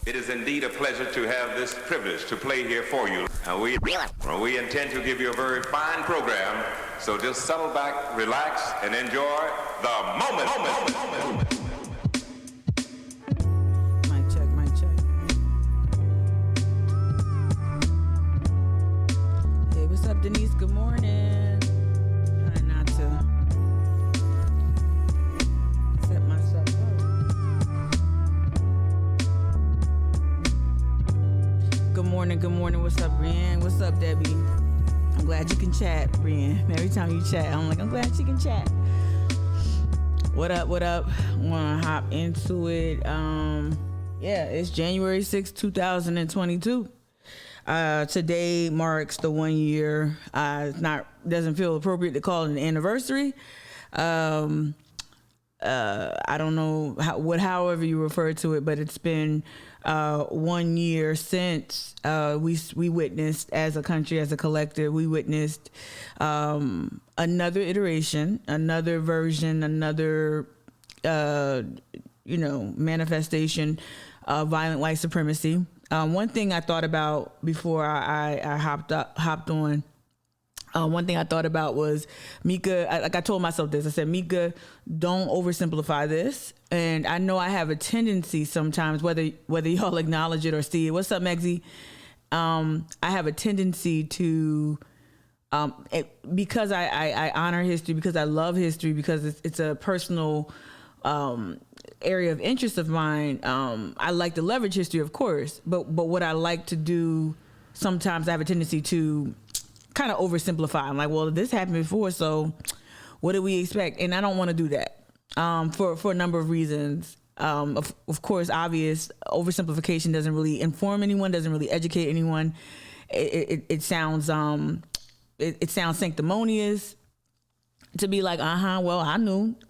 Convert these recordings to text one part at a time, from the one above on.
It is indeed a pleasure to have this privilege to play here for you. We intend to give you a very fine program, so just settle back, relax, and enjoy the moment. Mic check. Hey, what's up, Denise? Good morning. Trying not to set myself up. Good morning. What's up, Brian? What's up, Debbie? I'm glad you can chat, Brian. Every time you chat, I'm like, I'm glad you can chat. What up? Wanna hop into it. It's January 6th, 2022. Today marks the 1 year. Doesn't feel appropriate to call it an anniversary. I don't know however you refer to it, but it's been 1 year since we witnessed, as a country, as a collective, we witnessed another iteration, another version, another manifestation of violent white supremacy. One thing I thought about before I hopped on. One thing I thought about was, Mika, I told myself this. I said, Mika, don't oversimplify this. And I know I have a tendency sometimes, whether y'all acknowledge it or see it. What's up, Megzy? I have a tendency to, because I honor history, because I love history, because it's a personal area of interest of mine. I like to leverage history, of course. But what I like to do, sometimes I have a tendency to kind of oversimplify. I'm like, well, this happened before, so what do we expect? And I don't want to do that for a number of reasons. Of course, obvious oversimplification doesn't really inform anyone, doesn't really educate anyone. It sounds sanctimonious to be like, well,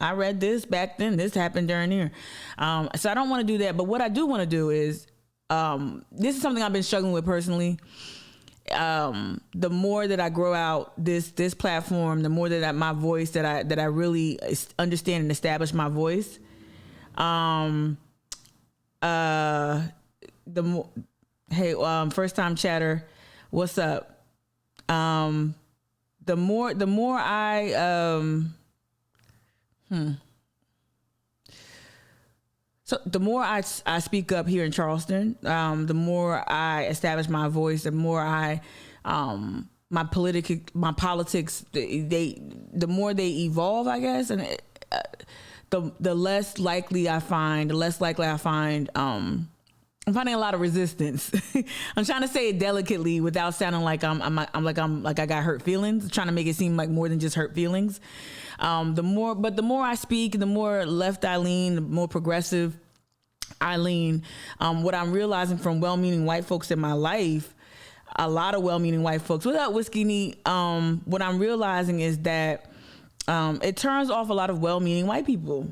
I read this back then, this happened during here. So I don't want to do that. But what I do want to do is, this is something I've been struggling with personally. The more that I grow out this platform, the more that my voice, that I really understand and establish my voice, the more, hey, first time chatter, what's up? The more So the more I speak up here in Charleston, the more I establish my voice, the more my politics, the more they evolve, I guess, and the less likely I find, I'm finding a lot of resistance. I'm trying to say it delicately without sounding like I got hurt feelings. I'm trying to make it seem like more than just hurt feelings. The more I speak, the more left I lean, the more progressive I lean. What I'm realizing from well-meaning white folks in my life, a lot of well-meaning white folks, without Whiskey Neat, what I'm realizing is that it turns off a lot of well-meaning white people.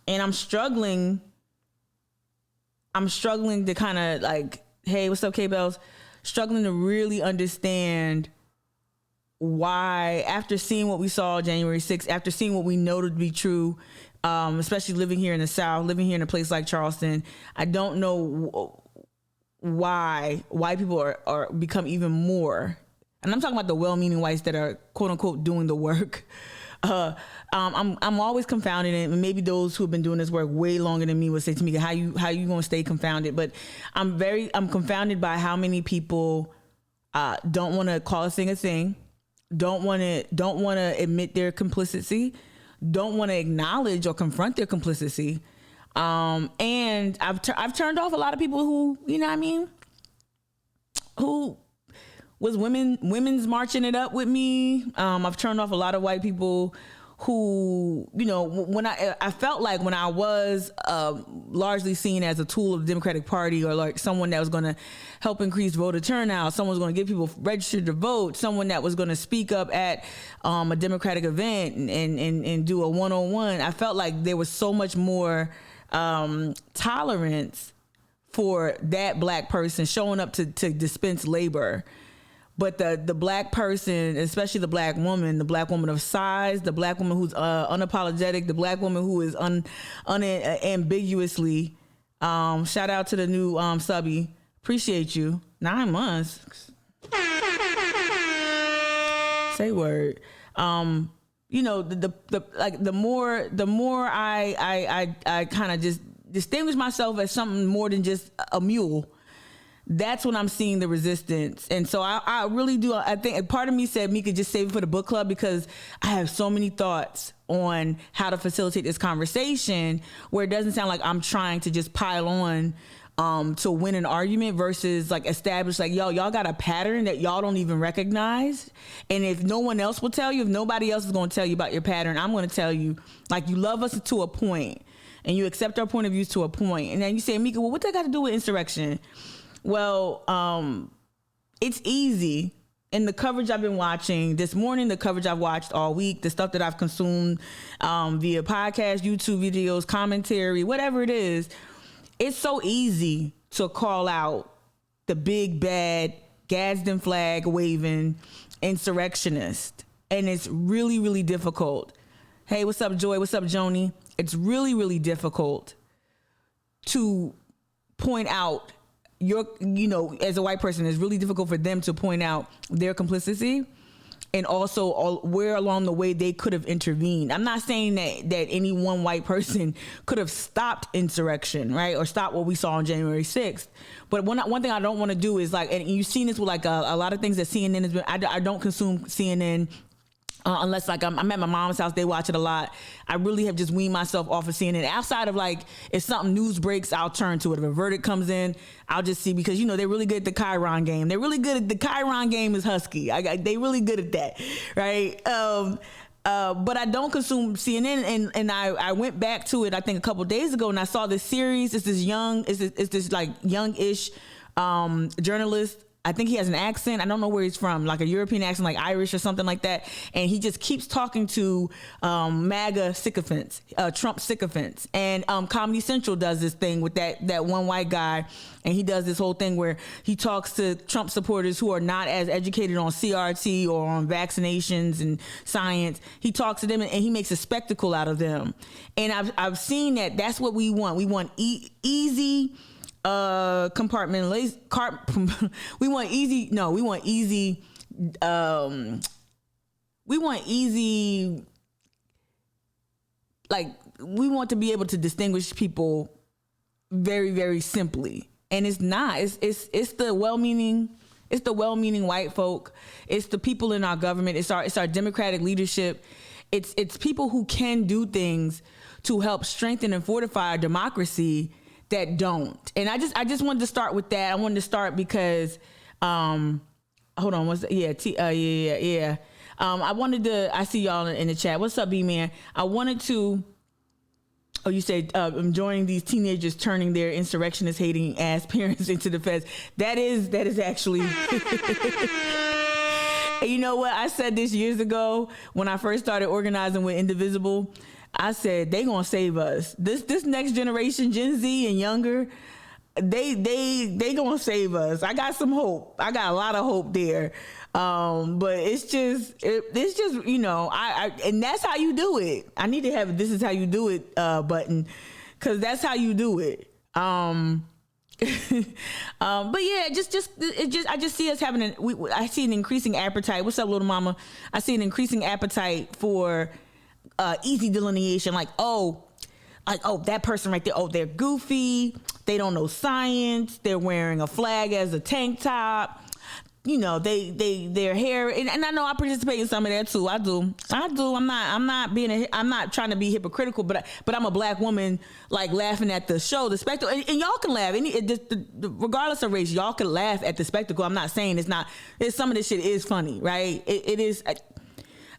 And I'm struggling to kind of like, hey, what's up, K-Bells? Struggling to really understand why, after seeing what we saw January 6th, after seeing what we know to be true, especially living here in the South, living here in a place like Charleston, I don't know why white people are become even more, and I'm talking about the well-meaning whites that are quote unquote doing the work. I'm always confounded, and maybe those who have been doing this work way longer than me would say to me, how you gonna stay confounded? But I'm confounded by how many people don't want to call a thing, don't want to admit their complicity, don't want to acknowledge or confront their complicity. And I've turned off a lot of people who, you know what I mean, who was women's marching it up with me. I've turned off a lot of white people who, you know, when I felt like when I was largely seen as a tool of the Democratic Party, or like someone that was going to help increase voter turnout, someone was going to get people registered to vote, someone that was going to speak up at a Democratic event and do a one-on-one. I felt like there was so much more tolerance for that black person showing up to dispense labor. But the black person, especially the black woman of size, the black woman who's unapologetic, the black woman who is unambiguously Shout out to the new subby. Appreciate you. 9 months. Say word. You know, the more I kind of just distinguish myself as something more than just a mule, that's when I'm seeing the resistance. And so I really do. I think part of me said Mika, just save it for the book club, because I have so many thoughts on how to facilitate this conversation where it doesn't sound like I'm trying to just pile on to win an argument versus like establish like, y'all got a pattern that y'all don't even recognize. And if no one else will tell you, if nobody else is going to tell you about your pattern, I'm going to tell you, like, you love us to a point and you accept our point of views to a point. And then you say, Mika, well, what that got to do with insurrection? Well, it's easy. In the coverage I've been watching this morning, the coverage I've watched all week, the stuff that I've consumed via podcast, YouTube videos, commentary, whatever it is, it's so easy to call out the big bad Gadsden flag waving insurrectionist. And it's really, really difficult. Hey, what's up, Joy? What's up, Joni? It's really, really difficult to point out as a white person, it's really difficult for them to point out their complicity and also where along the way they could have intervened. I'm not saying that any one white person could have stopped insurrection, right? Or stopped what we saw on January 6th. But one thing I don't want to do is like, and you've seen this with like a lot of things that CNN has been, I don't consume CNN unless like I'm at my mom's house, they watch it a lot. I really have just weaned myself off of CNN. Outside of like, if something news breaks, I'll turn to it. If a verdict comes in, I'll just see, because they're really good at the Chiron game. They're really good at the Chiron game is Husky. They really good at that, right? But I don't consume CNN, and I went back to it I think a couple days ago, and I saw this series. It's this like young-ish journalist. I think he has an accent. I don't know where he's from, like a European accent, like Irish or something like that. And he just keeps talking to MAGA sycophants, Trump sycophants. And Comedy Central does this thing with that one white guy. And he does this whole thing where he talks to Trump supporters who are not as educated on CRT or on vaccinations and science. He talks to them and he makes a spectacle out of them. And I've seen that. That's what we want. We want easy compartmentalize. We want easy like we want to be able to distinguish people very, very simply. And it's not. It's the well-meaning white folk. It's the people in our government. It's our democratic leadership. It's people who can do things to help strengthen and fortify our democracy that don't. And I just wanted to start with that. I wanted to start because hold on, what's that? Yeah. I see y'all in the chat. What's up, B-Man? I wanted to you said enjoying these teenagers turning their insurrectionist hating ass parents into the feds. That is actually And you know what? I said this years ago when I first started organizing with Indivisible. I said, they gonna save us. This next generation, Gen Z and younger, they gonna save us. I got some hope. I got a lot of hope there. But it's just and that's how you do it. I need to have a "this is how you do it" button, because that's how you do it. But yeah, I just see us having I see an increasing appetite. What's up, little mama? I see an increasing appetite for easy delineation, like that person right there, they're goofy, they don't know science, they're wearing a flag as a tank top, their hair, and I know I participate in some of that too. I do. I'm not trying to be hypocritical, but I'm a black woman, like, laughing at the show, the spectacle, and y'all can laugh regardless of race. Y'all can laugh at the spectacle. I'm not saying it's not. Some of this shit is funny, right? It is.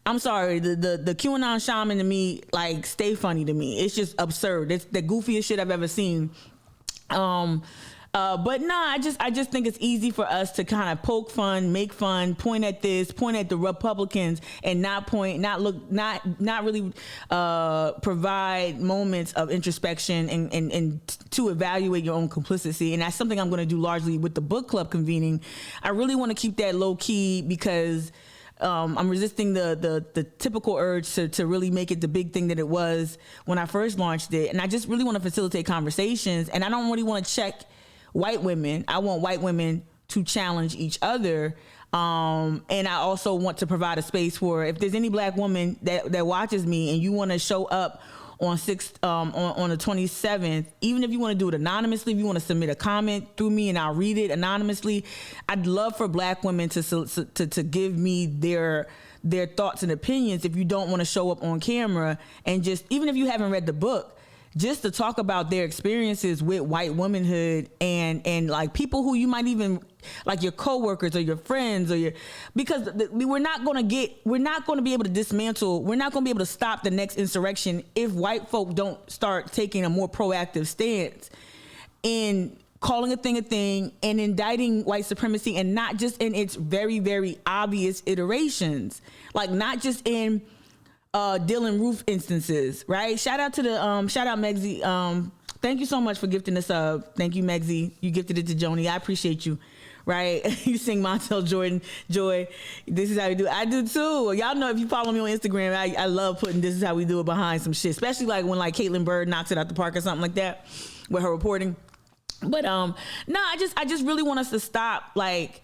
I'm sorry, the QAnon shaman to me, like, stay funny to me. It's just absurd. It's the goofiest shit I've ever seen. But no, I just think it's easy for us to kind of poke fun, make fun, point at the Republicans, and not really provide moments of introspection and to evaluate your own complicity. And that's something I'm going to do largely with the book club convening. I really want to keep that low key because I'm resisting the typical urge to really make it the big thing that it was when I first launched it. And I just really want to facilitate conversations. And I don't really want to check white women. I want white women to challenge each other. And I also want to provide a space for, if there's any black woman that watches me and you want to show up on on the 27th, even if you want to do it anonymously, if you want to submit a comment through me and I'll read it anonymously, I'd love for black women to give me their thoughts and opinions. If you don't want to show up on camera, and just, even if you haven't read the book, just to talk about their experiences with white womanhood and like people who you might even, like your coworkers or your friends because we're not going to be able to dismantle, we're not going to be able to stop the next insurrection if white folk don't start taking a more proactive stance in calling a thing and indicting white supremacy, and not just in its very, very obvious iterations, like not just in Dylan Roof instances, right? Shout out Megzy. Thank you so much for gifting the sub. Thank you, Megzy. You gifted it to Joni. I appreciate you. Right? You sing Montel Jordan, Joy. This is how we do it. I do too. Y'all know, if you follow me on Instagram, I love putting this is how we do it behind some shit, especially like when like Caitlin Bird knocks it out the park or something like that with her reporting. But no, I just really want us to stop like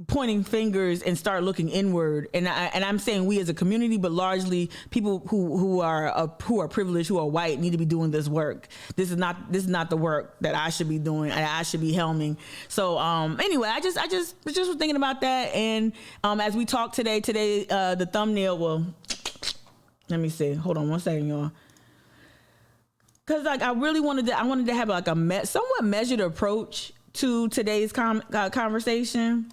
pointing fingers and start looking inward. And I'm saying we as a community, but largely people who are privileged, who are white, need to be doing this work. This is not the work that I should be doing and I should be helming. So anyway, I just was thinking about that. And as we talk today, the thumbnail will, let me see. Hold on one second, y'all. Cause like I wanted to have like a somewhat measured approach to today's conversation.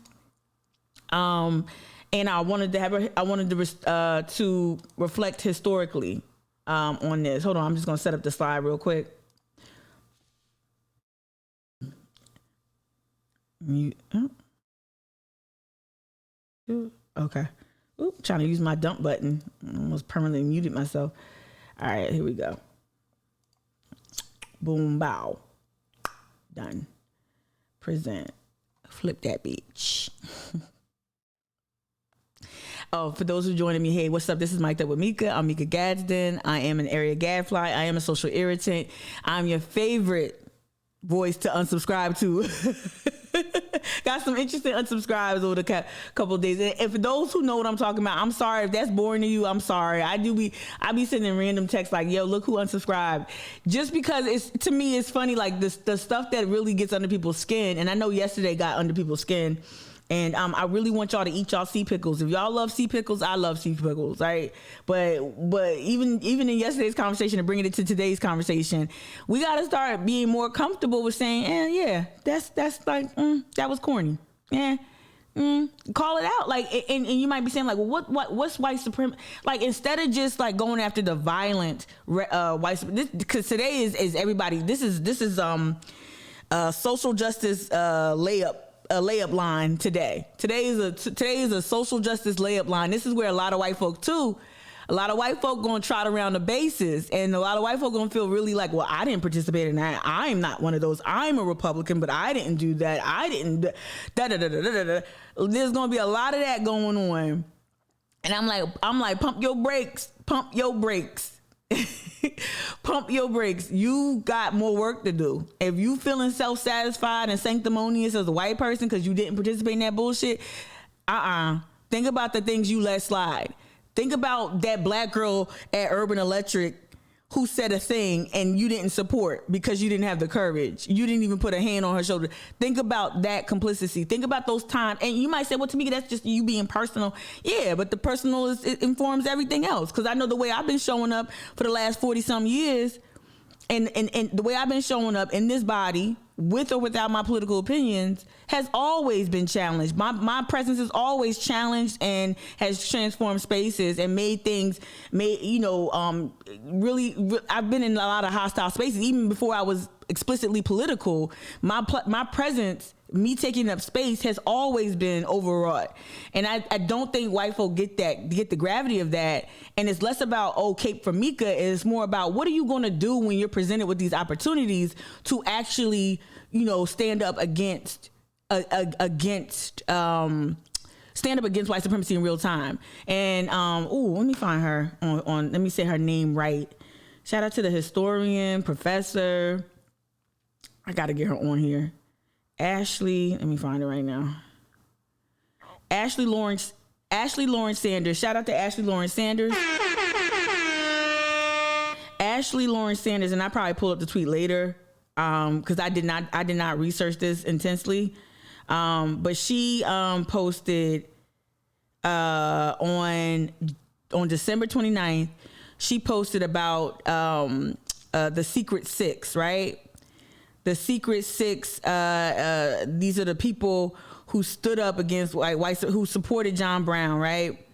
And I wanted to reflect historically on this. Hold on, I'm just gonna set up the slide real quick. Okay. Oop, trying to use my dump button. I almost permanently muted myself. All right, here we go. Boom, bow. Done. Present. Flip that bitch. Oh, for those who joining me, hey, what's up? This is Mic'd Up with Mika. I'm Mika Gadsden. I am an area gadfly. I am a social irritant. I'm your favorite voice to unsubscribe to. Got some interesting unsubscribes over the couple of days. And for those who know what I'm talking about, I'm sorry if that's boring to you. I'm sorry. I be sending random texts like, "Yo, look who unsubscribed," just because to me it's funny, like the stuff that really gets under people's skin. And I know yesterday got under people's skin. And I really want y'all to eat y'all sea pickles. If y'all love sea pickles, I love sea pickles, right? But even in yesterday's conversation and bringing it to today's conversation, we got to start being more comfortable with saying, yeah, that's like, that was corny. Yeah. Call it out. Like, and you might be saying like, well, what's white supremacy? Like, instead of just like going after the violent white, because today is everybody. This is social justice layup line today. Today is a social justice layup line. This is where a lot of white folk gonna trot around the bases, and a lot of white folk gonna feel really like, well, I didn't participate in that. I'm not one of those. I'm a Republican, but I didn't do that. I didn't. There's gonna be a lot of that going on, and I'm like, pump your brakes. Pump your brakes. Pump your brakes. You got more work to do. If you feeling self-satisfied and sanctimonious as a white person because you didn't participate in that bullshit, think about the things you let slide. Think about that black girl at Urban Electric who said a thing and you didn't support because you didn't have the courage. You didn't even put a hand on her shoulder. Think about that complicity. Think about those times. And you might say, well, to me, that's just you being personal. Yeah, but the personal it informs everything else. Because I know the way I've been showing up for the last 40-some years, and the way I've been showing up in this body, with or without my political opinions, has always been challenged. My presence is always challenged and has transformed spaces and made things, really, I've been in a lot of hostile spaces, even before I was explicitly political. My presence, me taking up space, has always been overwrought. And I don't think white folk get the gravity of that. And it's less about, Cape for Mika. It's more about, what are you going to do when you're presented with these opportunities to actually, stand up against stand up against white supremacy in real time. And let me find her on let me say her name right. Shout out to the historian, professor. I got to get her on here. Ashley, let me find her right now. Ashley Lawrence Sanders. Shout out to Ashley Lawrence Sanders. Ashley Lawrence Sanders, and I probably pull up the tweet later because I did not research this intensely. But she posted on December 29th, she posted about the Secret Six, right? The Secret Six, these are the people who stood up against white who supported John Brown, right?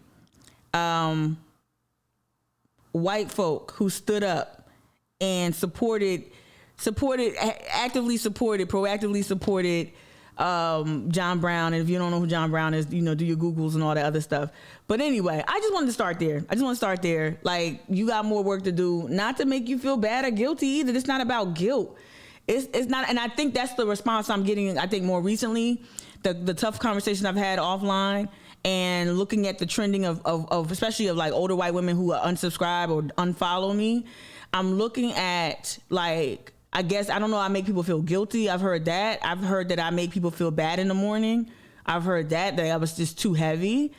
White folk who stood up and proactively supported John Brown. And if you don't know who John Brown is, do your Googles and all that other stuff. But anyway, I just wanted to start there. Like, you got more work to do, not to make you feel bad or guilty either. It's not about guilt. It's not, and I think that's the response I'm getting. I think more recently, the tough conversations I've had offline, and looking at the trending of especially of like older white women who unsubscribe or unfollow me. I'm looking at, like, I guess, I don't know, I make people feel guilty. I've heard that. I've heard that I make people feel bad in the morning. I've heard that I was just too heavy.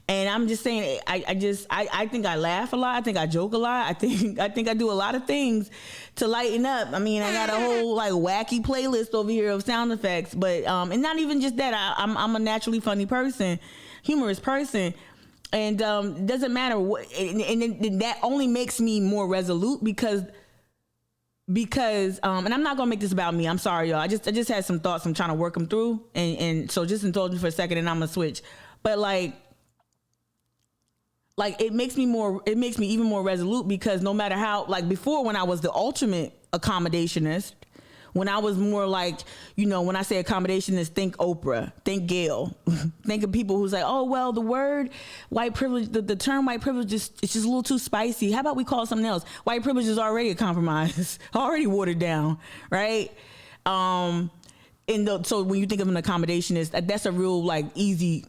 And I'm just saying, I think I laugh a lot. I think I joke a lot. I think I do a lot of things to lighten up. I mean, I got a whole like wacky playlist over here of sound effects, but and not even just that. I'm a naturally funny person, humorous person, and it doesn't matter what. And that only makes me more resolute because and I'm not gonna make this about me. I'm sorry, y'all. I just had some thoughts. I'm trying to work them through, and so just indulge me for a second, and I'm gonna switch. But like it makes me even more resolute because no matter how, like before, when I was the ultimate accommodationist, when I was more like, when I say accommodationist, think Oprah, think Gayle, think of people who's like, oh, well, the word white privilege, the term white privilege it's just a little too spicy. How about we call it something else? White privilege is already a compromise, already watered down, right? So when you think of an accommodationist, that's a real like easy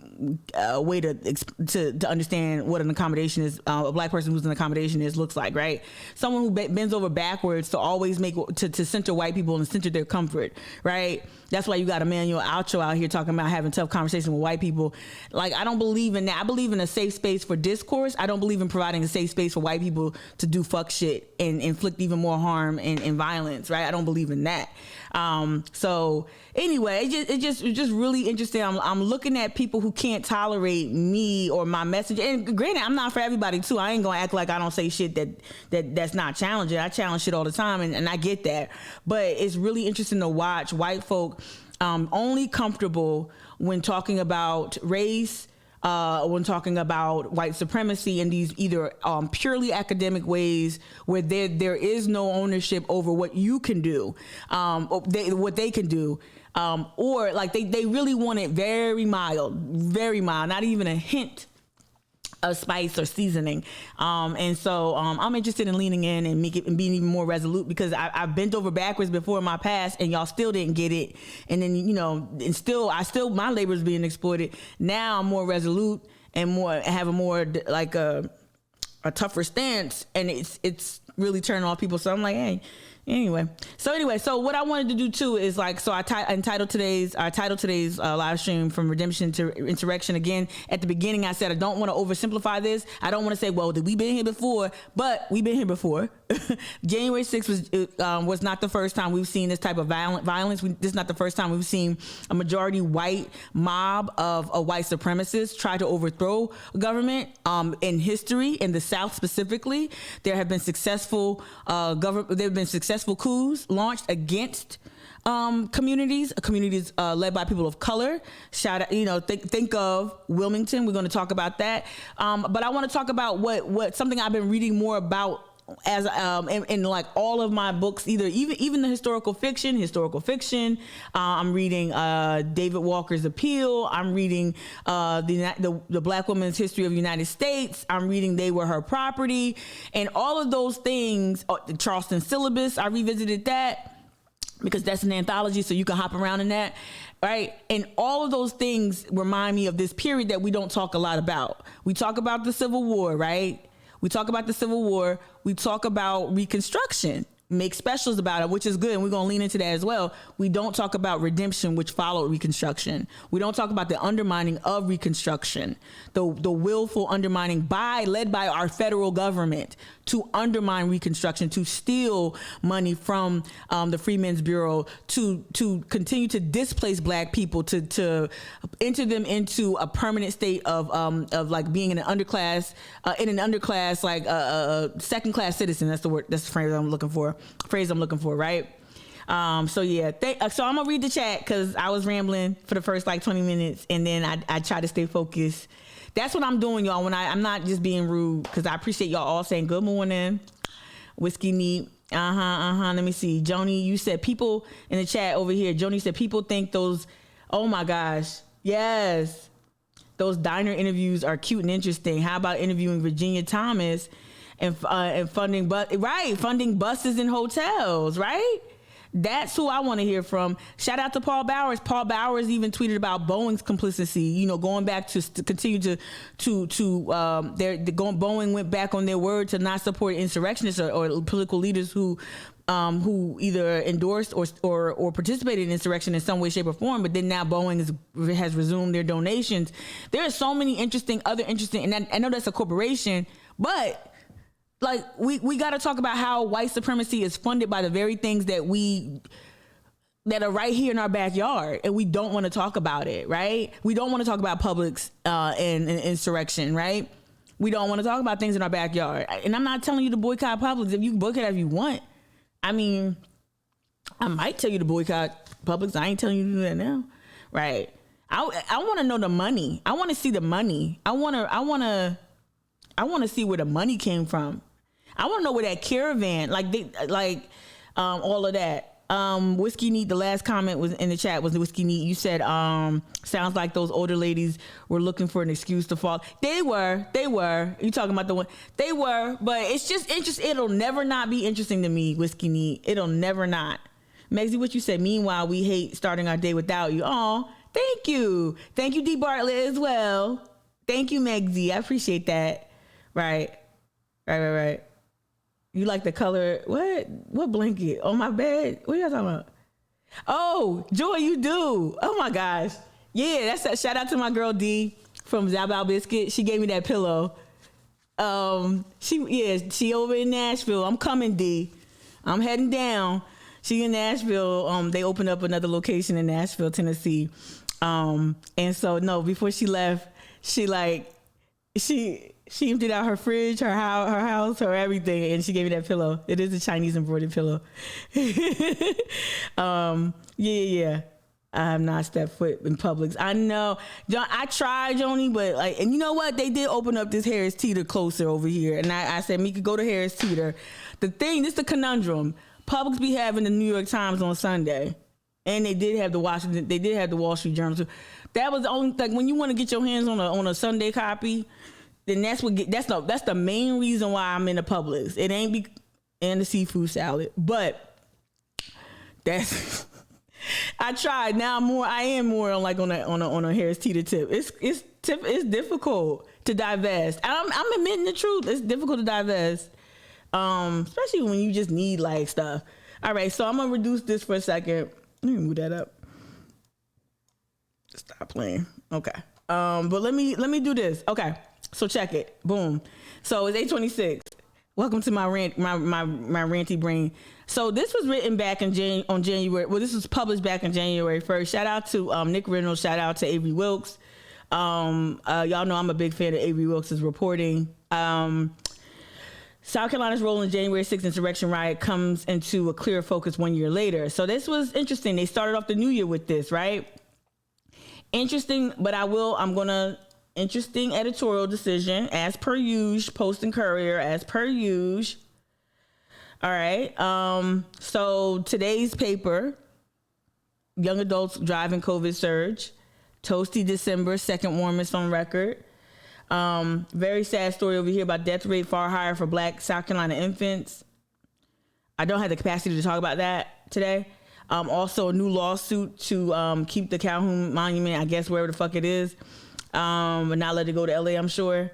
way to understand what an accommodationist, a black person who's an accommodationist looks like, right? Someone who bends over backwards to always to center white people and center their comfort, right? That's why you got Emmanuel Acho out here talking about having tough conversations with white people. Like, I don't believe in that. I believe in a safe space for discourse. I don't believe in providing a safe space for white people to do fuck shit and inflict even more harm and violence, right? I don't believe in that. So anyway, it's just really interesting. I'm looking at people who can't tolerate me or my message. And granted, I'm not for everybody too. I ain't gonna act like I don't say shit that's not challenging. I challenge shit all the time, and I get that. But it's really interesting to watch white folk only comfortable when talking about race, when talking about white supremacy in these either purely academic ways where there is no ownership over what you can do, what they can do, or like they really want it very mild, not even a hint of spice or seasoning. And so I'm interested in leaning in and being even more resolute because I've bent over backwards before in my past and y'all still didn't get it. And then, my labor is being exploited. Now I'm more resolute and have a more like a tougher stance, and it's really turning off people. So I'm like, hey, Anyway, so what I wanted to do too is I titled today's live stream From Redemption to Insurrection. Again, at the beginning I said I don't want to oversimplify this. I don't want to say, well, did we been here before? But we've been here before. January 6th was not the first time we've seen this type of violence. This is not the first time we've seen a majority white mob of white supremacists try to overthrow a government. In history, in the South specifically, there have been successful coups launched against communities led by people of color. Think of Wilmington. We're going to talk about that. But I want to talk about what something I've been reading more about as in like all of my books, even the historical fiction. I'm reading David Walker's Appeal. I'm reading the Black Woman's History of the United States. I'm reading They Were Her Property, and all of those things. The Charleston Syllabus, I revisited that. because that's an anthology, so you can hop around in that, right? And all of those things remind me of this period that we don't talk a lot about. We talk about the Civil War, right? We talk about the Civil War. We talk about Reconstruction, make specials about it, which is good, and we're going to lean into that as well. We don't talk about redemption, which followed Reconstruction. We don't talk about the undermining of Reconstruction, the willful undermining led by our federal government to undermine Reconstruction, to steal money from the Freedmen's Bureau, to continue to displace Black people, to enter them into a permanent state of like being in an underclass, like a second class citizen. That's the word. That's the phrase I'm looking for. Right. So yeah. So I'm gonna read the chat because I was rambling for the first like 20 minutes, and then I try to stay focused. That's what I'm doing, y'all. When I'm not just being rude, because I appreciate y'all all saying good morning. Whiskey neat. Let me see. Joni, you said people in the chat over here. Joni said people think those, oh my gosh. Yes. Those diner interviews are cute and interesting. How about interviewing Virginia Thomas and funding buses and hotels, right? That's who I want to hear from. Shout out to Paul Bowers. Paul Bowers even tweeted about Boeing's complicity, going back to continue to Boeing went back on their word to not support insurrectionists or political leaders who either endorsed or participated in insurrection in some way, shape, or form. But then now Boeing has resumed their donations. There are so many other interesting, and I know that's a corporation, but like we got to talk about how white supremacy is funded by the very things that are right here in our backyard, and we don't want to talk about it, right? We don't want to talk about Publix and insurrection, right? We don't want to talk about things in our backyard. And I'm not telling you to boycott Publix. If you can boycott if you want, I mean, I might tell you to boycott Publix. I ain't telling you to do that now, right? I want to know the money. I want to see the money. I want to see where the money came from. I want to know where that caravan, all of that. Whiskey Neat, the last comment was in the chat was Whiskey Neat. You said, sounds like those older ladies were looking for an excuse to fall. They were. You talking about the one? They were, but it's just interesting. It'll never not be interesting to me, Whiskey Neat. It'll never not. Megsy, what you said? Meanwhile, we hate starting our day without you. Oh, thank you. Thank you, D. Bartlett, as well. Thank you, Megsy. I appreciate that. Right. You like the color? What blanket? On my bed? What are y'all talking about? Oh, Joy, you do. Oh my gosh. Yeah, that's a shout out to my girl D from Zabao Biscuit. She gave me that pillow. She over in Nashville. I'm coming, D. I'm heading down. She in Nashville. They opened up another location in Nashville, Tennessee. And so no, before she left, she emptied out her fridge, her house, her everything, and she gave me that pillow. It is a Chinese embroidered pillow. Yeah. I have not stepped foot in Publix. I know. I tried, Joni, but and you know what? They did open up this Harris Teeter closer over here, and I said, Mika, go to Harris Teeter. This is the conundrum. Publix be having the New York Times on Sunday, and they did have the Wall Street Journal too. That was the only when you want to get your hands on a Sunday copy. Then that's the main reason why I'm in the Publix. It ain't and the seafood salad, but that's I tried. Now I am more on a Harris Teeter tip. It's difficult to divest. I'm admitting the truth. It's difficult to divest, especially when you just need stuff. All right, so I'm gonna reduce this for a second. Let me move that up. Stop playing. Okay. But let me do this. Okay. So check it. Boom. So it's 8:26. Welcome to my rant, my ranty brain. So this was written back on January. Well, this was published back on January 1st. Shout out to Nick Reynolds. Shout out to Avery Wilkes. Y'all know I'm a big fan of Avery Wilkes' reporting. South Carolina's role in January 6th insurrection riot comes into a clear focus 1 year later. So this was interesting. They started off the new year with this, right? Interesting, but interesting editorial decision, as per usual, Post and Courier, as per usual. All right. So today's paper, young adults driving COVID surge, toasty December, second warmest on record. Very sad story over here about death rate far higher for Black South Carolina infants. I don't have the capacity to talk about that today. Also, a new lawsuit to keep the Calhoun Monument, I guess, wherever the fuck it is, but not let it go to LA, I'm sure.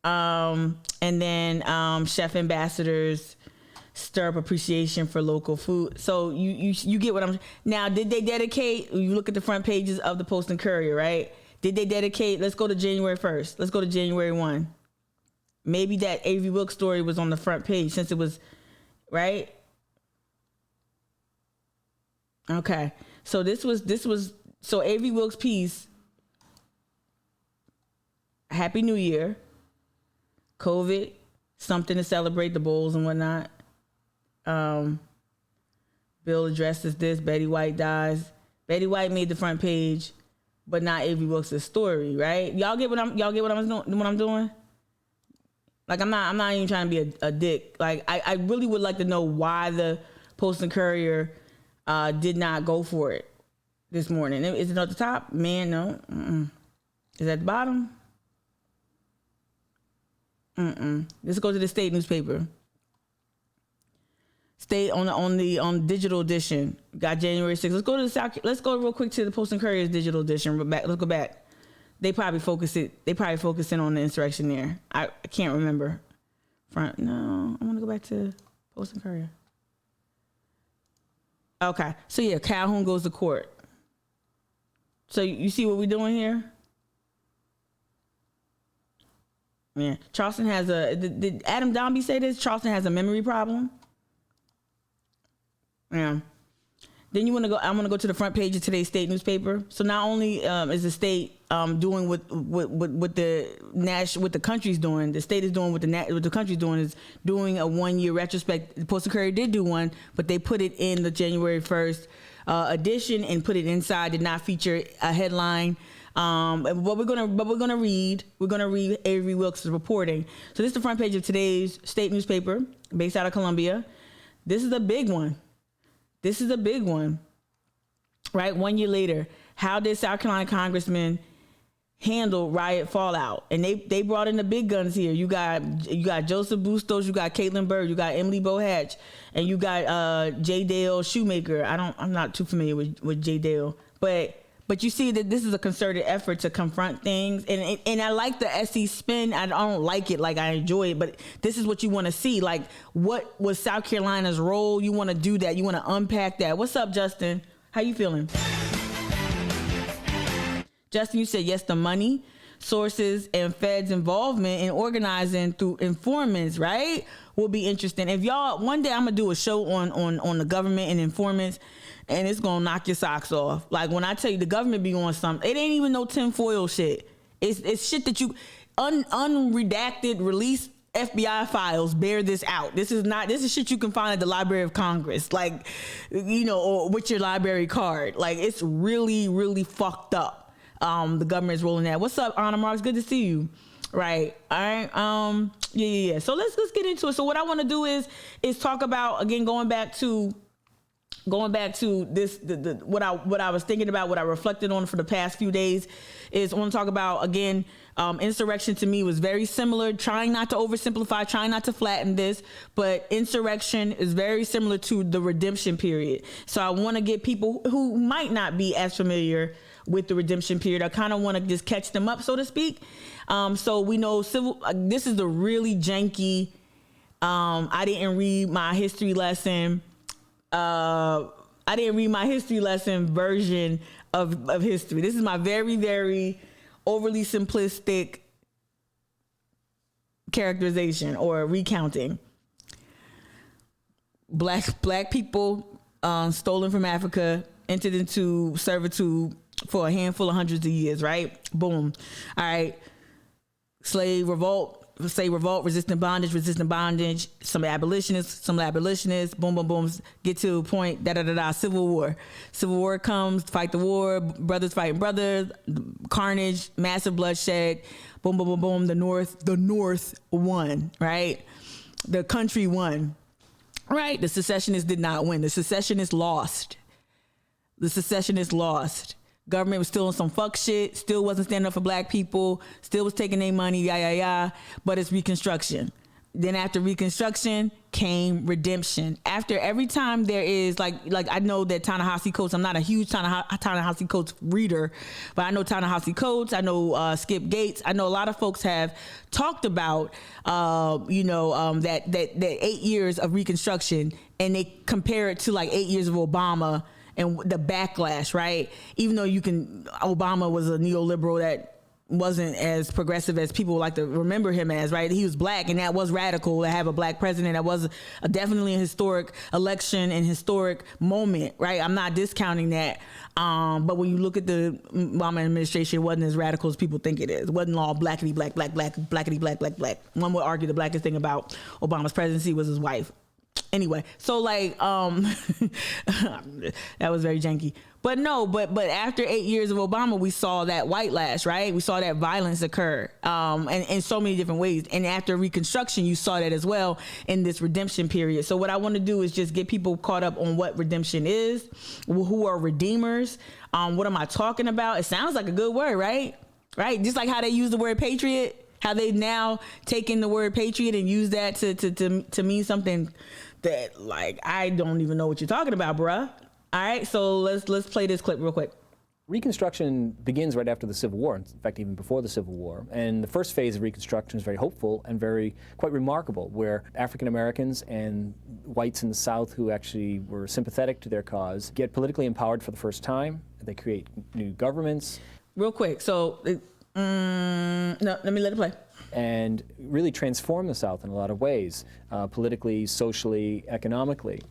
And then chef ambassadors stir up appreciation for local food. So you get what I'm... Now, did they dedicate... You look at the front pages of the Post and Courier, right? Did they dedicate... Let's go to January 1st. Let's go to January 1. Maybe that Avery Wilkes story was on the front page since it was... Right? Okay. So this was... So Avery Wilkes' piece... Happy New Year. COVID. Something to celebrate, the bowls and whatnot. Bill addresses this. Betty White dies. Betty White made the front page, but not Avery Wilkes' story, right? Y'all get what I'm doing? Like I'm not even trying to be a dick. Like I really would like to know why the Post and Courier did not go for it this morning. Is it at the top? Man, no. Is it at the bottom? Let's go to the state newspaper. State on digital edition. Got January 6th. Let's go real quick to the Post and Courier's digital edition. Let's go back. They probably focusing on the insurrection there. I can't remember. No, I want to go back to Post and Courier. Okay. So yeah, Calhoun goes to court. So you see what we're doing here? Yeah. Charleston has did Adam Dombey say this? Charleston has a memory problem. Yeah. Then I want to go to the front page of today's state newspaper. So not only is the state doing what the country's doing, the state is doing what the country's doing is doing a 1-year retrospect. The Post and Courier did do one, but they put it in the January 1st edition and put it inside. Did not feature a headline. We're gonna read Avery Wilkes' reporting. So this is the front page of today's state newspaper, based out of Columbia. This is a big one. Right? 1 year later, how did South Carolina Congressman handle riot fallout? And they brought in the big guns here. You got Joseph Bustos, you got Caitlin Byrd, you got Emily Bohatch, and you got J. Dale Shoemaker. I'm not too familiar with J. Dale, but you see that this is a concerted effort to confront things, and I like the SC spin. I don't like it, like I enjoy it, but this is what you want to see. Like, what was South Carolina's role? You want to do that. You want to unpack that. What's up, Justin? How you feeling? Justin, you said yes. The money, sources, and Fed's involvement in organizing through informants, right, will be interesting. If y'all, one day I'm gonna do a show on the government and informants. And it's gonna knock your socks off. Like when I tell you the government be on something, it ain't even no tinfoil shit. It's shit that you unredacted release FBI files bear this out. This is shit you can find at the Library of Congress, like, or with your library card. Like it's really, really fucked up. The government is rolling that. What's up, Anna Marks? Good to see you. Right. All right. Yeah. So let's get into it. So what I want to do is talk about, again, going back to this, what I was thinking about, what I reflected on for the past few days, is I want to talk about, again, insurrection to me was very similar, trying not to oversimplify, trying not to flatten this, but insurrection is very similar to the redemption period. So I want to get people who might not be as familiar with the redemption period, I kind of want to just catch them up, so to speak. So we know this is a really janky, I didn't read my history lesson version of history. This is my very, very overly simplistic characterization or recounting. Black people stolen from Africa, entered into servitude for a handful of hundreds of years, right? Boom. All right. Slave revolt. Revolt, resistant bondage, some abolitionists, boom, boom, boom, get to a point, Civil War comes, fight the war, brothers fighting brothers, carnage, massive bloodshed, boom, boom, boom, boom, the North won, right? The country won, right? The secessionists did not win. The secessionists lost. Government was still on some fuck shit, still wasn't standing up for black people, still was taking their money, but it's Reconstruction. Then after Reconstruction came redemption. After every time there is like I know that Ta-Nehisi Coates, I'm not a huge Ta-Nehisi Coates reader, but I know Ta-Nehisi Coates, I know Skip Gates, I know a lot of folks have talked about that 8 years of Reconstruction, and they compare it to like 8 years of Obama and the backlash, right? Even though Obama was a neoliberal that wasn't as progressive as people like to remember him as, right? He was black, and that was radical to have a black president. That was definitely a historic election and historic moment, right? I'm not discounting that. But when you look at the Obama administration, it wasn't as radical as people think it is. It wasn't all blackity black, blackity black, black. One would argue the blackest thing about Obama's presidency was his wife. Anyway, so like that was very janky. But after 8 years of Obama, we saw that white lash, right? We saw that violence occur and in so many different ways. And after Reconstruction, you saw that as well in this redemption period. So what I want to do is just get people caught up on what redemption is, who are redeemers, what am I talking about? It sounds like a good word, right? Right? Just like how they use the word patriot, how they've now taken the word patriot and used that to mean something that, like, I don't even know what you're talking about, bruh. All right, so let's play this clip real quick. Reconstruction begins right after the Civil War, in fact, even before the Civil War. And the first phase of Reconstruction is very hopeful and quite remarkable, where African Americans and whites in the South who actually were sympathetic to their cause get politically empowered for the first time. They create new governments. Real quick, so, no, let me let it play. And really transform the South in a lot of ways, politically, socially, economically.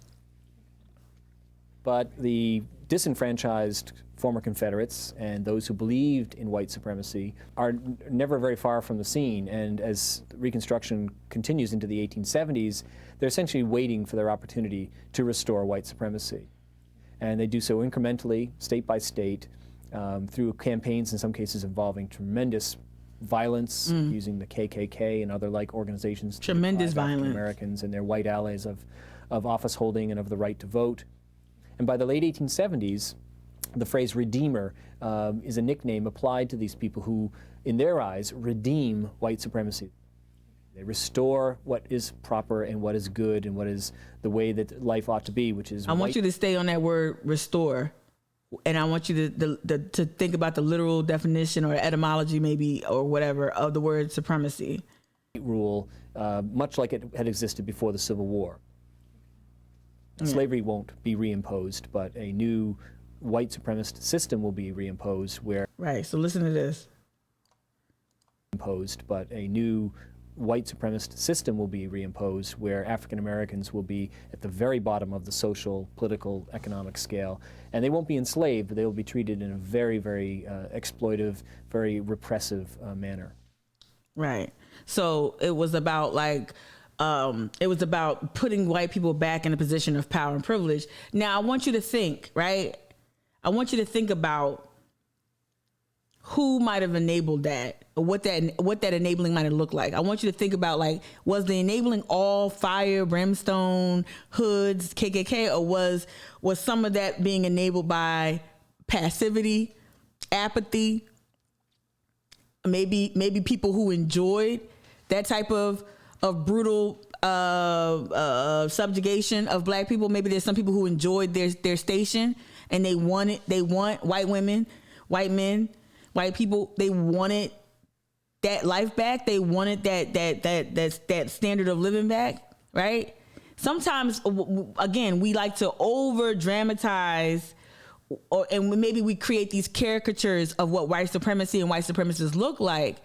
But the disenfranchised former Confederates and those who believed in white supremacy are never very far from the scene. And as Reconstruction continues into the 1870s, they're essentially waiting for their opportunity to restore white supremacy. And they do so incrementally, state by state, through campaigns in some cases involving tremendous violence, using the KKK and other like organizations. Tremendous violence. African Americans and their white allies of office holding and of the right to vote. And by the late 1870s, the phrase redeemer is a nickname applied to these people who, in their eyes, redeem white supremacy. They restore what is proper and what is good and what is the way that life ought to be, which is I want you to stay on that word restore. And I want you to think about the literal definition or etymology maybe or whatever of the word supremacy. Rule, much like it had existed before the Civil War. Slavery won't be reimposed, but a new white supremacist system will be reimposed where... Right, so listen to this. ...imposed, but a new white supremacist system will be reimposed where African Americans will be at the very bottom of the social, political, economic scale. And they won't be enslaved, but they will be treated in a very, very exploitive, very repressive manner. Right. So it was about putting white people back in a position of power and privilege. Now, I want you to think, right? I want you to think about who might have enabled that, or what that enabling might have looked like. I want you to think about, like, was the enabling all fire, brimstone, hoods, KKK, or was some of that being enabled by passivity, apathy, maybe people who enjoyed that type of brutal subjugation of black people? Maybe there's some people who enjoyed their station and they want white women, white men, white people, they wanted that life back. They wanted that standard of living back, right? Sometimes, again, we like to over dramatize, and maybe we create these caricatures of what white supremacy and white supremacists look like.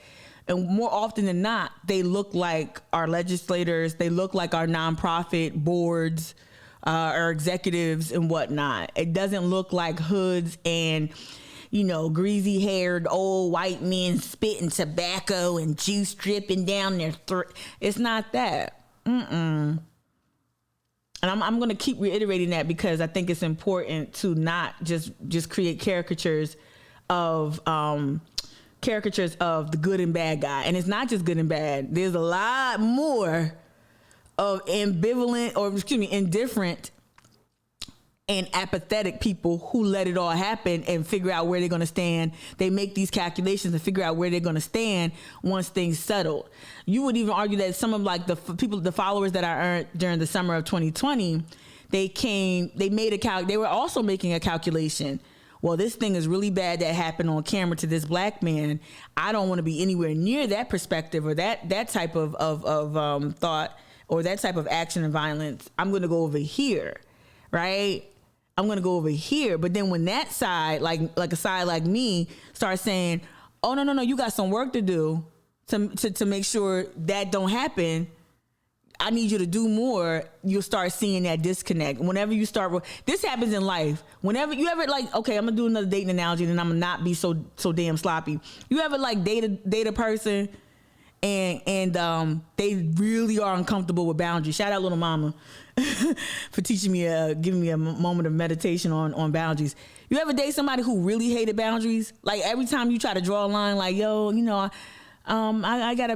And more often than not, they look like our legislators, they look like our nonprofit boards, our executives and whatnot. It doesn't look like hoods and, greasy haired old white men spitting tobacco and juice dripping down their throat. It's not that. And I'm going to keep reiterating that because I think it's important to not just create caricatures of the good and bad guy. And it's not just good and bad. There's a lot more of indifferent and apathetic people who let it all happen and figure out where they're going to stand. They make these calculations and figure out where they're going to stand once things settle. You would even argue that some of like the followers that I earned during the summer of 2020, they were also making a calculation. Well, this thing is really bad that happened on camera to this black man. I don't want to be anywhere near that perspective or that type of thought or that type of action and violence. I'm going to go over here, right? I'm going to go over here. But then when that side, like a side like me, starts saying, oh, no, you got some work to do to make sure that don't happen. I need you to do more. You'll start seeing that disconnect. Whenever you start, this happens in life. Whenever you ever like, okay, I'm gonna do another dating analogy, and I'm gonna not be so damn sloppy. You ever like date a person, and they really are uncomfortable with boundaries. Shout out Little Mama for teaching me, giving me a moment of meditation on boundaries. You ever date somebody who really hated boundaries? Like every time you try to draw a line, like yo, I gotta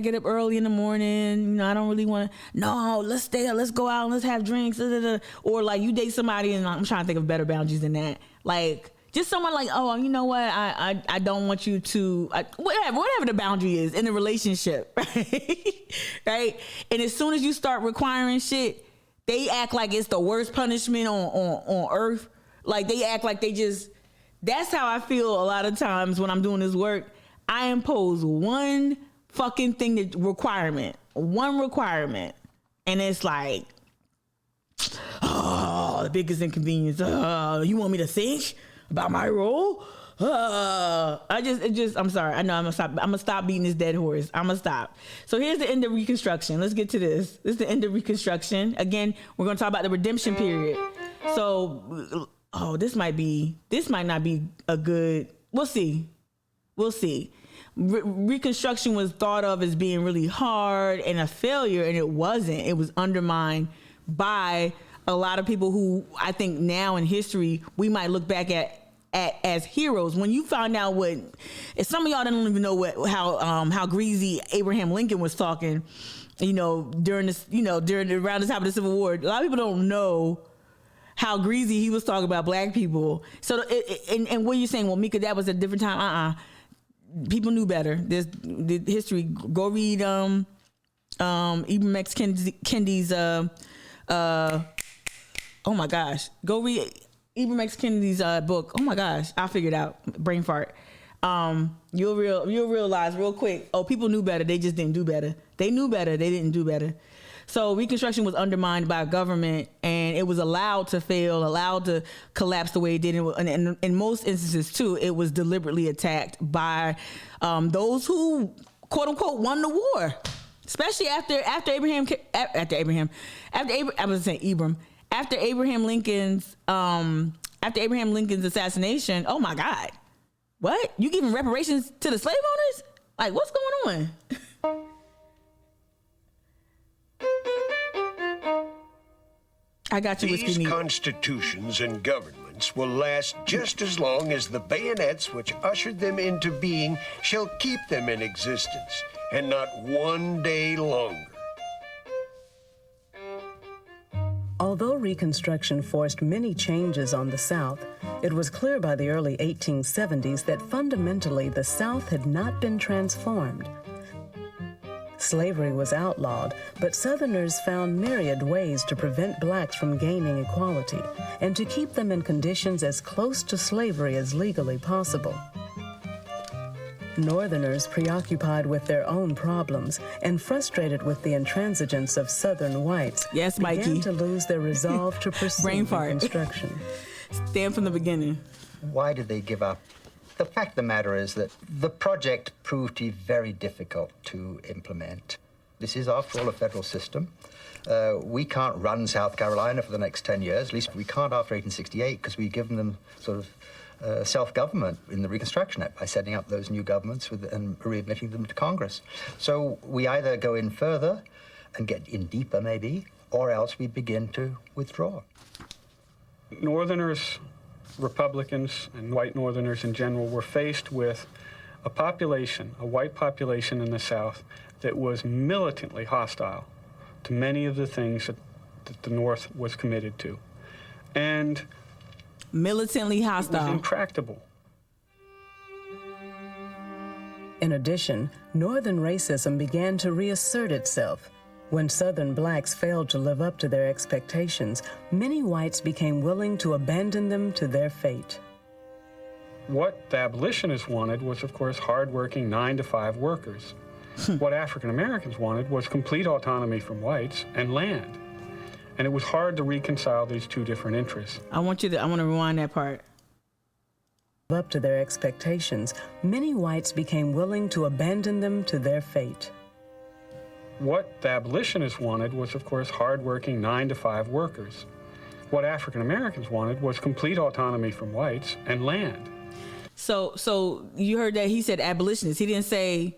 get up early in the morning. I don't really want to. No, let's stay up. Let's go out and let's have drinks. Or like you date somebody, and I'm trying to think of better boundaries than that. Like just someone like, oh, you know what? I don't want you to whatever the boundary is in the relationship, right? Right. And as soon as you start requiring shit, they act like it's the worst punishment on earth. Like they act like that's how I feel a lot of times when I'm doing this work. I impose one fucking thing, one requirement. And it's like, oh, the biggest inconvenience. You want me to think about my role? I'm sorry. I know I'm gonna stop beating this dead horse. I'm gonna stop. So here's the end of Reconstruction. Let's get to this. This is the end of Reconstruction. Again, we're gonna talk about the redemption period. So, this might not be a good, we'll see. Reconstruction was thought of as being really hard and a failure, and it wasn't. It was undermined by a lot of people who I think now in history we might look back at as heroes. When you found out some of y'all don't even know how greasy Abraham Lincoln was talking, during around the time of the Civil War. A lot of people don't know how greasy he was talking about black people. So, and what you're saying, well, Mika, that was a different time. People knew better. There's the history. Go read Ibram X. Kendi's oh my gosh. Go read Ibram X. Kendi's book. Oh my gosh, I'll figure it out. Brain fart. You'll realize real quick. Oh, people knew better. They just didn't do better. They knew better. They didn't do better. So Reconstruction was undermined by government, and it was allowed to fail, allowed to collapse the way it did. And in most instances, too, it was deliberately attacked by those who, quote unquote, won the war. Especially after Abraham Lincoln's assassination. Oh my God, what? You giving reparations to the slave owners? Like, what's going on? I got you, Whiskey These Neat. constitutions and governments will last just as long as the bayonets which ushered them into being shall keep them in existence, and not one day longer. Although Reconstruction forced many changes on the South, it was clear by the early 1870s that fundamentally the South had not been transformed. Slavery was outlawed, but Southerners found myriad ways to prevent blacks from gaining equality and to keep them in conditions as close to slavery as legally possible. Northerners, preoccupied with their own problems and frustrated with the intransigence of Southern whites, began to lose their resolve to pursue Reconstruction. Stand from the beginning. Why did they give up? The fact of the matter is that the project proved to be very difficult to implement. This is, after all, a federal system. We can't run South Carolina for the next 10 years. At least we can't after 1868, because we've given them sort of self-government in the Reconstruction Act by setting up those new governments and readmitting them to Congress. So we either go in further and get in deeper, maybe, or else we begin to withdraw. Northerners, Republicans, and white Northerners in general were faced with a population, a white population in the South, that was militantly hostile to many of the things that the North was committed to. and militantly it was hostile. intractable. In addition, Northern racism began to reassert itself. When Southern blacks failed to live up to their expectations, many whites became willing to abandon them to their fate. What the abolitionists wanted was, of course, hardworking 9-to-5 workers. What African Americans wanted was complete autonomy from whites and land. And it was hard to reconcile these two different interests. I want to rewind that part. Up to their expectations, many whites became willing to abandon them to their fate. What the abolitionists wanted was, of course, hardworking 9-to-5 workers. What African Americans wanted was complete autonomy from whites and land. So you heard that he said abolitionists. He didn't say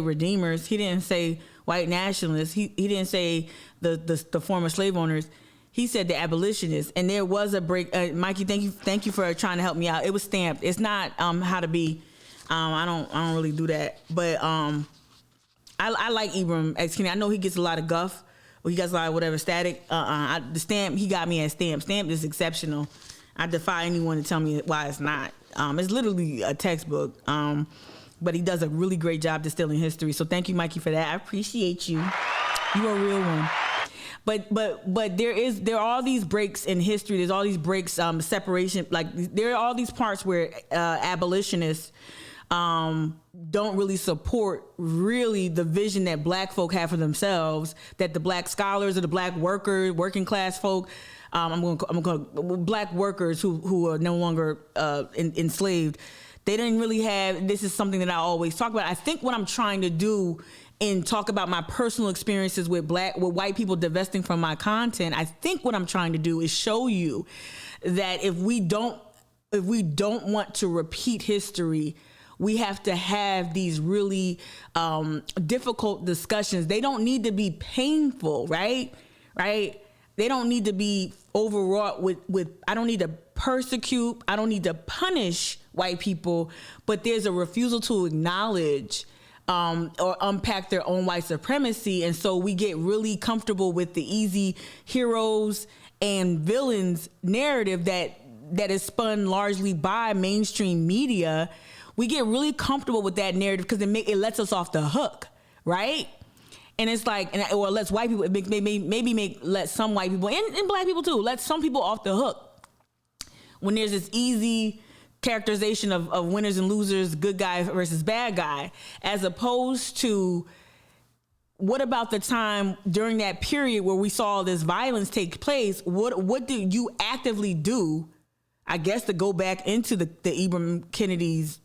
redeemers. He didn't say white nationalists. He didn't say the former slave owners. He said the abolitionists. And there was a break. Mikey, thank you for trying to help me out. It was stamped. It's not how to be. I don't really do that. But I like Ibram X. Kendi. I know he gets a lot of guff. Or he gets a lot of whatever static. The stamp, he got me at stamp. Stamp is exceptional. I defy anyone to tell me why it's not. It's literally a textbook. But he does a really great job distilling history. So thank you, Mikey, for that. I appreciate you. You're a real one. But there are all these breaks in history. There's all these breaks, separation. Like there are all these parts where abolitionists don't really support really the vision that black folk have for themselves, that the black scholars or the black workers, working class folk, I'm going black workers who are no longer enslaved. They didn't really have, this is something that I always talk about. I think what I'm trying to do and talk about my personal experiences with white people divesting from my content, I think what I'm trying to do is show you that if we don't want to repeat history, we have to have these really difficult discussions. They don't need to be painful, right? They don't need to be overwrought with I don't need to persecute, I don't need to punish white people, but there's a refusal to acknowledge or unpack their own white supremacy. And so we get really comfortable with the easy heroes and villains narrative that is spun largely by mainstream media. We get really comfortable with that narrative because it lets us off the hook, right? And it's like, or lets white people, let some white people, and black people too, let some people off the hook. When there's this easy characterization of winners and losers, good guy versus bad guy, as opposed to what about the time during that period where we saw this violence take place? What do you actively do, I guess, to go back into the Ibram Kennedy's,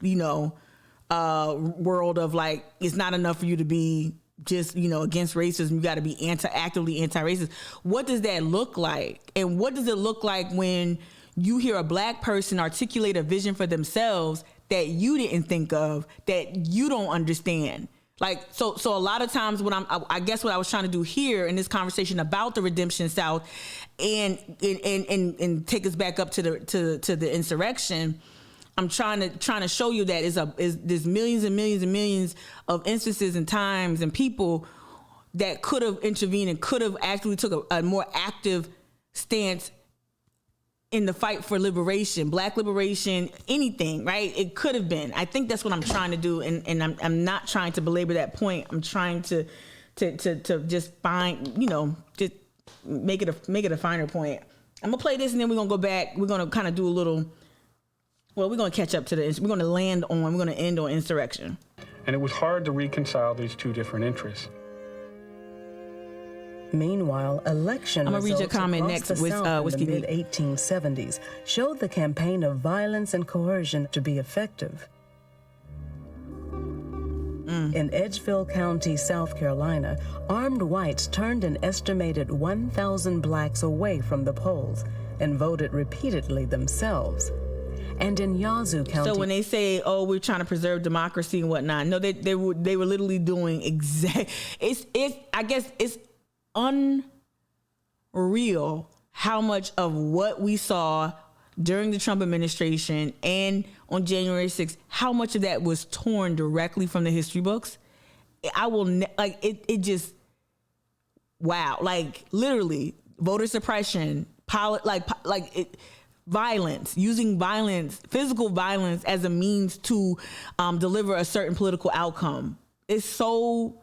world of like, it's not enough for you to be just, against racism. You got to be actively anti-racist. What does that look like? And what does it look like when you hear a black person articulate a vision for themselves that you didn't think of, that you don't understand? Like, so a lot of times when I guess what I was trying to do here in this conversation about the Redemption South and take us back up to the insurrection, I'm trying to show you that there's millions and millions and millions of instances and times and people that could have intervened and could have actually took a more active stance in the fight for liberation, black liberation, anything, right? It could have been. I think that's what I'm trying to do, and I'm not trying to belabor that point. I'm trying to just find, just make it a finer point. I'm gonna play this, and then we're gonna go back. We're gonna kind of do a little. Well, we're gonna catch up to we're gonna end on insurrection. And it was hard to reconcile these two different interests. Meanwhile, election I'm gonna read your results comment across next the with South Whiskey in the Meat. mid-1870s showed the campaign of violence and coercion to be effective. In Edgeville County, South Carolina, armed whites turned an estimated 1,000 blacks away from the polls and voted repeatedly themselves. And in Yazoo County... So when they say, "Oh, we're trying to preserve democracy and whatnot," no, they were literally doing I guess it's unreal how much of what we saw during the Trump administration and on January 6th, how much of that was torn directly from the history books. I will it just, wow. Like literally voter suppression, violence, using violence, physical violence as a means to deliver a certain political outcome. It's so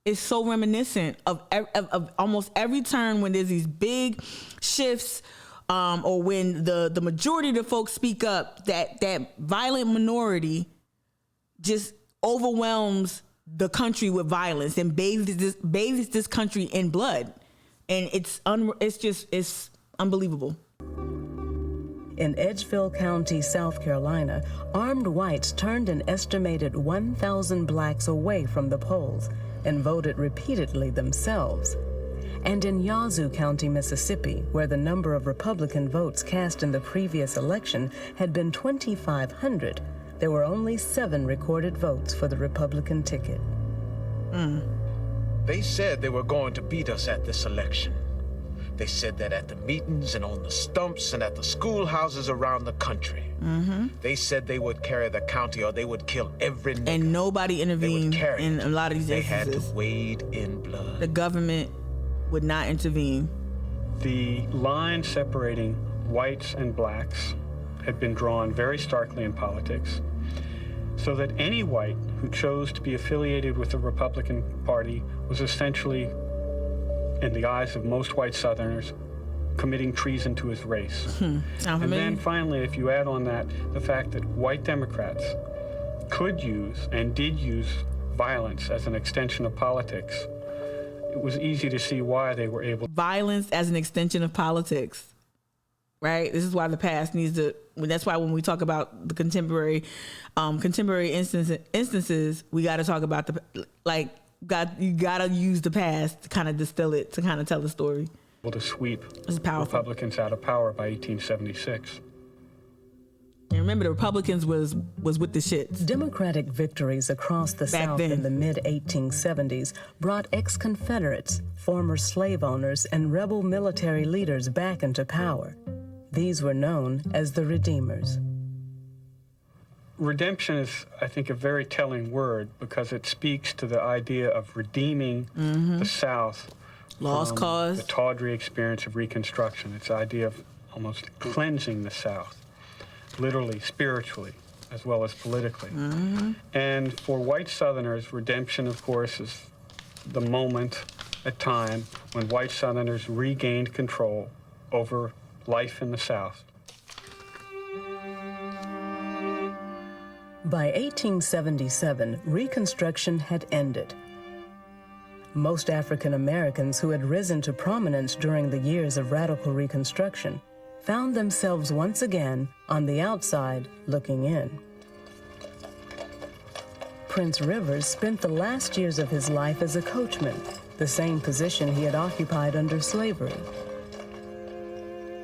reminiscent of almost every turn when there's these big shifts, or when the majority of the folks speak up, that violent minority just overwhelms the country with violence and bathes this country in blood, and it's unbelievable. In Edgefield County, South Carolina, armed whites turned an estimated 1,000 blacks away from the polls and voted repeatedly themselves. And in Yazoo County, Mississippi, where the number of Republican votes cast in the previous election had been 2,500, there were only 7 recorded votes for the Republican ticket. They said they were going to beat us at this election. They said that at the meetings and on the stumps and at the schoolhouses around the country. They said they would carry the county or they would kill every nigger. And nobody intervened in a lot of these instances. They had instances. to wade in blood. The government would not intervene. The line separating whites and blacks had been drawn very starkly in politics, so that any white who chose to be affiliated with the Republican Party was essentially, in the eyes of most white Southerners, committing treason to his race. And then finally, if you add on that the fact that white Democrats could use and did use violence as an extension of politics, it was easy to see why they were able. Violence as an extension of politics, right? This is why the past needs to. That's why when we talk about the contemporary instances, we got to talk about you got to use the past to kind of distill it, to kind of tell the story. To sweep It's powerful. Republicans out of power by 1876. And remember, the Republicans was with the shits. Democratic victories across the South then. in the mid-1870s brought ex-Confederates, former slave owners, and rebel military leaders back into power. These were known as the Redeemers. Redemption is, I think, a very telling word because it speaks to the idea of redeeming the South Lost from cause. the tawdry experience of Reconstruction. It's the idea of almost cleansing the South, literally, spiritually, as well as politically. And for white Southerners, redemption, of course, is the moment, a time, when white Southerners regained control over life in the South. By 1877, Reconstruction had ended. Most African Americans who had risen to prominence during the years of radical Reconstruction found themselves once again on the outside looking in. Prince Rivers spent the last years of his life as a coachman, the same position he had occupied under slavery.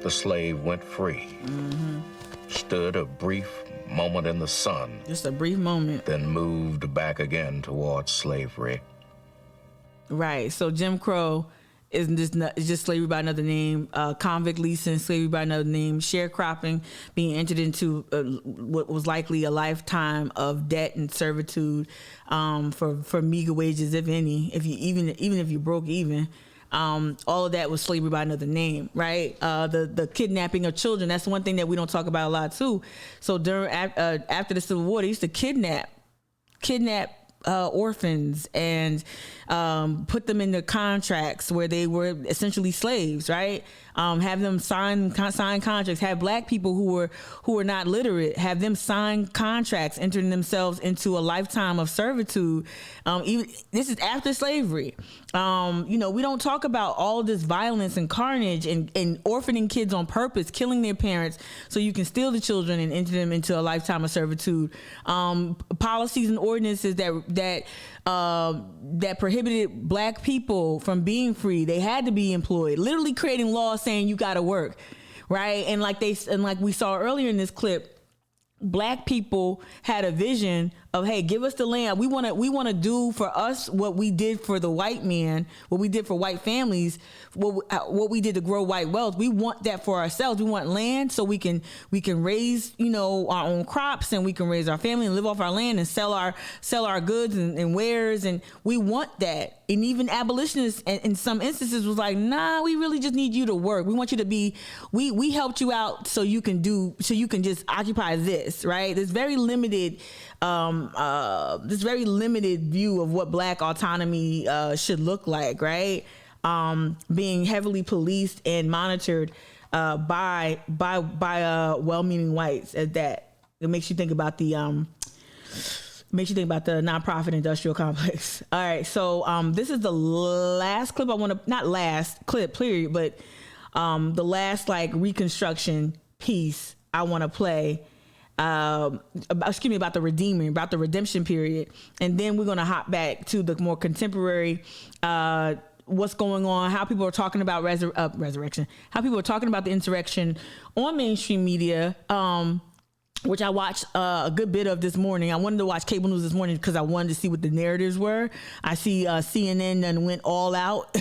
The slave went free, stood a brief moment in the sun, Just a brief moment. then moved back again towards slavery. Right. So Jim Crow is just slavery by another name. Convict leasing, slavery by another name. Sharecropping, being entered into what was likely a lifetime of debt and servitude for meager wages, if any. If you even if you broke even, all of that was slavery by another name. Right. The kidnapping of children. That's one thing that we don't talk about a lot too. So after the Civil War, they used to kidnap orphans and put them in the contracts where they were essentially slaves, right? Have them sign contracts. Have black people who were not literate, have them sign contracts, entering themselves into a lifetime of servitude. Even this is after slavery. We don't talk about all this violence and carnage and orphaning kids on purpose, killing their parents so you can steal the children and enter them into a lifetime of servitude. Policies and ordinances that prohibited black people from being free. They had to be employed, literally creating laws saying you got to work, right? And like we saw earlier in this clip, black people had a vision of, hey, give us the land. We want to do for us what we did for the white man, what we did for white families, what we did to grow white wealth. We want that for ourselves. We want land so we can raise, our own crops, and we can raise our family and live off our land and sell our goods and wares. And we want that. And even abolitionists in some instances was like, nah, we really just need you to work. We want you to be, we helped you out so you can just occupy this, right? This very limited view of what Black autonomy should look like, right? Being heavily policed and monitored by well-meaning whites at that. It makes you think about the nonprofit industrial complex. All right, so this is the last clip I want to, not last clip, period, but the last like Reconstruction piece I want to play. About the redemption period, and then we're gonna hop back to the more contemporary. What's going on? How people are talking about resurrection? How people are talking about the insurrection on mainstream media, which I watched a good bit of this morning. I wanted to watch cable news this morning because I wanted to see what the narratives were. I see CNN then went all out,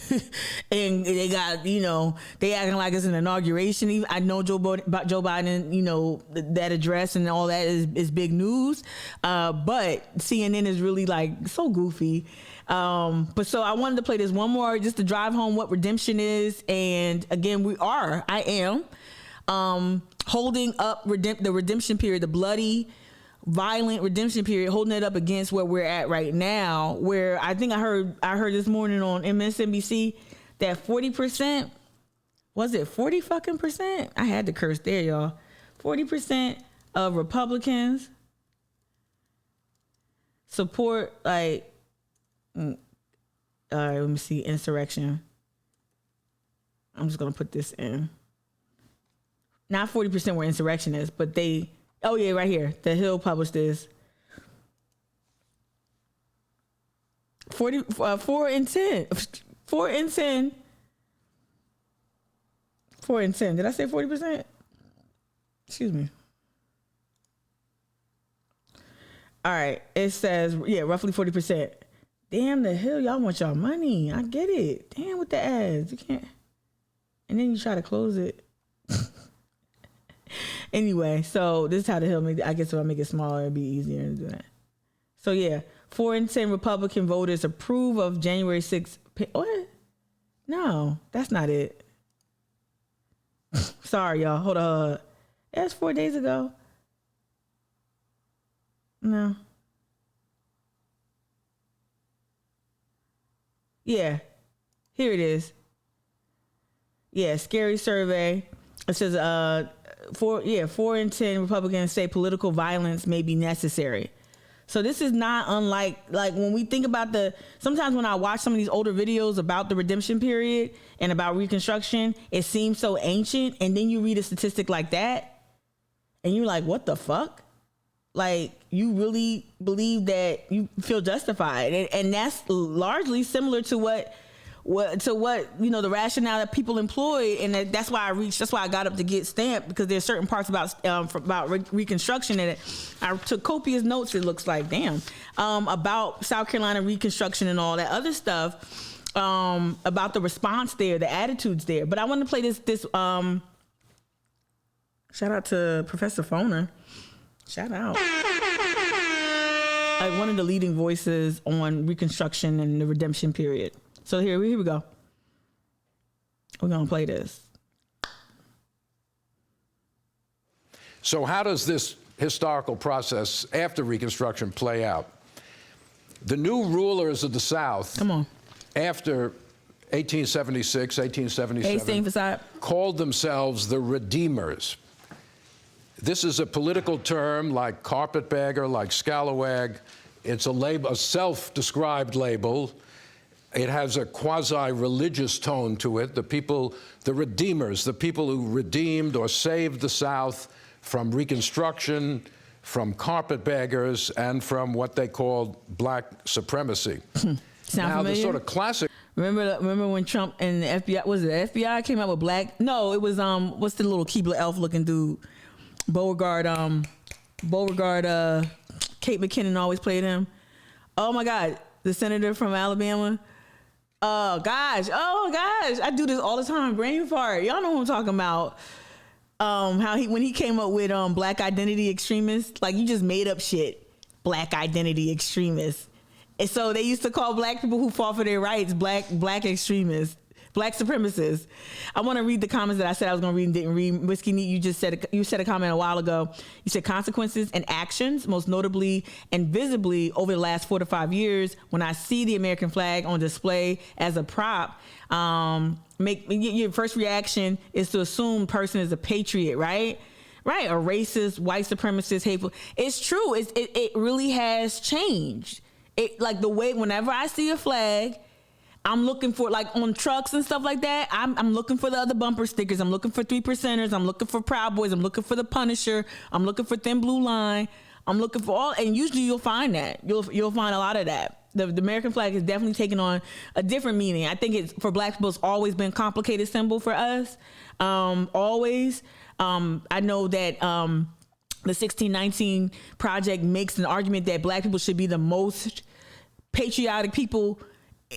and they got, they acting like it's an inauguration. Even I know Joe Biden, that address and all that is big news, but CNN is really like so goofy. But so I wanted to play this one more just to drive home what redemption is. And again, I am holding up the redemption period, the bloody, violent redemption period, holding it up against where we're at right now, where I think I heard this morning on MSNBC that 40%, was it 40 fucking percent? I had to curse there, y'all. 40% of Republicans support, like, all right, let me see, insurrection. I'm just going to put this in. Not 40% were insurrectionists, but right here. The Hill published this. 4 in 10. 4 in 10. 4 in 10. Did I say 40%? Excuse me. All right. It says, roughly 40%. Damn, the Hill, y'all want y'all money. I get it. Damn, with the ads. You can't. And then you try to close it. Anyway, so this is how the Hill make it. I guess if I make it smaller, it'd be easier to do that. So 4 in 10 Republican voters approve of January 6th. What? No, that's not it. Sorry, y'all. Hold on. That's 4 days ago. No. Yeah. Here it is. Yeah, scary survey. It says 4 in 10 Republicans say political violence may be necessary. So this is not unlike, like, when we think about sometimes when I watch some of these older videos about the redemption period and about Reconstruction, it seems so ancient, and then you read a statistic like that and you're like, what the fuck? Like, you really believe that you feel justified, and that's largely similar to what the rationale that people employ, and that's why I got up to get stamped, because there's certain parts about Reconstruction that I took copious notes. It looks like, about South Carolina Reconstruction and all that other stuff, about the response there, the attitudes there. But I want to play this shout out to Professor Foner. Shout out. Like one of the leading voices on Reconstruction and the redemption period. So here we go. We're going to play this. So how does this historical process after Reconstruction play out? The new rulers of the South, after 1876, 1877, called themselves the Redeemers. This is a political term like carpetbagger, like scalawag. It's a self-described label. It has a quasi-religious tone to it. The Redeemers, the people who redeemed or saved the South from Reconstruction, from carpetbaggers, and from what they called black supremacy. Sound familiar? The sort of classic. Remember when Trump and the FBI, was it the FBI came out with black? No, it was what's the little Keebler elf looking dude? Beauregard Kate McKinnon always played him. Oh my God, the senator from Alabama. Oh gosh, I do this all the time. Brain fart. Y'all know who I'm talking about. How when he came up with black identity extremists, like you just made up shit. Black identity extremists. And so they used to call black people who fought for their rights black extremists, black supremacists. I want to read the comments that I said I was going to read and didn't read. Whiskey Neat, you said a comment a while ago. You said consequences and actions, most notably and visibly over the last 4 to 5 years, when I see the American flag on display as a prop, your first reaction is to assume person is a patriot, right? Right, a racist, white supremacist, hateful. It's true. It really has changed. Like the way whenever I see a flag, I'm looking for, like on trucks and stuff like that, I'm looking for the other bumper stickers. I'm looking for 3%ers. I'm looking for Proud Boys. I'm looking for the Punisher. I'm looking for Thin Blue Line. I'm looking for all, and usually you'll find that. You'll find a lot of that. The American flag is definitely taking on a different meaning. I think it's, for black people, it's always been a complicated symbol for us. Always. I know that the 1619 Project makes an argument that black people should be the most patriotic people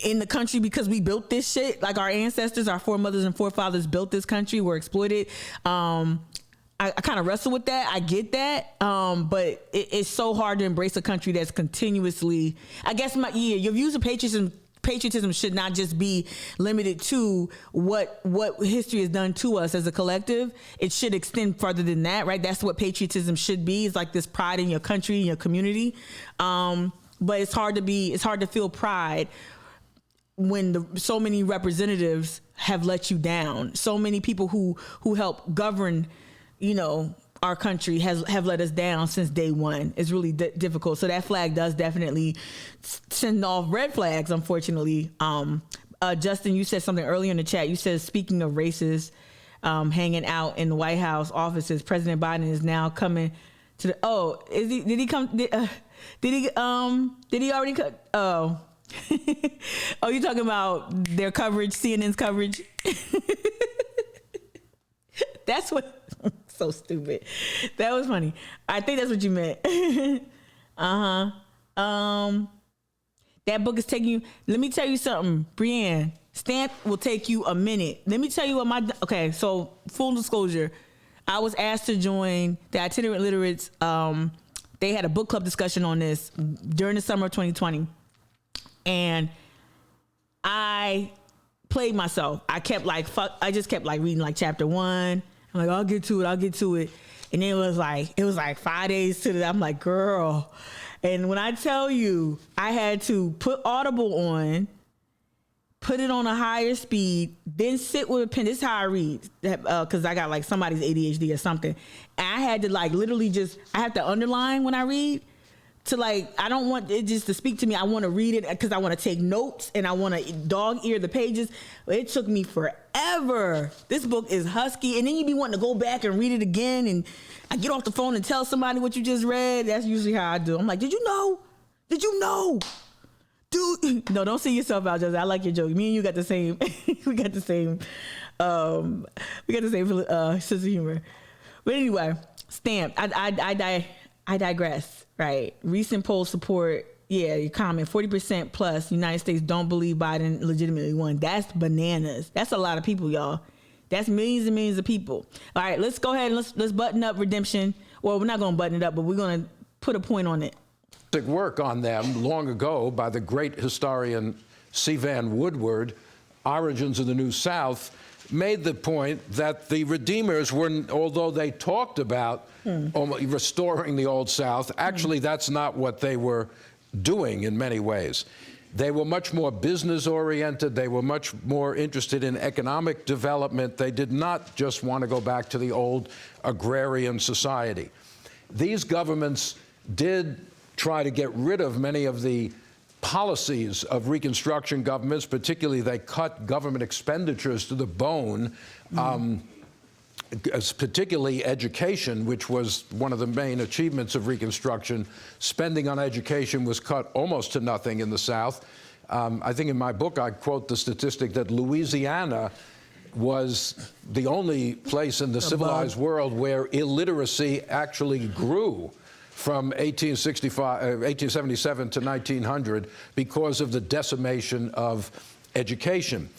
in the country because we built this shit. Like our ancestors, our foremothers and forefathers built this country. We're exploited. I kind of wrestle with that. I get that. But it's so hard to embrace a country that's continuously, I guess your views of patriotism should not just be limited to what history has done to us as a collective. It should extend further than that, right? That's what patriotism should be. It's like this pride in your country, in your community. But it's hard to feel pride when so many representatives have let you down. So many people who help govern, our country have let us down since day one. It's really difficult. So that flag does definitely send off red flags, unfortunately. Justin, you said something earlier in the chat. You said, speaking of racists hanging out in the White House offices, President Biden is now coming to the, did he come? Did he already cut? Oh, oh, you talking about their coverage, CNN's coverage? That's what, so stupid. That was funny. I think that's what you meant. That book is taking you, let me tell you something, Brienne, stamp will take you a minute. Let me tell you what okay, so full disclosure, I was asked to join the Itinerant Literates. They had a book club discussion on this during the summer of 2020. And I played myself. I just kept reading like chapter 1. I'm like, I'll get to it. And then it was like 5 days to that. I'm like, girl. And when I tell you, I had to put Audible on, put it on a higher speed, then sit with a pen. This is how I read, because I got like somebody's ADHD or something. And I had to literally I have to underline when I read. I don't want it just to speak to me. I want to read it because I want to take notes and I want to dog ear the pages. It took me forever. This book is husky. And then you be wanting to go back and read it again. And I get off the phone and tell somebody what you just read. That's usually how I do. I'm like, did you know? Dude. No, don't see yourself out, Joseph. I like your joke. Me and you got the same, we got the same sense of humor. But anyway, Stamp, I digress. Right. Recent poll support. Yeah, your comment, 40% plus United States don't believe Biden legitimately won. That's bananas. That's a lot of people, y'all. That's millions and millions of people. All right, let's go ahead and let's button up redemption. Well, we're not going to button it up, but we're going to put a point on it. Work on them long ago by the great historian C. Vann Woodward, Origins of the New South, made the point that the Redeemers were, although they talked about restoring the Old South, actually that's not what they were doing in many ways. They were much more business-oriented. They were much more interested in economic development. They did not just want to go back to the old agrarian society. These governments did try to get rid of many of the policies of Reconstruction governments, particularly they cut government expenditures to the bone, particularly education, which was one of the main achievements of Reconstruction. Spending on education was cut almost to nothing in the South. I think in my book I quote the statistic that Louisiana was the only place in the civilized world where illiteracy actually grew from 1877 to 1900 because of the decimation of education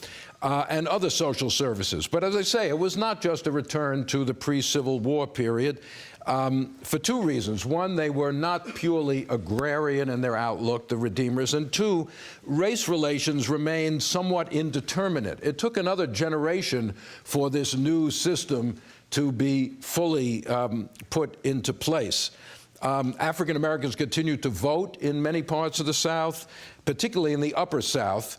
and other social services. But as I say, it was not just a return to the pre-Civil War period for two reasons. One, they were not purely agrarian in their outlook, the Redeemers, and two, race relations remained somewhat indeterminate. It took another generation for this new system to be fully put into place. African Americans continued to vote in many parts of the South, particularly in the Upper South.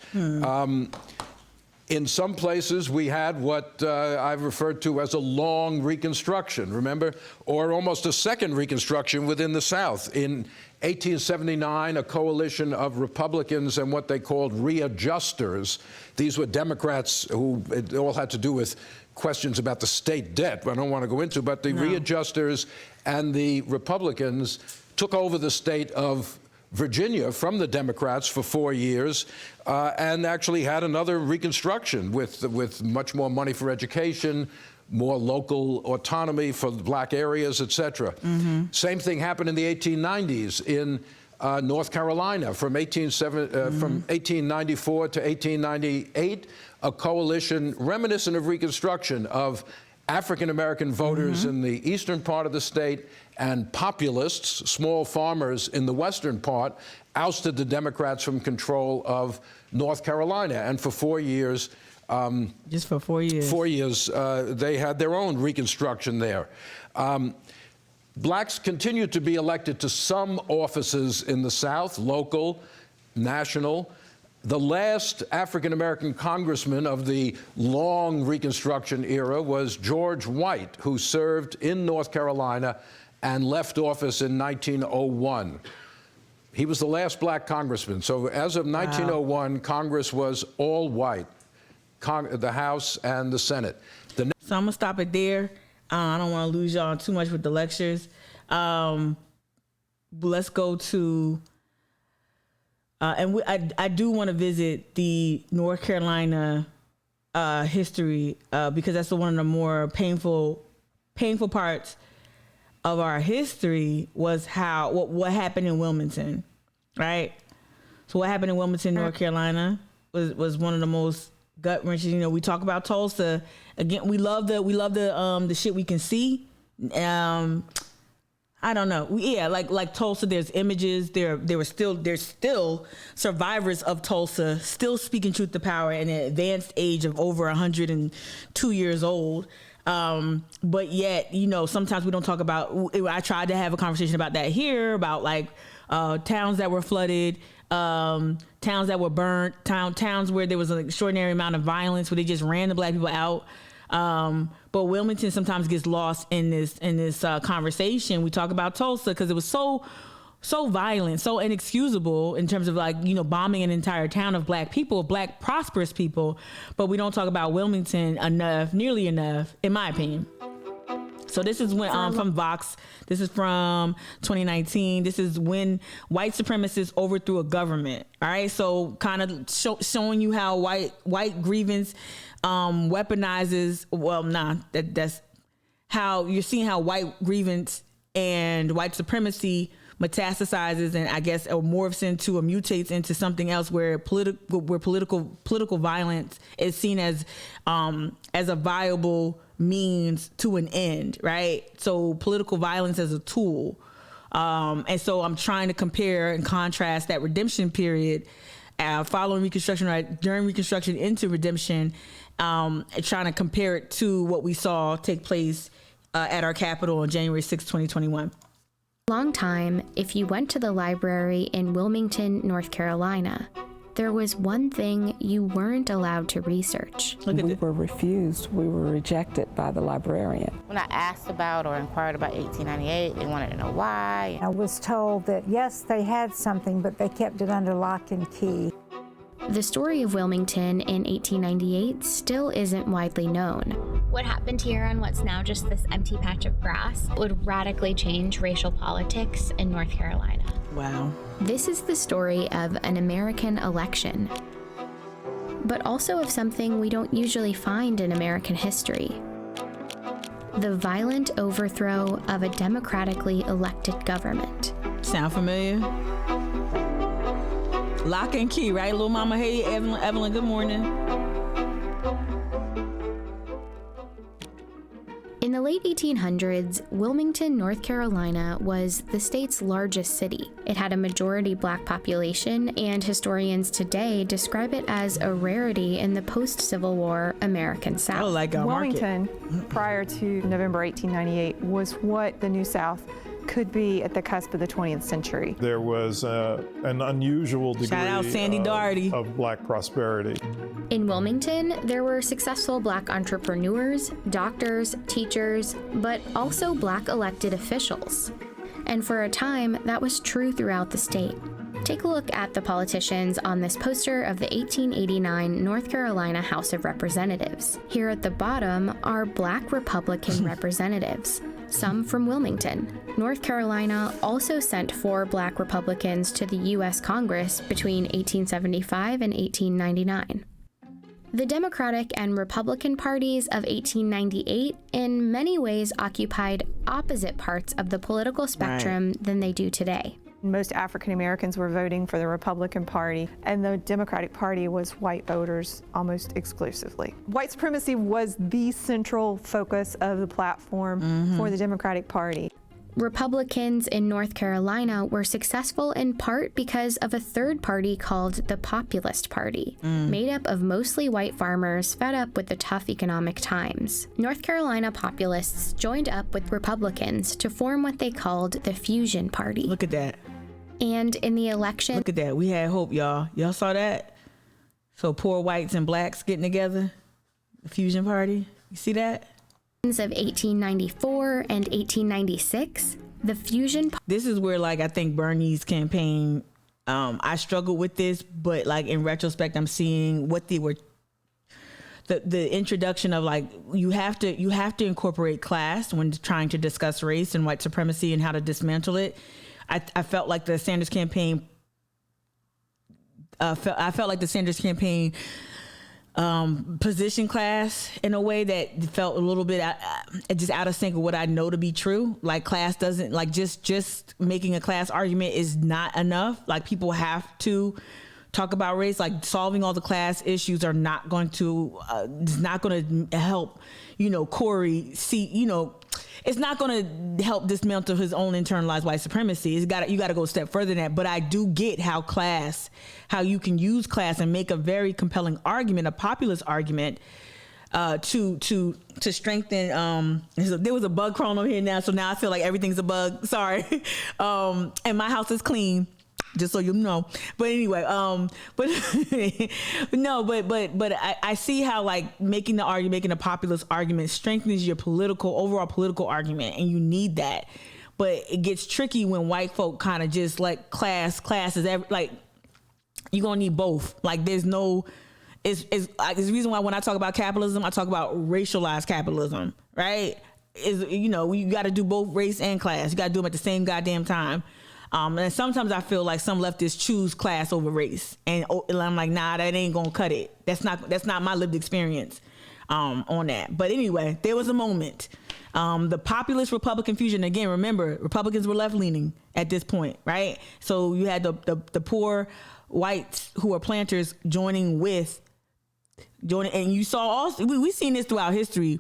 In some places, we had what I've referred to as a long Reconstruction, remember? Or almost a second Reconstruction within the South. In 1879, a coalition of Republicans and what they called readjusters. These were Democrats who, it all had to do with questions about the state debt, I don't want to go into, but the readjusters and the Republicans took over the state of Virginia from the Democrats for 4 years and actually had another Reconstruction with much more money for education, more local autonomy for the black areas, et cetera. Same thing happened in the 1890s in North Carolina from 1894 to 1898, a coalition reminiscent of Reconstruction of African-American voters in the eastern part of the state and Populists, small farmers in the western part, ousted the Democrats from control of North Carolina. And for 4 years, just for 4 years. 4 years, they had their own Reconstruction there. Blacks continued to be elected to some offices in the South, local, national. The last African-American congressman of the long Reconstruction era was George White, who served in North Carolina and left office in 1901. He was the last black congressman. So as of 1901, Congress was all white, the House and the Senate. So I'm going to stop it there. I don't want to lose y'all too much with the lectures. Let's go to... I do want to visit the North Carolina history because that's one of the more painful parts of our history was what happened in Wilmington, right? So what happened in Wilmington, North Carolina, was one of the most gut wrenching. You know, we talk about Tulsa again. We love the shit we can see. I don't know. Like Tulsa, there's images. There's still survivors of Tulsa still speaking truth to power in an advanced age of over 102 years old. But yet, you know, sometimes we don't talk about. I tried to have a conversation about that here, about like towns that were flooded, towns that were burnt, towns where there was an extraordinary amount of violence, where they just ran the black people out. But Wilmington sometimes gets lost in this conversation. We talk about Tulsa because it was so violent, so inexcusable in terms of like, you know, bombing an entire town of black people, black prosperous people. But we don't talk about Wilmington nearly enough, in my opinion. So this is when from Vox. This is from 2019. This is when white supremacists overthrew a government. All right, so kind of showing you how white grievance weaponizes. Well, that's how you're seeing how white grievance and white supremacy metastasizes and I guess or morphs into or mutates into something else where political violence is seen as a viable means to an end, right? So political violence as a tool. And so I'm trying to compare and contrast that redemption period following Reconstruction, right, during Reconstruction into redemption, trying to compare it to what we saw take place at our Capitol on January 6, 2021. Long time, if you went to the library in Wilmington, North Carolina, there was one thing you weren't allowed to research. We were refused. We were rejected by the librarian. When I asked about or inquired about 1898, they wanted to know why. I was told that, yes, they had something, but they kept it under lock and key. The story of Wilmington in 1898 still isn't widely known. What happened here on what's now just this empty patch of grass would radically change racial politics in North Carolina. Wow. This is the story of an American election, but also of something we don't usually find in American history. the violent overthrow of a democratically elected government. Sound familiar? Lock and key, right, little mama? Hey, Evelyn, good morning. In the late 1800s, Wilmington, North Carolina was the state's largest city. It had a majority black population, and historians today describe it as a rarity in the post-Civil War American South. Oh, like a Wilmington, prior to November 1898, was what the New South could be at the cusp of the 20th century. There was an unusual degree Shout out Sandy Doherty. Of black prosperity. In Wilmington, there were successful black entrepreneurs, doctors, teachers, but also black elected officials. And for a time, that was true throughout the state. Take a look at the politicians on this poster of the 1889 North Carolina House of Representatives. Here at the bottom are black Republican representatives, some from Wilmington. North Carolina also sent 4 black Republicans to the U.S. Congress between 1875 and 1899. The Democratic and Republican parties of 1898 in many ways occupied opposite parts of the political spectrum than they do today. Most African Americans were voting for the Republican Party, and the Democratic Party was white voters almost exclusively. White supremacy was the central focus of the platform for the Democratic Party. Republicans in North Carolina were successful in part because of a third party called the Populist Party, made up of mostly white farmers fed up with the tough economic times. North Carolina populists joined up with Republicans to form what they called the Fusion Party. Look at that. And in the election... Look at that. We had hope, y'all. Y'all saw that? So poor whites and blacks getting together? The Fusion Party? You see that? Of 1894 and 1896, the Fusion... This is where, like, I think Bernie's campaign, I struggled with this, but, like, in retrospect, I'm seeing what they were... The introduction of, like, you have to incorporate class when trying to discuss race and white supremacy and how to dismantle it. I felt like the Sanders campaign... I felt like the Sanders campaign... position class in a way that felt a little bit just out of sync with what I know to be true. Like class doesn't, like just making a class argument is not enough. Like people have to talk about race. Like solving all the class issues are not going to, it's not going to help, Corey see, it's not going to help dismantle his own internalized white supremacy. You got to go a step further than that. But I do get how you can use class and make a very compelling argument, a populist argument, to strengthen. There was a bug crawling over here now, so now I feel like everything's a bug. Sorry, and my house is clean. Just so you know. But anyway, but I see how like making a populist argument strengthens your overall political argument, and you need that. But it gets tricky when white folk kind of just like class is like you're gonna need both. Like there's no, it's the reason why when I talk about capitalism, I talk about racialized capitalism, right? You got to do both race and class. You got to do them at the same goddamn time. And sometimes I feel like some leftists choose class over race, and I'm like, nah, that ain't gonna cut it. That's not my lived experience on that. But anyway, there was a moment. The populist Republican fusion. Again, remember, Republicans were left leaning at this point, right? So you had the poor whites who are planters joining, and you saw also we've seen this throughout history.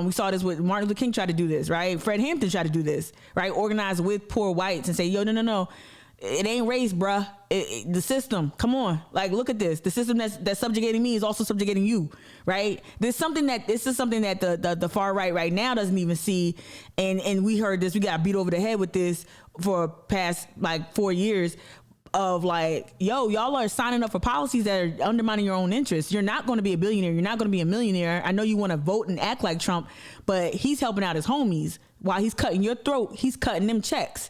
We saw this with Martin Luther King tried to do this, right? Fred Hampton tried to do this, right? Organize with poor whites and say, yo, no. It ain't race, bruh. The system, come on. Like, look at this. The system that's subjugating me is also subjugating you, right? This is something that the far right now doesn't even see. And we heard this, we got beat over the head with this for past like 4 years. Of like, yo, y'all are signing up for policies that are undermining your own interests. You're not going to be a billionaire. You're not going to be a millionaire. I know you want to vote and act like Trump, but he's helping out his homies. While he's cutting your throat, he's cutting them checks.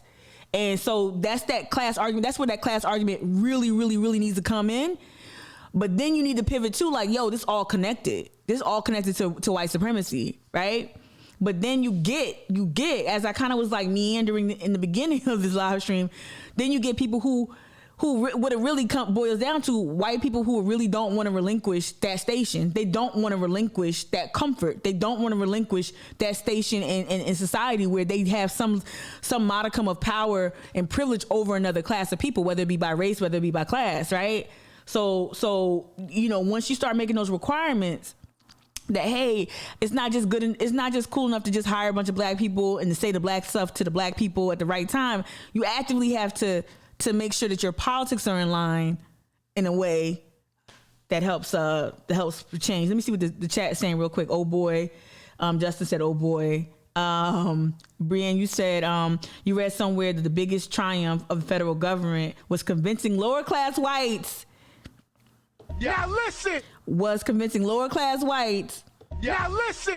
And so that's that class argument. That's where that class argument really, really, really needs to come in. But then you need to pivot to like, yo, this all connected. This all connected to white supremacy, right? But then you get, as I kind of was like meandering in the beginning of this live stream, then you get people who what it really boils down to, white people who really don't want to relinquish that station. They don't want to relinquish that comfort. They don't want to relinquish that station in society where they have some modicum of power and privilege over another class of people, whether it be by race, whether it be by class, right? So you know, once you start making those requirements, that hey, it's not just cool enough to just hire a bunch of black people and to say the black stuff to the black people at the right time. You actively have to make sure that your politics are in line in a way that helps change. Let me see what the chat is saying real quick. Oh boy, Justin said, oh boy. Brienne, you said you read somewhere that the biggest triumph of the federal government was convincing lower class whites. Now listen. Was convincing lower class whites. Now listen.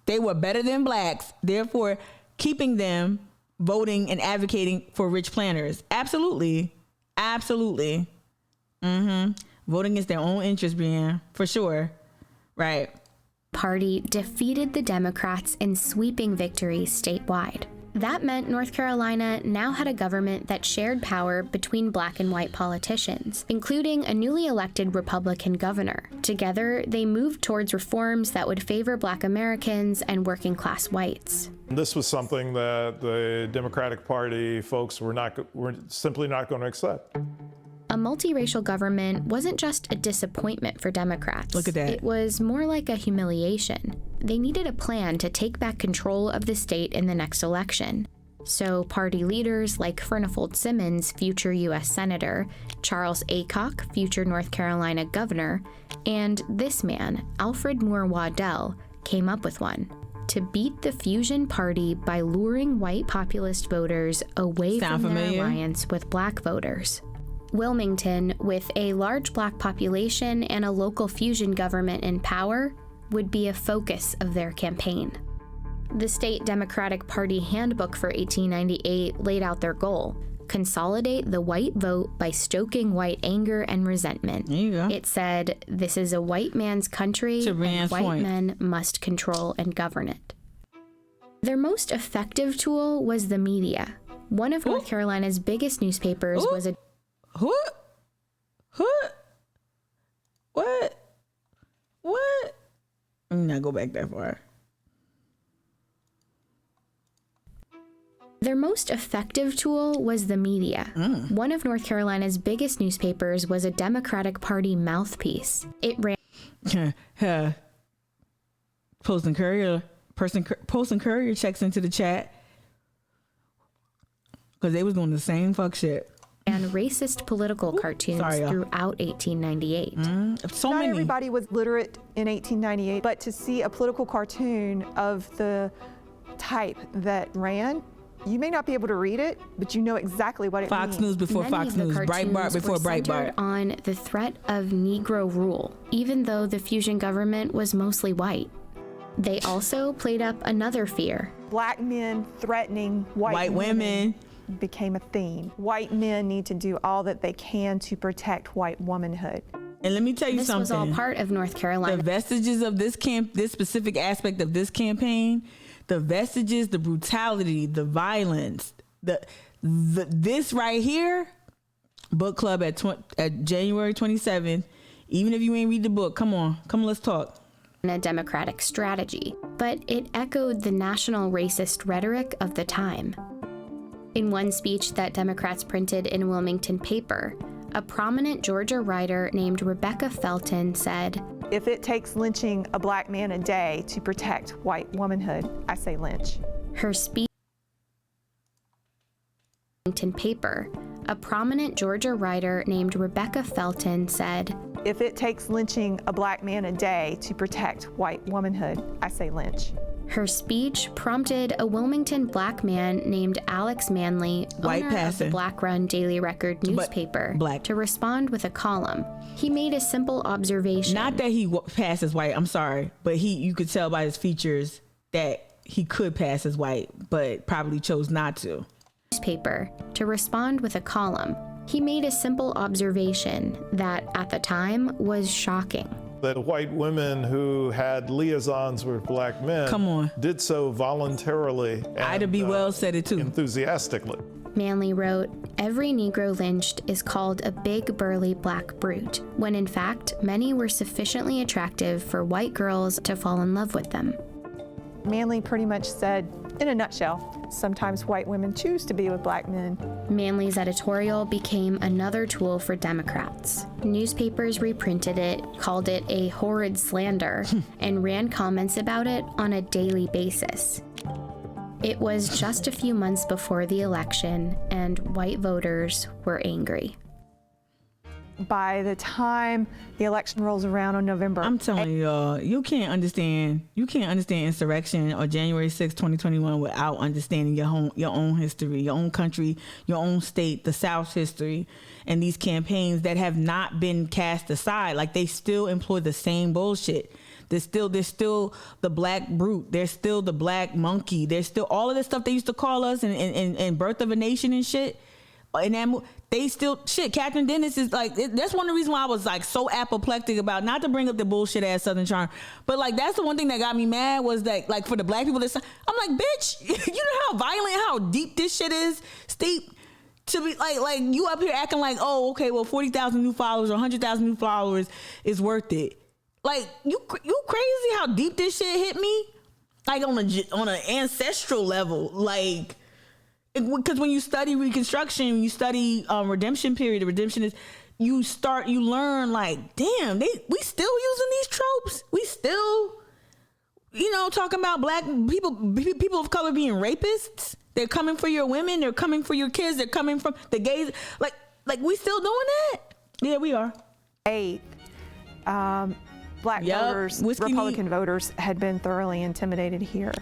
They were better than blacks, therefore keeping them voting and advocating for rich planners. Absolutely. Voting against their own interest, Brienne, for sure. Right. Party defeated the Democrats in sweeping victories statewide. That meant North Carolina now had a government that shared power between black and white politicians, including a newly elected Republican governor. Together, they moved towards reforms that would favor black Americans and working class whites. This was something that the Democratic Party folks were simply not going to accept. A multiracial government wasn't just a disappointment for Democrats. Look at that. It was more like a humiliation. They needed a plan to take back control of the state in the next election. So party leaders like Furnifold Simmons, future U.S. Senator, Charles Aycock, future North Carolina governor, and this man, Alfred Moore Waddell, came up with one: to beat the Fusion Party by luring white populist voters away from their alliance with black voters. Wilmington, with a large black population and a local fusion government in power, would be a focus of their campaign. The state Democratic Party handbook for 1898 laid out their goal: consolidate the white vote by stoking white anger and resentment. There you go. It said, this is a white man's country, and white men must control and govern it. Their most effective tool was the media. One of North Carolina's biggest newspapers was a... What? I'm not go back that far. Their most effective tool was the media. One of North Carolina's biggest newspapers was a Democratic Party mouthpiece. It ran... Post and Courier checks into the chat because they was doing the same fuck shit. And racist political cartoons throughout 1898. Not everybody was literate in 1898, but to see a political cartoon of the type that ran, you may not be able to read it, but you know exactly what it means. Fox News before Fox News, Breitbart before Breitbart. On the threat of Negro rule, even though the fusion government was mostly white. They also played up another fear. Black men threatening white women became a theme. White men need to do all that they can to protect white womanhood. And let me tell you something. This was all part of North Carolina. The vestiges of this specific aspect of this campaign, the vestiges, the brutality, the violence, this right here, book club at January 27th. Even if you ain't read the book, come on, let's talk. A Democratic strategy, but it echoed the national racist rhetoric of the time. In one speech that Democrats printed in a Wilmington paper, a prominent Georgia writer named Rebecca Felton said, "If it takes lynching a black man a day to protect white womanhood, I say lynch." Her speech in a Wilmington paper, a prominent Georgia writer named Rebecca Felton said, "If it takes lynching a black man a day to protect white womanhood, I say lynch." Her speech prompted a Wilmington black man named Alex Manley, owner of the Black-run Daily Record newspaper, to respond with a column. He made a simple observation. Not that he passes white, I'm sorry, but you could tell by his features that he could pass as white, but probably chose not to. Newspaper to respond with a column. He made a simple observation that, at the time, was shocking. That white women who had liaisons with black men did so voluntarily and Ida B. Wells said it too. Enthusiastically. Manley wrote, "Every Negro lynched is called a big, burly black brute, when in fact, many were sufficiently attractive for white girls to fall in love with them." Manley pretty much said, in a nutshell, sometimes white women choose to be with black men. Manley's editorial became another tool for Democrats. Newspapers reprinted it, called it a horrid slander, and ran comments about it on a daily basis. It was just a few months before the election, and white voters were angry. By the time the election rolls around on November, I'm telling y'all, you can't understand insurrection or January 6, 2021 without understanding your own history, your own country, your own state, the South's history, and these campaigns that have not been cast aside. Like, they still employ the same bullshit. There's still the black brute. There's still the black monkey. There's still all of this stuff they used to call us in Birth of a Nation and shit. And that they still shit. Catherine Dennis is like, that's one of the reasons why I was like so apoplectic about, not to bring up the bullshit ass Southern charm, but like that's the one thing that got me mad was that, like, for the black people, I'm like, bitch, you know how violent, how deep this shit is, steep. To be like you up here acting like, oh, okay, well, 40,000 new followers or 100,000 new followers is worth it. Like, you crazy how deep this shit hit me? Like on an ancestral level, like. Because when you study Reconstruction, you study redemption period. The redemption is you learn like, damn, we still using these tropes. We still, talking about black people of color being rapists. They're coming for your women. They're coming for your kids. They're coming from the gays. Like we still doing that? Yeah, we are. Black voters, Republican voters, had been thoroughly intimidated here.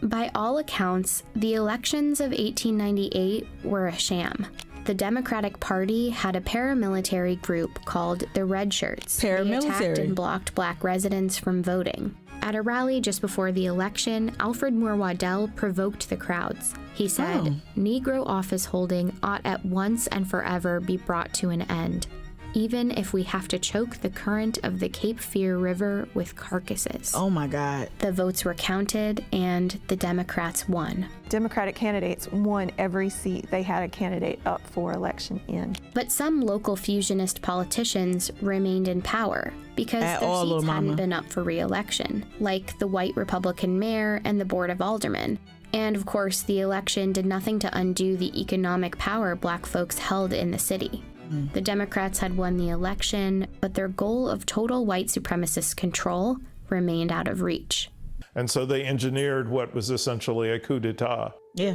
By all accounts, the elections of 1898 were a sham. The Democratic Party had a paramilitary group called the Red Shirts. They attacked and blocked black residents from voting. At a rally just before the election, Alfred Moore Waddell provoked the crowds. He said, "Negro office holding ought at once and forever be brought to an end, even if we have to choke the current of the Cape Fear River with carcasses." Oh my God. The votes were counted and the Democrats won. Democratic candidates won every seat they had a candidate up for election in. But some local fusionist politicians remained in power because their seats hadn't been up for re-election, like the white Republican mayor and the Board of Aldermen. And of course, the election did nothing to undo the economic power black folks held in the city. The Democrats had won the election, but their goal of total white supremacist control remained out of reach. And so they engineered what was essentially a coup d'etat. Yeah.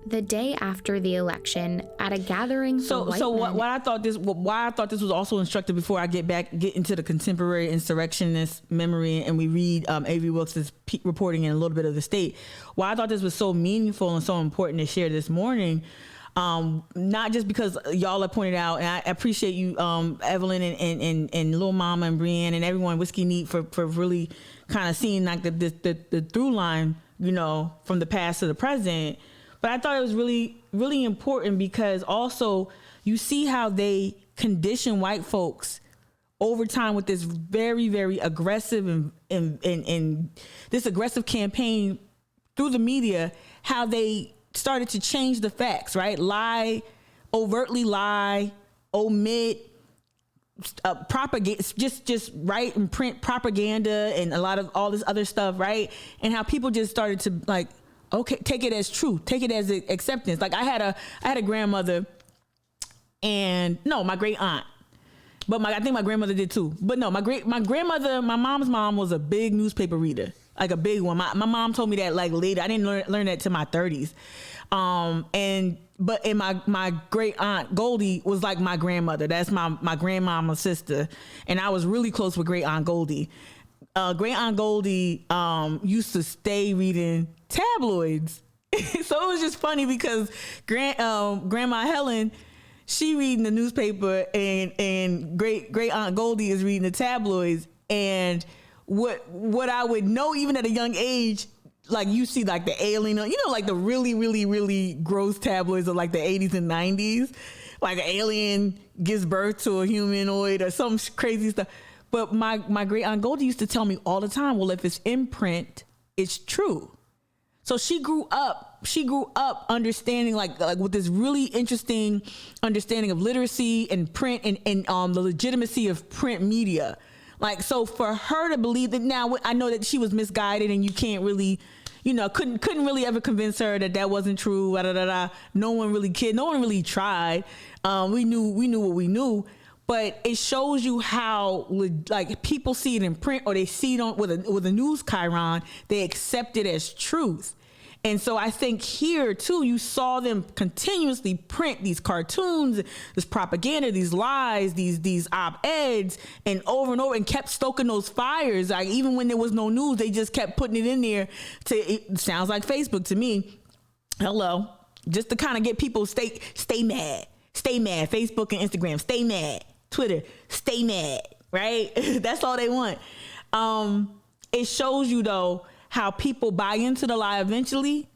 The day after the election, at a gathering for white men, why I thought this was also instructive before I get into the contemporary insurrectionist memory and we read Avery Wilkes' reporting in a little bit of the state. Why I thought this was so meaningful and so important to share this morning. Not just because y'all have pointed out, and I appreciate you, Evelyn and Lil Mama and Brienne and everyone, Whiskey Neat, for really kind of seeing like the through line, from the past to the present. But I thought it was really, really important because also you see how they condition white folks over time with this very, very aggressive and this aggressive campaign through the media, how they started to change the facts, right? Overtly lie, omit, propaganda, just write and print propaganda and a lot of all this other stuff, right? And how people just started to like, okay, take it as truth, take it as acceptance. Like I had a grandmother, and no, my great aunt, but I think my grandmother did too. But no, my grandmother, my mom's mom was a big newspaper reader. Like a big one. My mom told me that like later. I didn't learn that till my 30s. But my great aunt Goldie was like my grandmother. That's my grandmama's sister, and I was really close with great aunt Goldie. Great aunt Goldie used to stay reading tabloids, so it was just funny because Grandma Helen, she reading the newspaper, and great aunt Goldie is reading the tabloids, and what I would know even at a young age, like you see like the alien, like the really, really, really gross tabloids of like the 80s and 90s, like an alien gives birth to a humanoid or some crazy stuff. But my great aunt Goldie used to tell me all the time, well, if it's in print, it's true. So she grew up understanding like with this really interesting understanding of literacy and print and the legitimacy of print media. Like, so for her to believe that, now I know that she was misguided and you can't really, couldn't really ever convince her that wasn't true. No one really cared. No one really tried. We knew what we knew, but it shows you how like people see it in print, or they see it with a news chyron. They accept it as truth. And so I think here too, you saw them continuously print these cartoons, this propaganda, these lies, these op-eds, and over, and kept stoking those fires. Like, even when there was no news, they just kept putting it in there. It sounds like Facebook to me. Hello, just to kind of get people stay mad. Facebook and Instagram, stay mad. Twitter, stay mad. Right? That's all they want. It shows you though how people buy into the lie eventually,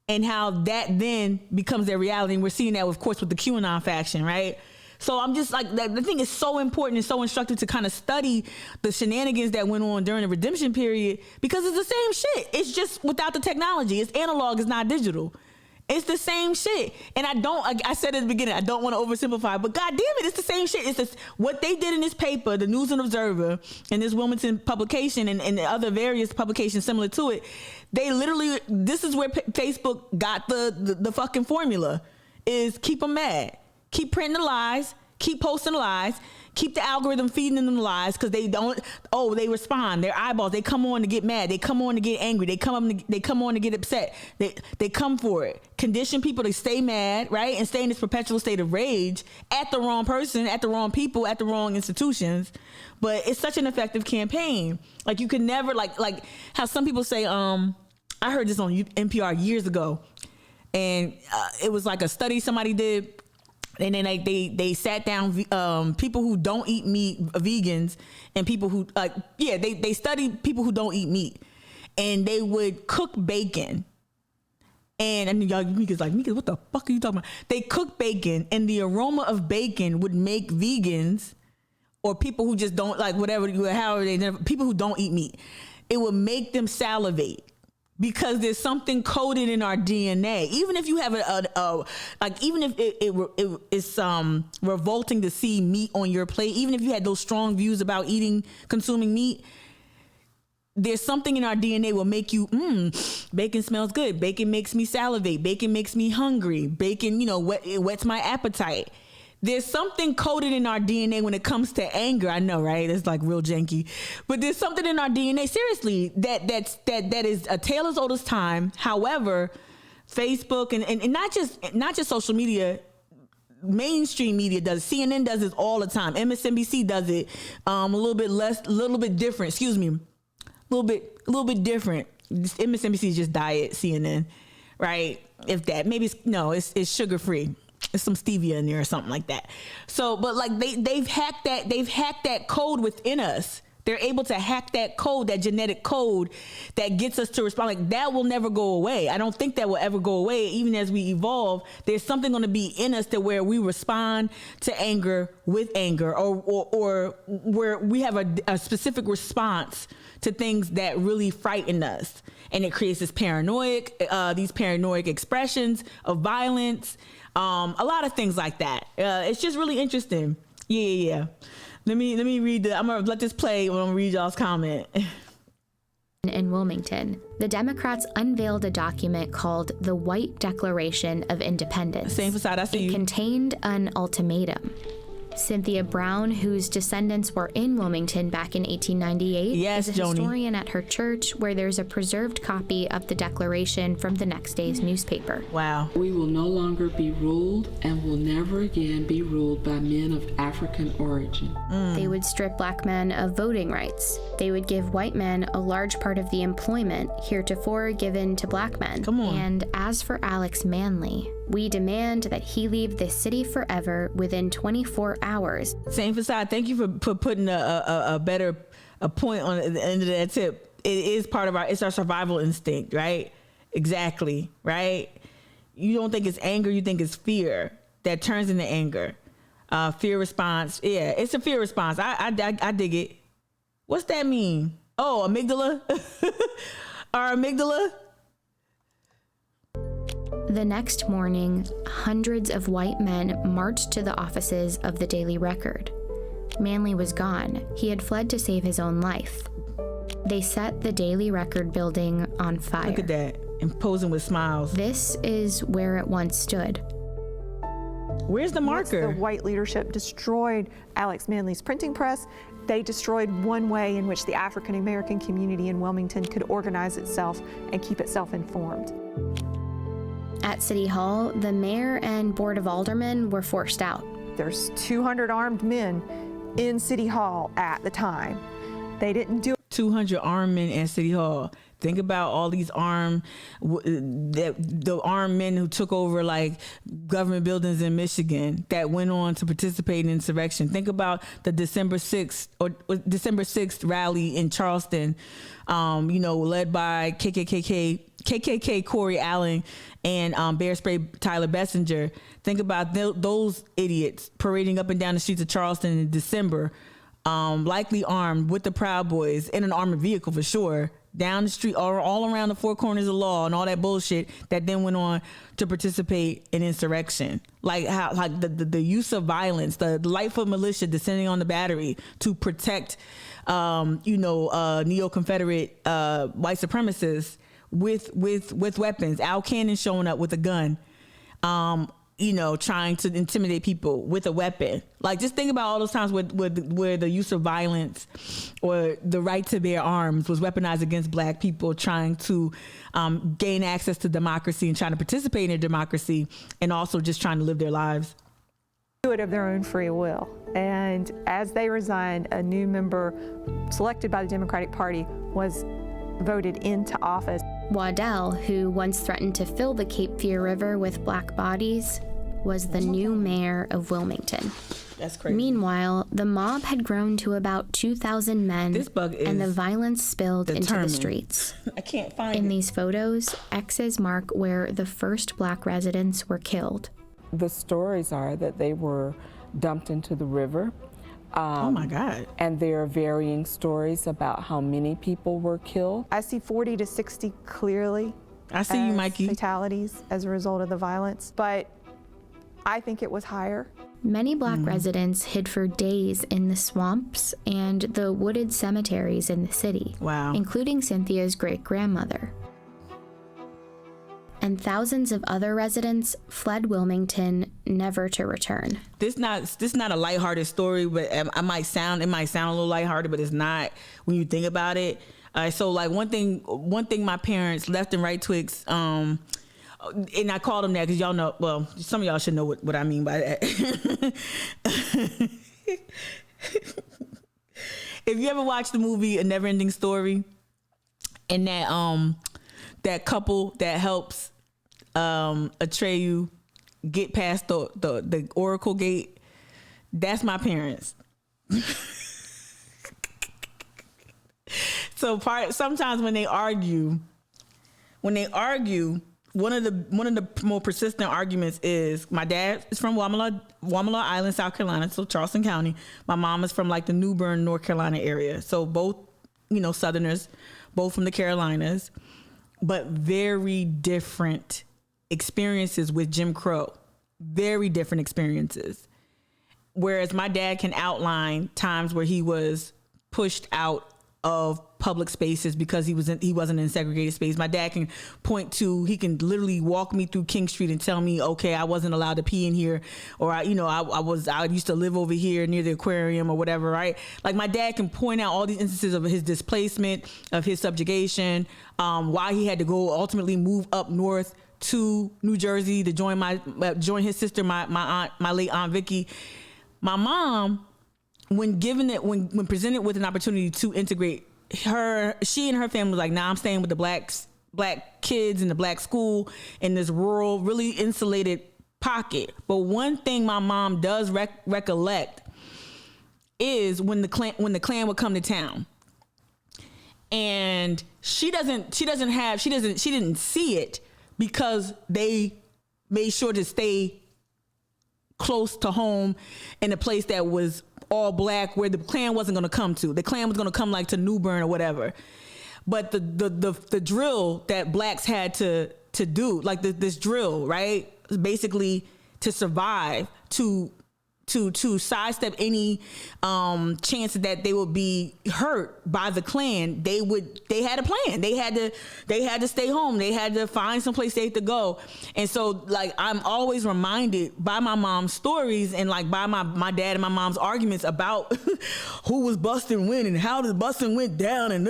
and how that then becomes their reality. And we're seeing that, of course, with the QAnon faction, right? So I'm just like, the thing is so important and so instructive to kind of study the shenanigans that went on during the redemption period, because it's the same shit. It's just without the technology. It's analog, it's not digital. It's the same shit. And I said at the beginning, I don't want to oversimplify, but God damn it, it's the same shit. It's what they did in this paper, the News and Observer, and this Wilmington publication, and the other various publications similar to it. They literally, this is where Facebook got the fucking formula, is keep them mad. Keep printing the lies, keep posting the lies, keep the algorithm feeding them the lies, because they respond. Their eyeballs, they come on to get mad. They come on to get angry. They come on to get upset. They come for it. Condition people to stay mad, right? And stay in this perpetual state of rage at the wrong person, at the wrong people, at the wrong institutions. But it's such an effective campaign. Like, you can never, like how some people say, I heard this on NPR years ago, and it was like a study somebody did. And then they sat down people who don't eat meat, vegans, and people who they studied people who don't eat meat, and they would cook bacon. And y'all, Mika's like, Mika, what the fuck are you talking about? They cook bacon, and the aroma of bacon would make vegans, or people who just don't, like, whatever, however people who don't eat meat, it would make them salivate. Because there's something coded in our DNA. Even if you have even if it's revolting to see meat on your plate, even if you had those strong views about consuming meat, there's something in our DNA will make you, bacon smells good. Bacon makes me salivate. Bacon makes me hungry. Bacon, it whets my appetite. There's something coded in our DNA when it comes to anger. I know, right? It's like real janky, but there's something in our DNA, seriously, that is a tale as old as time. However, Facebook and not just social media, mainstream media does. CNN does it all the time. MSNBC does it a little bit different. Excuse me, a little bit different. MSNBC is just diet CNN, right? If that, maybe it's sugar free. There's some stevia in there or something like that. So, but like they've hacked that code within us. They're able to hack that code, that genetic code that gets us to respond. Like, that will never go away. I don't think that will ever go away. Even as we evolve, there's something going to be in us to where we respond to anger with anger, or where we have a specific response to things that really frighten us. And it creates these paranoid expressions of violence. A lot of things like that. It's just really interesting. Yeah. Let me read I'm gonna let this play when I'm gonna read y'all's comment. In Wilmington, the Democrats unveiled a document called the White Declaration of Independence. Same facade, I see you. It contained an ultimatum. Cynthia Brown, whose descendants were in Wilmington back in 1898, is a historian at her church, where there's a preserved copy of the Declaration from the next day's newspaper. Wow. We will no longer be ruled and will never again be ruled by men of African origin. They would strip black men of voting rights. They would give white men a large part of the employment heretofore given to black men. Come on. And as for Alex Manley, we demand that he leave this city forever within 24 hours. Same facade. Thank you for putting a better point on the end of that tip. It is part of it's our survival instinct, right? Exactly, right? You don't think it's anger, you think it's fear that turns into anger. Fear response. Yeah, it's a fear response. I dig it. What's that mean? Oh, amygdala? Our amygdala? The next morning, hundreds of white men marched to the offices of the Daily Record. Manley was gone. He had fled to save his own life. They set the Daily Record building on fire. Look at that, imposing with smiles. This is where it once stood. Where's the marker? Once the white leadership destroyed Alex Manley's printing press, they destroyed one way in which the African American community in Wilmington could organize itself and keep itself informed. At City Hall, the mayor and board of aldermen were forced out. There's 200 armed men in City Hall at the time. They didn't do 200 armed men at City Hall. Think about all these the armed men who took over like government buildings in Michigan that went on to participate in insurrection. Think about the December 6th rally in Charleston, led by KKK Corey Allen and Bear Spray Tyler Bessinger. Think about those idiots parading up and down the streets of Charleston in December, likely armed with the Proud Boys in an armored vehicle for sure, down the street or all around the four corners of law and all that bullshit that then went on to participate in insurrection. Like how the use of violence, the Lightfoot militia descending on the battery to protect neo-Confederate white supremacists with weapons. Al Cannon showing up with a gun, trying to intimidate people with a weapon. Like, just think about all those times where the use of violence or the right to bear arms was weaponized against black people trying to gain access to democracy and trying to participate in democracy, and also just trying to live their lives. Do it of their own free will. And as they resigned, a new member selected by the Democratic Party was voted into office. Waddell, who once threatened to fill the Cape Fear River with black bodies, was the new mayor of Wilmington. That's crazy. Meanwhile, the mob had grown to about 2,000 men, and the violence spilled into the streets. I can't find In these photos, X's mark where the first black residents were killed. The stories are that they were dumped into the river. Oh my God. And there are varying stories about how many people were killed. I see 40 to 60 clearly. I see you, Mikey. Fatalities as a result of the violence, but I think it was higher. Many black residents hid for days in the swamps and the wooded cemeteries in the city, including Cynthia's great-grandmother. And thousands of other residents fled Wilmington, never to return. This not a lighthearted story, but it might sound a little lighthearted, but it's not when you think about it. So like one thing my parents, left and right Twix, and I called them that because y'all know, well, some of y'all should know what I mean by that. If you ever watched the movie A Never Ending Story, and that couple that helps Atreyu get past the Oracle Gate, that's my parents. So sometimes when they argue, one of the more persistent arguments is my dad is from Wamala Island, South Carolina, so Charleston County. My mom is from like the New Bern, North Carolina area. So both, Southerners, both from the Carolinas, but very different experiences with Jim Crow. Very different experiences. Whereas my dad can outline times where he was pushed out of public spaces because he wasn't in segregated space. My dad can he can literally walk me through King Street and tell me, okay, I wasn't allowed to pee in here, or I used to live over here near the aquarium or whatever, right? Like my dad can point out all these instances of his displacement, of his subjugation, why he had to go ultimately move up north to New Jersey to join his sister, my late Aunt Vicky. My mom, when presented with an opportunity to integrate she and her family was like, nah, I'm staying with the black kids in the black school in this rural, really insulated pocket. But one thing my mom does recollect is when the Klan would come to town, and she didn't see it because they made sure to stay close to home in a place that was all black, where the Klan wasn't going to come to. The Klan was going to come like to New Bern or whatever. But the drill that blacks had to to do, like this drill, right? Basically to survive, to sidestep any chance that they would be hurt by the Klan. They had a plan. They had to stay home. They had to find someplace safe to go. And so, like, I'm always reminded by my mom's stories and like by my dad and my mom's arguments about who was busting when and how the busting went down and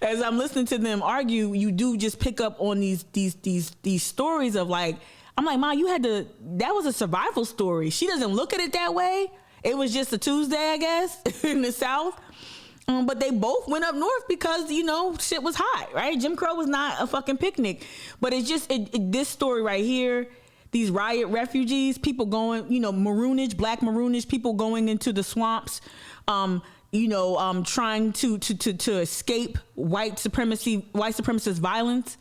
as I'm listening to them argue, you do just pick up on these stories of like, I'm like, Mom, that was a survival story. She doesn't look at it that way. It was just a Tuesday, I guess, in the South. But they both went up north because, shit was hot, right? Jim Crow was not a fucking picnic. But it's just, this story right here, these riot refugees, people going, maroonage, black maroonage, people going into the swamps, trying to escape white supremacist violence.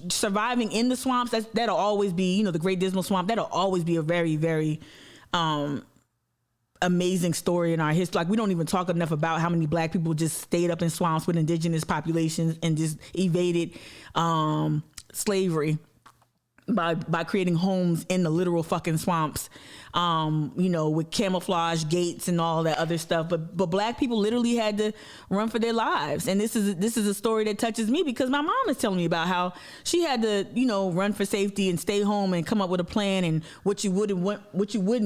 Surviving in the swamps, that'll always be, the Great Dismal Swamp, that'll always be a very, very amazing story in our history. Like, we don't even talk enough about how many black people just stayed up in swamps with indigenous populations and just evaded slavery by creating homes in the literal fucking swamps, with camouflage gates and all that other stuff. But black people literally had to run for their lives. And this is a story that touches me because my mom is telling me about how she had to, run for safety and stay home and come up with a plan and what you would and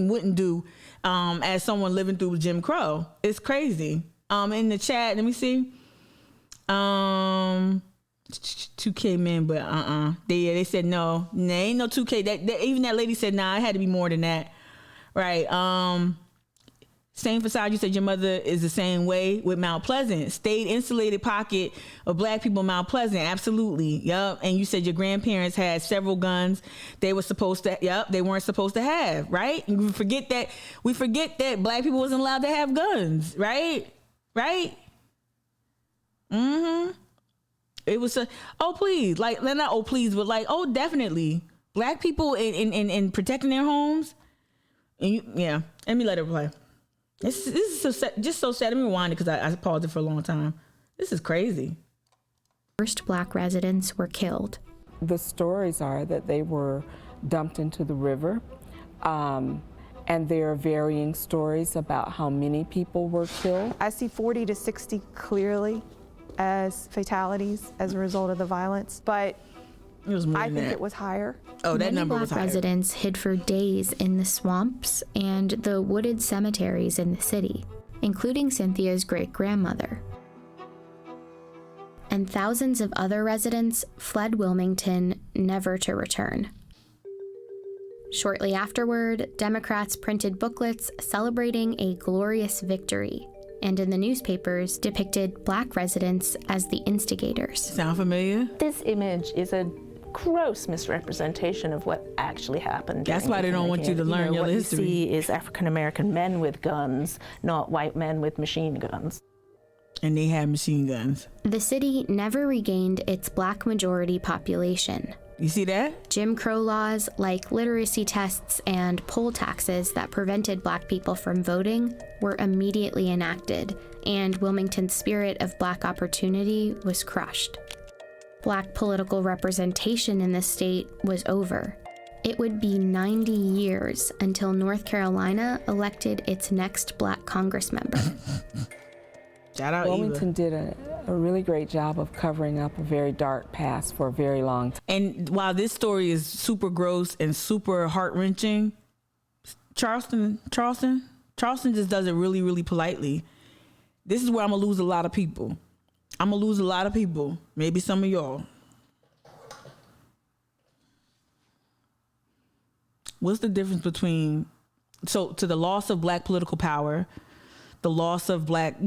wouldn't do as someone living through Jim Crow. It's crazy. In the chat, let me see. 2K men, but they said no, there ain't no 2K. Even that lady said nah, it had to be more than that, right? Same facade. You said your mother is the same way with Mount Pleasant. Stayed insulated pocket of black people in Mount Pleasant. Absolutely, yep. And you said your grandparents had several guns they were supposed to. Yep, they weren't supposed to have. Right? And we forget that black people wasn't allowed to have guns. Right? Mm-hmm. It was please, like, not please, but like, definitely black people in protecting their homes. And let me let it play. This is so sad, just so sad. Let me rewind it because I paused it for a long time. This is crazy. First black residents were killed. The stories are that they were dumped into the river, and there are varying stories about how many people were killed. I see 40 to 60 clearly as fatalities as a result of the violence, but I think it was higher. That number was higher. Many black residents hid for days in the swamps and the wooded cemeteries in the city, including Cynthia's great-grandmother. And thousands of other residents fled Wilmington, never to return. Shortly afterward, Democrats printed booklets celebrating a glorious victory, and in the newspapers depicted black residents as the instigators. Sound familiar? This image is a gross misrepresentation of what actually happened. That's why they don't want you to learn your history. What you see is African American men with guns, not white men with machine guns. And they had machine guns. The city never regained its black majority population. You see that? Jim Crow laws like literacy tests and poll taxes that prevented black people from voting were immediately enacted, and Wilmington's spirit of black opportunity was crushed. Black political representation in the state was over. It would be 90 years until North Carolina elected its next black Congress member. Shout out Wilmington did a really great job of covering up a very dark past for a very long time. And while this story is super gross and super heart-wrenching, Charleston just does it really, really politely. This is where I'm gonna lose a lot of people. Maybe some of y'all. What's the difference between, to the loss of black political power, the loss of black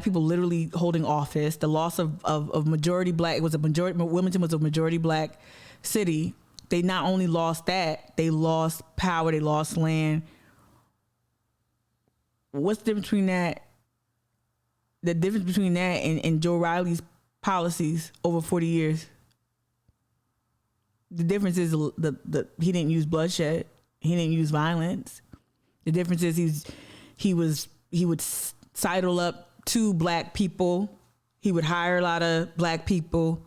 people literally holding office, the loss of majority black, Wilmington was a majority black city. They not only lost that, they lost power, they lost land. What's the difference between that? The difference between that and Joe Riley's policies over 40 years. The difference is he didn't use bloodshed. He didn't use violence. The difference is he would sidle up to black people. He would hire a lot of black people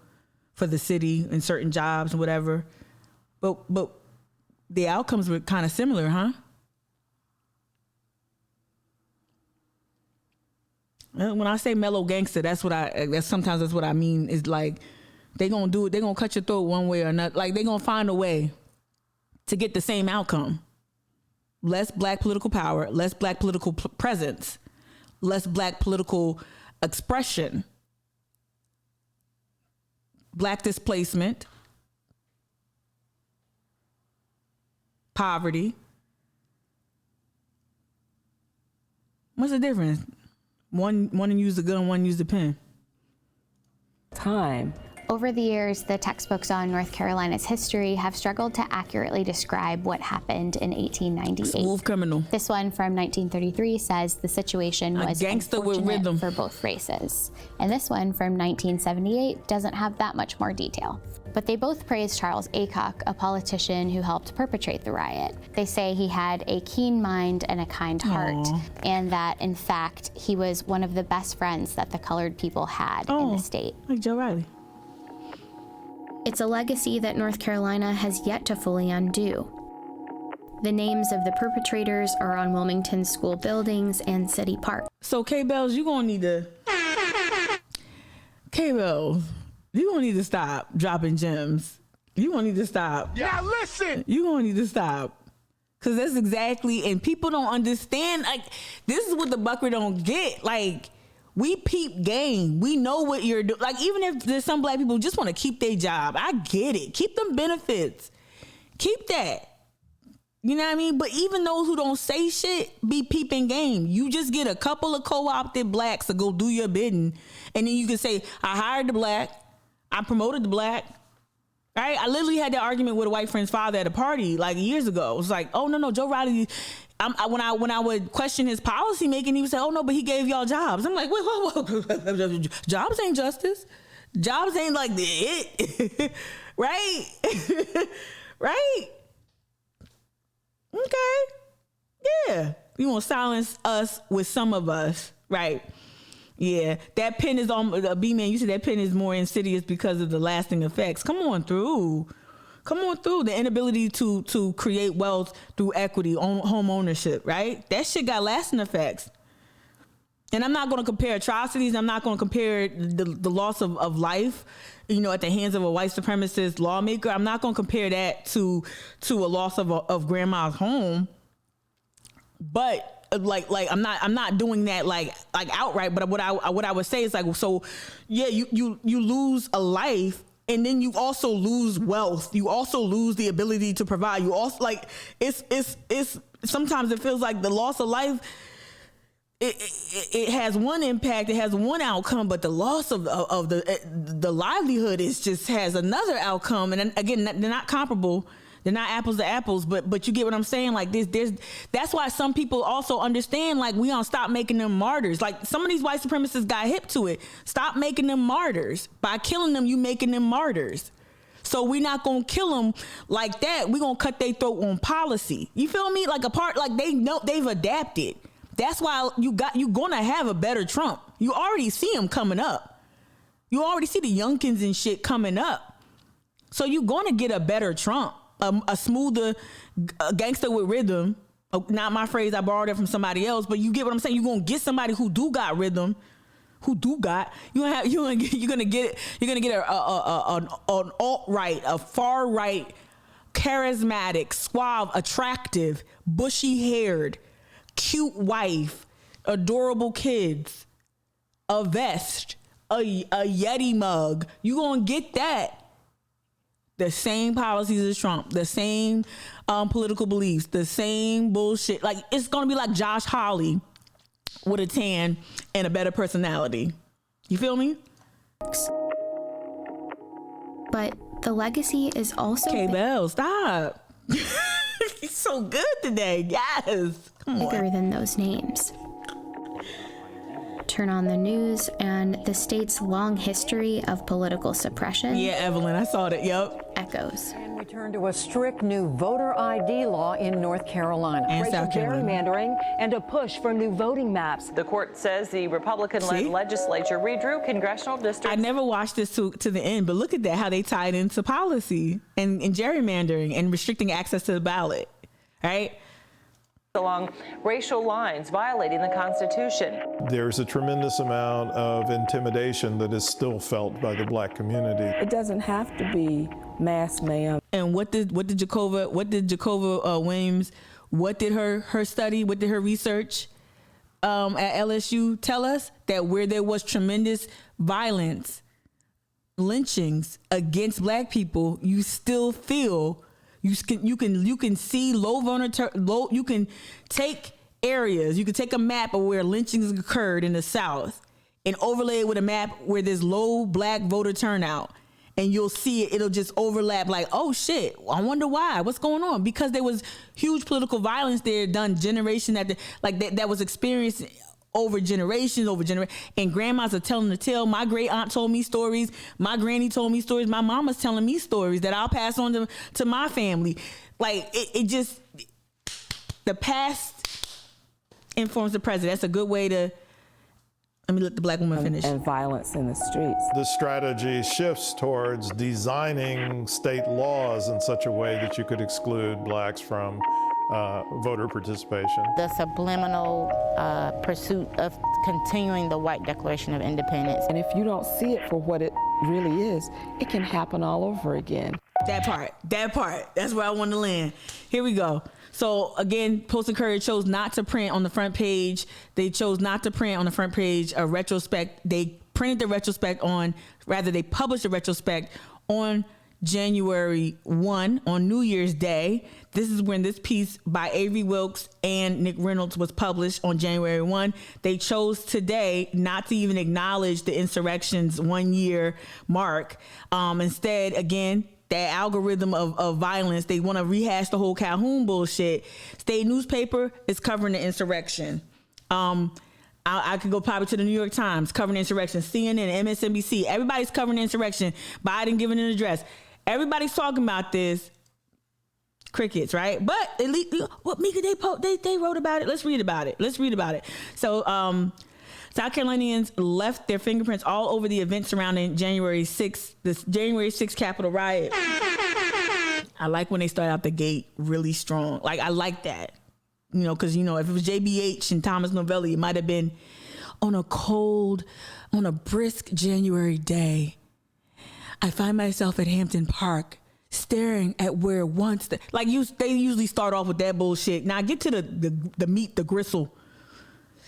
for the city in certain jobs and whatever. But the outcomes were kind of similar, huh? When I say mellow gangster, that's sometimes what I mean is like they gonna do it. They gonna cut your throat one way or another. Like they gonna find a way to get the same outcome. Less black political power, less black political presence, less black political expression, black displacement, poverty. What's the difference? One used the gun, one used the pen. Time. Over the years, the textbooks on North Carolina's history have struggled to accurately describe what happened in 1898. Smooth criminal. This one from 1933 says the situation was gangster with unfortunate rhythm for both races. And this one from 1978 doesn't have that much more detail. But they both praise Charles Aycock, a politician who helped perpetrate the riot. They say he had a keen mind and a kind heart, and that, in fact, he was one of the best friends that the colored people had in the state. Like Joe Riley. It's a legacy that North Carolina has yet to fully undo. The names of the perpetrators are on Wilmington's school buildings and city park. So K-Bells, you gonna need to... K-Bells, you gonna need to stop dropping gems. You gonna need to stop. Now listen! You gonna need to stop. Cause that's exactly, and people don't understand, like, this is what the Bucker don't get. Like, we peep game. We know what you're doing. Like, even if there's some black people who just want to keep their job, I get it. Keep them benefits. Keep that. You know what I mean? But even those who don't say shit be peeping game. You just get a couple of co-opted blacks to go do your bidding. And then you can say, I hired the black. I promoted the black. Right? I literally had that argument with a white friend's father at a party like years ago. It was like, oh, no, Joe Riley... when I would question his policy making, he would say, "Oh no, but he gave y'all jobs." I'm like, wait. Jobs ain't justice. Jobs ain't like it, right? Right? Okay, yeah. You want to silence us with some of us, right? Yeah, that pen is on B-Man. You said that pen is more insidious because of the lasting effects. Come on through. The inability to create wealth through equity, home ownership, right? That shit got lasting effects. And I'm not going to compare atrocities. I'm not going to compare the loss of life, at the hands of a white supremacist lawmaker. I'm not going to compare that to a loss of grandma's home. But like I'm not doing that like outright. But what I would say is like, so yeah, you lose a life. And then you also lose wealth. You also lose the ability to provide. You also it's sometimes it feels like the loss of life. It has one impact. It has one outcome, but the loss of the livelihood has another outcome. And again, they're not comparable. They're not apples to apples, but you get what I'm saying? Like that's why some people also understand, like, we don't stop making them martyrs. Like, some of these white supremacists got hip to it. Stop making them martyrs. By killing them, you making them martyrs. So we're not gonna kill them like that. We're gonna cut their throat on policy. You feel me? Like they know they've adapted. That's why you gonna have a better Trump. You already see him coming up. You already see the youngkins and shit coming up. So you're gonna get a better Trump. A smoother gangster with rhythm. Not my phrase, I borrowed it from somebody else, but you get what I'm saying. You're gonna get somebody who do got rhythm, you're gonna get an alt-right, a far-right, charismatic, suave, attractive, bushy-haired, cute wife, adorable kids, a vest, a Yeti mug. You're gonna get that. The same policies as Trump, the same political beliefs, the same bullshit. Like, it's going to be like Josh Hawley with a tan and a better personality. You feel me? But the legacy is also... K-Bell, stop. He's so good today. Yes. Come on. Bigger than those names. turn on the news, and the state's long history of political suppression. Yeah, Evelyn, I saw that. Yep. Echoes. And we turn to a strict new voter ID law in North Carolina. And racial South Carolina. gerrymandering and a push for new voting maps. The court says the Republican-led legislature redrew congressional districts. I never watched this to the end, but look at that, how they tied into policy and gerrymandering and restricting access to the ballot, right? Along racial lines, violating the Constitution. There's a tremendous amount of intimidation that is still felt by the black community. It doesn't have to be mass mayhem. And what did Jacova Williams, what did her study, what did her research at LSU tell us? That where there was tremendous violence, lynchings against black people, you still feel you can see you can take areas, you can take a map of where lynchings occurred in the South and overlay it with a map where there's low black voter turnout, and you'll see it'll just overlap like, oh shit, I wonder why, what's going on? Because there was huge political violence there done generation that was experienced over generations, and grandmas are telling the tale. My great aunt told me stories. My granny told me stories. My mama's telling me stories that I'll pass on to my family. Like it just, the past informs the present. That's a good way to, let me let the black woman finish. And violence in the streets. The strategy shifts towards designing state laws in such a way that you could exclude blacks from voter participation. The subliminal pursuit of continuing the white Declaration of Independence. And if you don't see it for what it really is, it can happen all over again. That part, that's where I want to land. Here we go. So again, Post and Courier chose not to print on the front page. They chose not to print on the front page a retrospect. They printed the retrospect they published a retrospect on January 1, on New Year's Day. This is when this piece by Avery Wilkes and Nick Reynolds was published on January 1. They chose today not to even acknowledge the insurrection's 1 year mark. Instead, again, that algorithm of violence, they want to rehash the whole Calhoun bullshit. State newspaper is covering the insurrection. I could go probably to the New York Times covering the insurrection, CNN, MSNBC. Everybody's covering the insurrection. Biden giving an address. Everybody's talking about this. Crickets, right? But at least what Mika they wrote about it. Let's read about it. So South Carolinians left their fingerprints all over the events surrounding January 6th, this January 6th Capitol riot. I like when they start out the gate really strong. Like, I like that. Because, if it was JBH and Thomas Novelli, it might have been on a brisk January day. I find myself at Hampton Park staring at where once they usually start off with that bullshit. Now get to the meat, the gristle.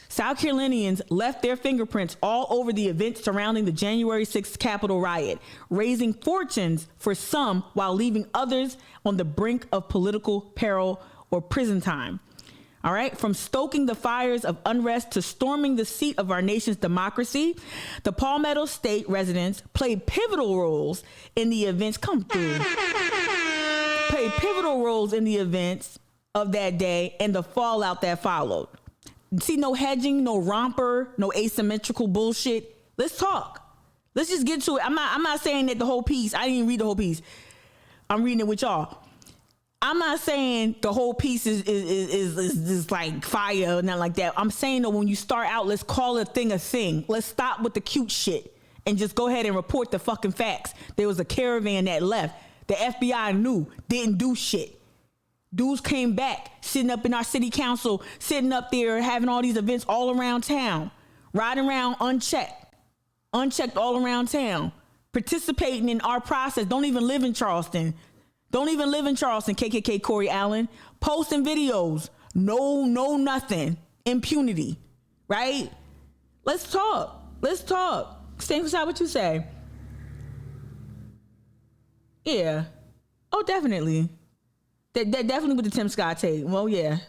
South Carolinians left their fingerprints all over the events surrounding the January 6th Capitol riot, raising fortunes for some while leaving others on the brink of political peril or prison time. All right, from stoking the fires of unrest to storming the seat of our nation's democracy, the Palmetto State residents played pivotal roles in the events of that day and the fallout that followed. See, no hedging, no romper, no asymmetrical bullshit. Let's talk. Let's just get to it. I'm not saying that the whole piece, I didn't even read the whole piece. I'm reading it with y'all. I'm not saying the whole piece is like fire or nothing like that. I'm saying that when you start out, let's call a thing a thing. Let's stop with the cute shit and just go ahead and report the fucking facts. There was a caravan that left. The FBI knew, didn't do shit. Dudes came back, sitting up in our city council, sitting up there having all these events all around town, riding around unchecked all around town, participating in our process. Don't even live in Charleston, KKK Corey Allen, posting videos, no nothing, impunity, right? Let's talk. Stand beside what you say. Yeah. Oh, definitely. That definitely with the Tim Scott tape. Well, yeah.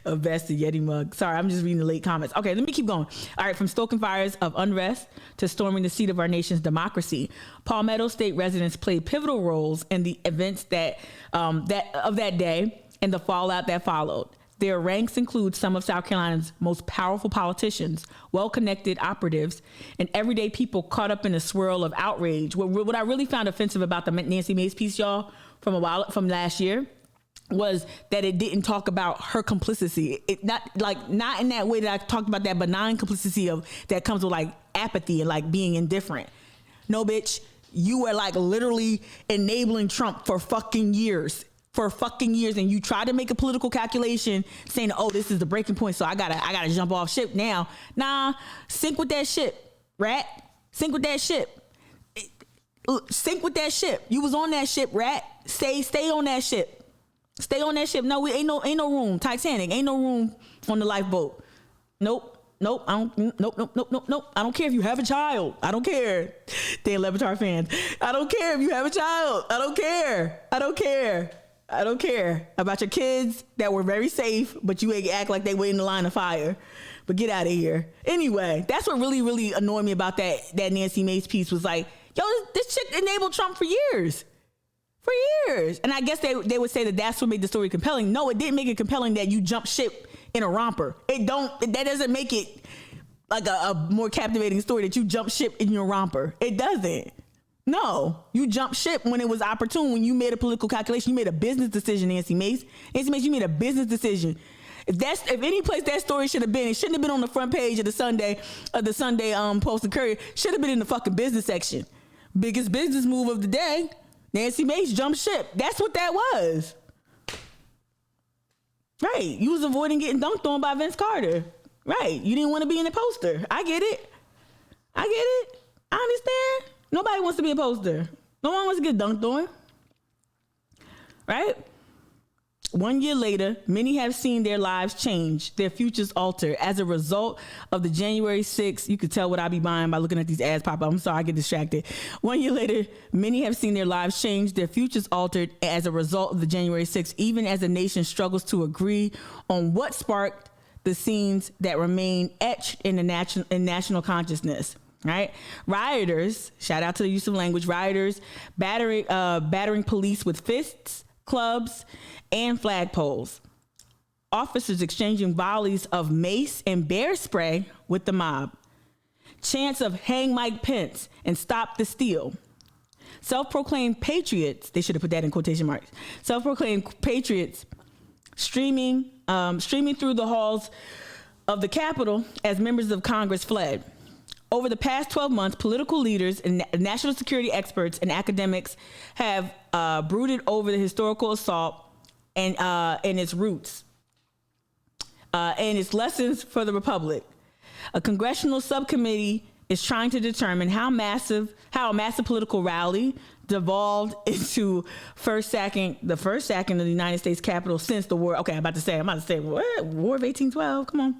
A vested Yeti mug. Sorry, I'm just reading the late comments. Okay, let me keep going. All right, from stoking fires of unrest to storming the seat of our nation's democracy, Palmetto State residents played pivotal roles in the events that day and the fallout that followed. Their ranks include some of South Carolina's most powerful politicians, well-connected operatives, and everyday people caught up in a swirl of outrage. What I really found offensive about the Nancy Mace piece, y'all, from last year, was that it didn't talk about her complicity. It not in that way that I talked about that benign complicity that comes with like apathy and like being indifferent. No, bitch, you were like literally enabling Trump for fucking years. And you try to make a political calculation saying, oh, this is the breaking point, so I gotta jump off ship now. Nah, sink with that ship, rat. Sink with that ship. Sink with that ship. You was on that ship, rat. Stay on that ship. Stay on that ship. No, we ain't no room. Titanic, ain't no room on the lifeboat. Nope. Nope. I don't care if you have a child. I don't care. Dan Le Batard fans. I don't care if you have a child. I don't care about your kids that were very safe, but you act like they were in the line of fire. But get out of here. Anyway, that's what really, really annoyed me about that Nancy Mace piece was like, yo, this chick enabled Trump for years. And I guess they would say that that's what made the story compelling. No, it didn't make it compelling that you jump ship in a romper. That doesn't make it like a more captivating story that you jump ship in your romper. It doesn't. No, you jumped ship when it was opportune, when you made a political calculation. You made a business decision, Nancy Mace. Nancy Mace, you made a business decision. If any place that story should have been, it shouldn't have been on the front page of the Sunday Post and Courier. Should have been in the fucking business section. Biggest business move of the day. Nancy Mace jumped ship. That's what that was. Right. You was avoiding getting dunked on by Vince Carter. Right. You didn't want to be in the poster. I get it. I understand. Nobody wants to be a poster. No one wants to get dunked on. Right? 1 year later, many have seen their lives change, their futures alter as a result of the January 6th. You could tell what I be buying by looking at these ads pop up. I'm sorry, I get distracted. 1 year later, many have seen their lives change, their futures altered as a result of the January 6th, even as the nation struggles to agree on what sparked the scenes that remain etched in national consciousness. Right? Rioters, shout out to the use of language, rioters battering police with fists, clubs, and flagpoles. Officers exchanging volleys of mace and bear spray with the mob. Chants of hang Mike Pence and stop the steal. Self-proclaimed patriots, they should have put that in quotation marks, self-proclaimed patriots streaming through the halls of the Capitol as members of Congress fled. Over the past 12 months, political leaders and national security experts and academics have brooded over the historical assault and its roots and its lessons for the Republic. A congressional subcommittee is trying to determine how a massive political rally devolved into the first sacking of the United States Capitol since the war. Okay, I'm about to say, what? War of 1812? Come on.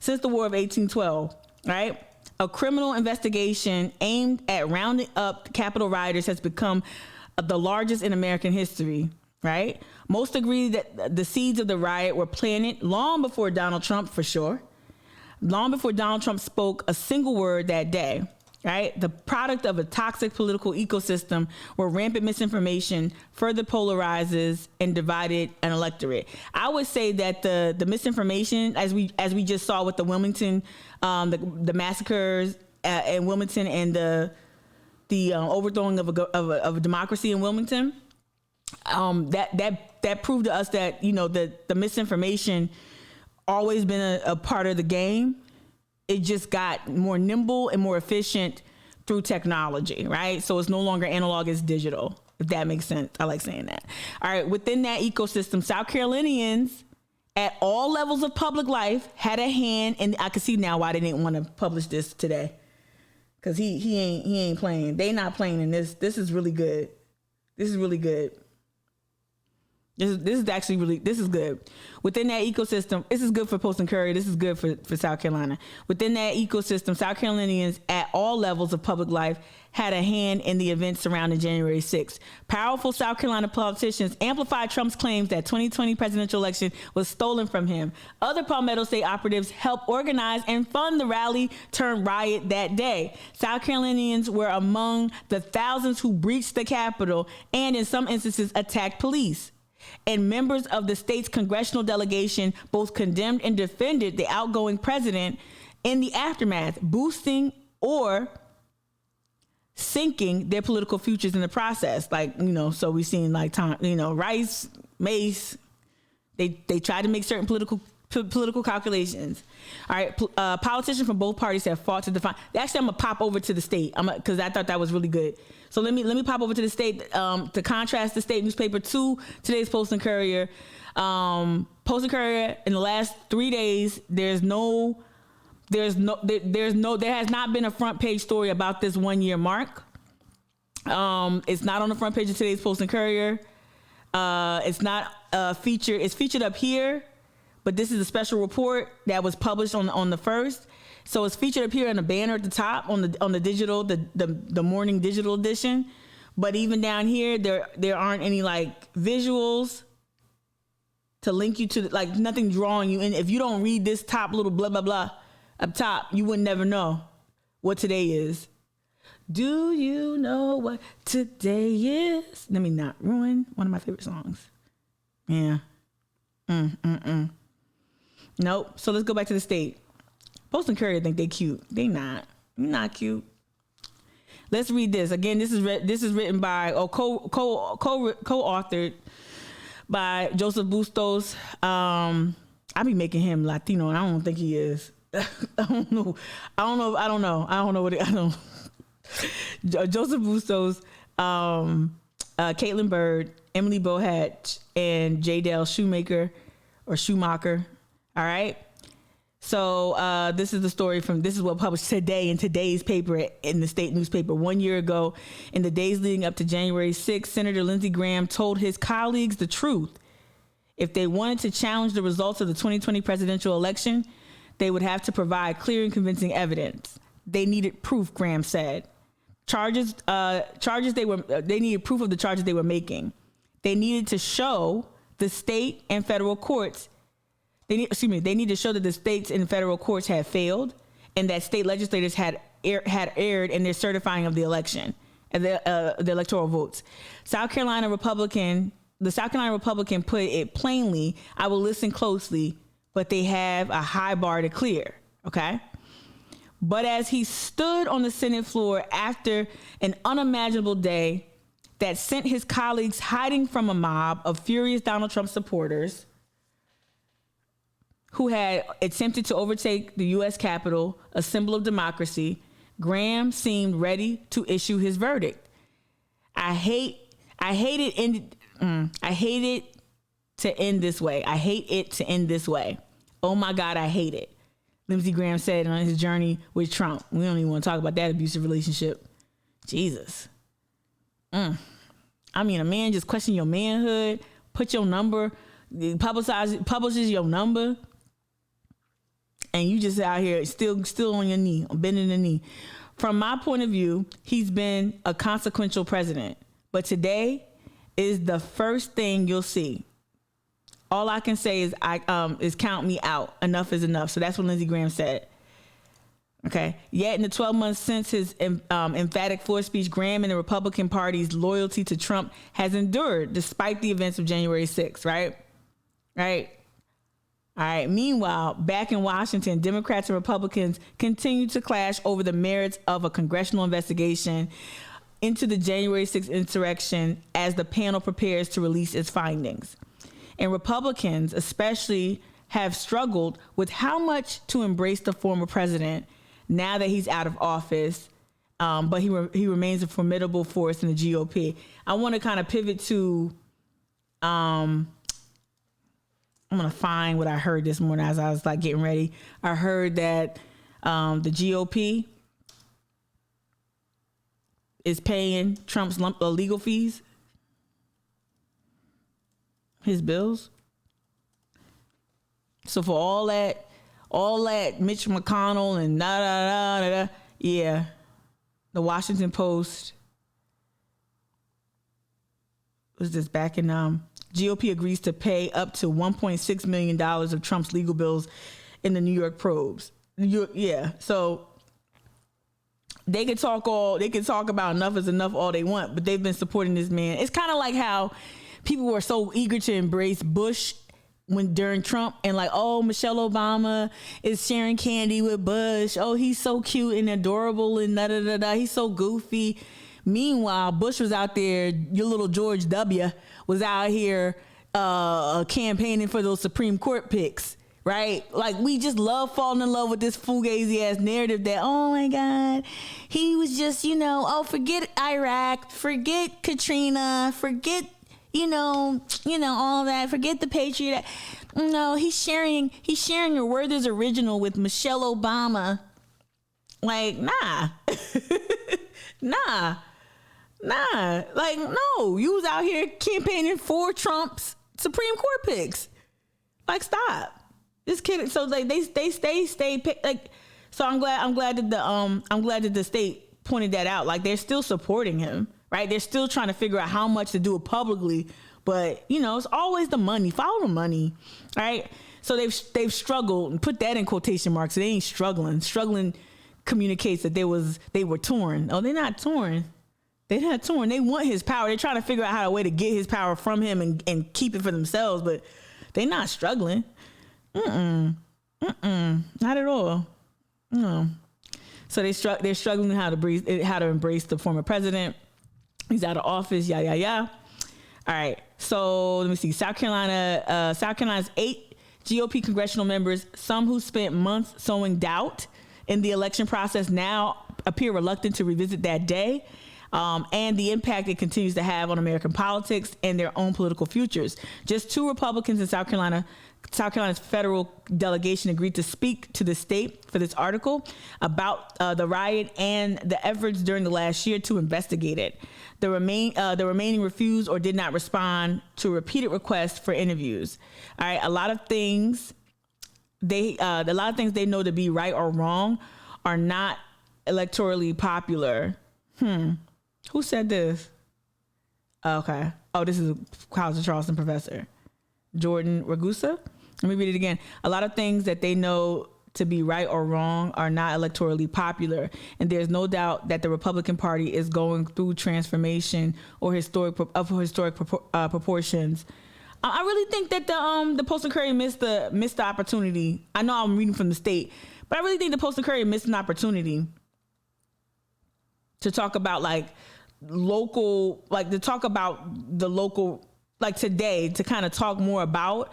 Since the War of 1812, right? A criminal investigation aimed at rounding up Capitol rioters has become the largest in American history, right? Most agree that the seeds of the riot were planted long before Donald Trump, for sure. Long before Donald Trump spoke a single word that day, right? The product of a toxic political ecosystem where rampant misinformation further polarizes and divided an electorate. I would say that the misinformation, as we just saw with the Wilmington, the massacres in Wilmington and the overthrowing of a democracy in Wilmington, that proved to us that the misinformation always been a part of the game. It just got more nimble and more efficient through technology, right? So it's no longer analog, it's digital, if that makes sense. I like saying that. All right, within that ecosystem, South Carolinians at all levels of public life had a hand, and I can see now why they didn't want to publish this today. Because he ain't playing. They not playing in this. This is really good. This is really good. This is actually really, this is good. Within that ecosystem, this is good for Post and Courier. This is good for South Carolina. Within that ecosystem, South Carolinians at all levels of public life had a hand in the events surrounding January 6th. Powerful South Carolina politicians amplified Trump's claims that 2020 presidential election was stolen from him. Other Palmetto State operatives helped organize and fund the rally turned riot that day. South Carolinians were among the thousands who breached the Capitol and in some instances attacked police. And members of the state's congressional delegation both condemned and defended the outgoing president in the aftermath, boosting or sinking their political futures in the process. Like, you know, so we've seen like Rice, Mace, they tried to make certain political calculations. All right, politicians from both parties have fought to define. Actually, I'm gonna pop over to the state because I thought that was really good. So let me pop over to the state to contrast the state newspaper to today's Post and Courier. Post and Courier in the last 3 days, there has not been a front page story about this 1 year mark. It's not on the front page of today's Post and Courier. It's not featured. It's featured up here, but this is a special report that was published on the 1st. So it's featured up here in a banner at the top on the digital, the morning digital edition. But even down here, there aren't any like visuals to link you to like nothing drawing you in. If you don't read this top little blah blah blah up top, you would never know what today is. Do you know what today is? Let me not ruin one of my favorite songs. Yeah. Nope. So let's go back to the state. Post and Courier think they cute. They not. Not cute. Let's read this again. This is written by co-authored by Joseph Bustos. I be making him Latino, and I don't think he is. I don't know. Joseph Bustos, Caitlin Bird, Emily Bohatch, and J. Schumacher. All right. So this is the story this is what published today in today's paper in the state newspaper. 1 year ago, in the days leading up to January 6th, Senator Lindsey Graham told his colleagues the truth. If they wanted to challenge the results of the 2020 presidential election, they would have to provide clear and convincing evidence. They needed proof, Graham said. They needed proof of the charges they were making. They needed to show the state and federal courts. They need to show that the states and federal courts had failed, and that state legislators had erred in their certifying of the election and the electoral votes. The South Carolina Republican put it plainly: "I will listen closely, but they have a high bar to clear." Okay. But as he stood on the Senate floor after an unimaginable day that sent his colleagues hiding from a mob of furious Donald Trump supporters who had attempted to overtake the U.S. Capitol, a symbol of democracy, Graham seemed ready to issue his verdict. I hate it to end this way. I hate it to end this way. Oh my God, I hate it. Lindsey Graham said on his journey with Trump. We don't even want to talk about that abusive relationship. Jesus. I mean, a man just question your manhood, put your number, publishes your number, and you just out here still on your knee, bending the knee. From my point of view, he's been a consequential president. But today is the first thing you'll see. All I can say is is count me out. Enough is enough. So that's what Lindsey Graham said. Okay. Yet in the 12 months since his emphatic floor speech, Graham and the Republican Party's loyalty to Trump has endured despite the events of January 6th, right? Right. All right. Meanwhile, back in Washington, Democrats and Republicans continue to clash over the merits of a congressional investigation into the January 6th insurrection as the panel prepares to release its findings. And Republicans especially have struggled with how much to embrace the former president now that he's out of office, but he remains a formidable force in the GOP. I want to kind of pivot to, I'm going to find what I heard this morning as I was like getting ready. I heard that the GOP is paying Trump's legal fees, his bills. So for all that Mitch McConnell and yeah, the Washington Post was this back in GOP agrees to pay up to $1.6 million of Trump's legal bills in the New York probes. Yeah, so they can talk about enough is enough all they want, but they've been supporting this man. It's kind of like how people were so eager to embrace Bush during Trump, and like, oh, Michelle Obama is sharing candy with Bush. Oh, he's so cute and adorable and da da da da. He's so goofy. Meanwhile, Bush was out there. Your little George W. was out here campaigning for those Supreme Court picks. Right? Like, we just love falling in love with this fugazi ass narrative that, oh my God, he was just, forget Iraq, forget Katrina, forget, all that, forget the Patriot Act. No, he's sharing your Werther's original with Michelle Obama. Like, nah. Nah. Like, no, you was out here campaigning for Trump's Supreme Court picks. Like, stop. Just kidding. So like they stay like. So I'm glad that the state pointed that out. Like, they're still supporting him, right? They're still trying to figure out how much to do it publicly, but it's always the money. Follow the money, right? So they've struggled, and put that in quotation marks. They ain't struggling. Struggling communicates that they were torn. Oh, they're not torn. They're not torn. They want his power. They're trying to figure out how a way to get his power from him and keep it for themselves, but they're not struggling. Not at all. No. So they're struggling how to embrace the former president. He's out of office. Yeah. All right. So let me see. South Carolina's 8 GOP congressional members, some who spent months sowing doubt in the election process, now appear reluctant to revisit that day. And the impact it continues to have on American politics and their own political futures. Just 2 Republicans in South Carolina's federal delegation agreed to speak to the state for this article about the riot and the efforts during the last year to investigate it. The remaining refused or did not respond to repeated requests for interviews. All right, a lot of things they know to be right or wrong are not electorally popular. Who said this? Okay. Oh, this is a College of Charleston professor, Jordan Ragusa. Let me read it again. A lot of things that they know to be right or wrong are not electorally popular, and there's no doubt that the Republican Party is going through transformation or historic proportions. I really think that the Post and Courier missed the opportunity. I know I'm reading from the state, but I really think the Post and Courier missed an opportunity to talk about the local, today, to kind of talk more about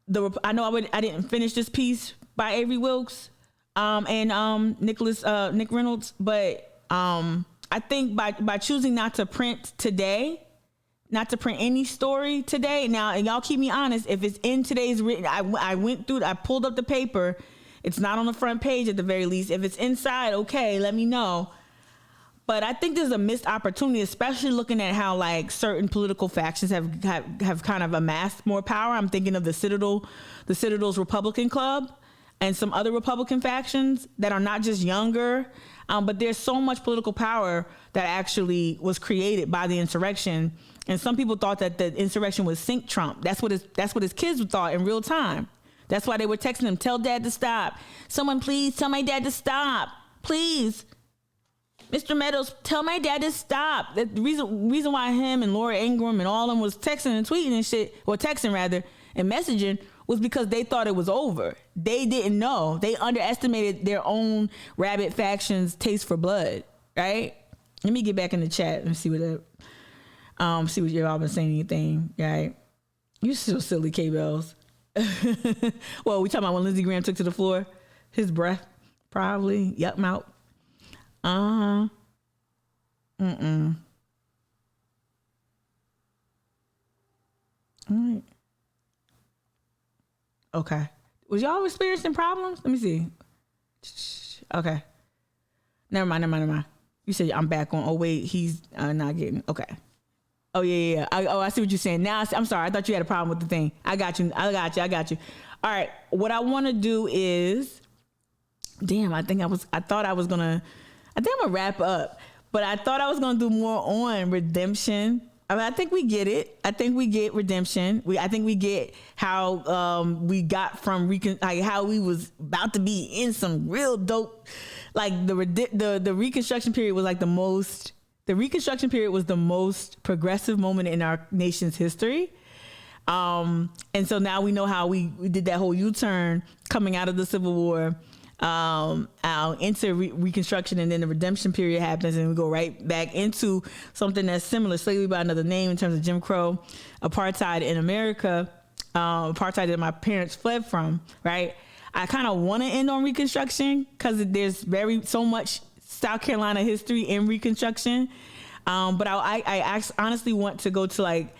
I didn't finish this piece by Avery Wilkes and Nick Reynolds, but I think by choosing not to print any story today. Now, and y'all keep me honest, if it's in today's written, I pulled up the paper. It's not on the front page at the very least. If it's inside, okay, let me know. But I think there's a missed opportunity, especially looking at how certain political factions have kind of amassed more power. I'm thinking of the Citadel's Republican Club and some other Republican factions that are not just younger, but there's so much political power that actually was created by the insurrection. And some people thought that the insurrection would sink Trump. That's what his kids thought in real time. That's why they were texting him, tell dad to stop. Someone please tell my dad to stop. Please. Mr. Meadows, tell my dad to stop. The reason why him and Laura Ingraham and all of them was texting and tweeting and shit, or texting rather, and messaging, was because they thought it was over. They didn't know. They underestimated their own rabid faction's taste for blood, right? Let me get back in the chat and see what y'all been saying anything, right? You so silly, K-Bells. Well, we talking about when Lindsey Graham took to the floor? His breath, probably. Yuck, mouth. All right. Okay. Was y'all experiencing problems? Let me see. Okay. Never mind. You said I'm back on. Oh, wait, he's not getting. Okay. Oh, yeah. I see what you're saying. Now, I'm sorry. I thought you had a problem with the thing. I got you. All right. What I want to do is, damn, I think I'm going to wrap up, but I thought I was going to do more on redemption. I mean, I think we get it. I think we get redemption. I think we get how we got from how we was about to be in some real dope. The Reconstruction period was the most The Reconstruction period was the most progressive moment in our nation's history. And so now we know how we did that whole U-turn coming out of the Civil War into Reconstruction, and then the redemption period happens, and we go right back into something that's similar, slavery by another name, in terms of Jim Crow, apartheid in America, apartheid that my parents fled from, right? I kind of want to end on Reconstruction because there's so much South Carolina history in Reconstruction, but I honestly want to go to like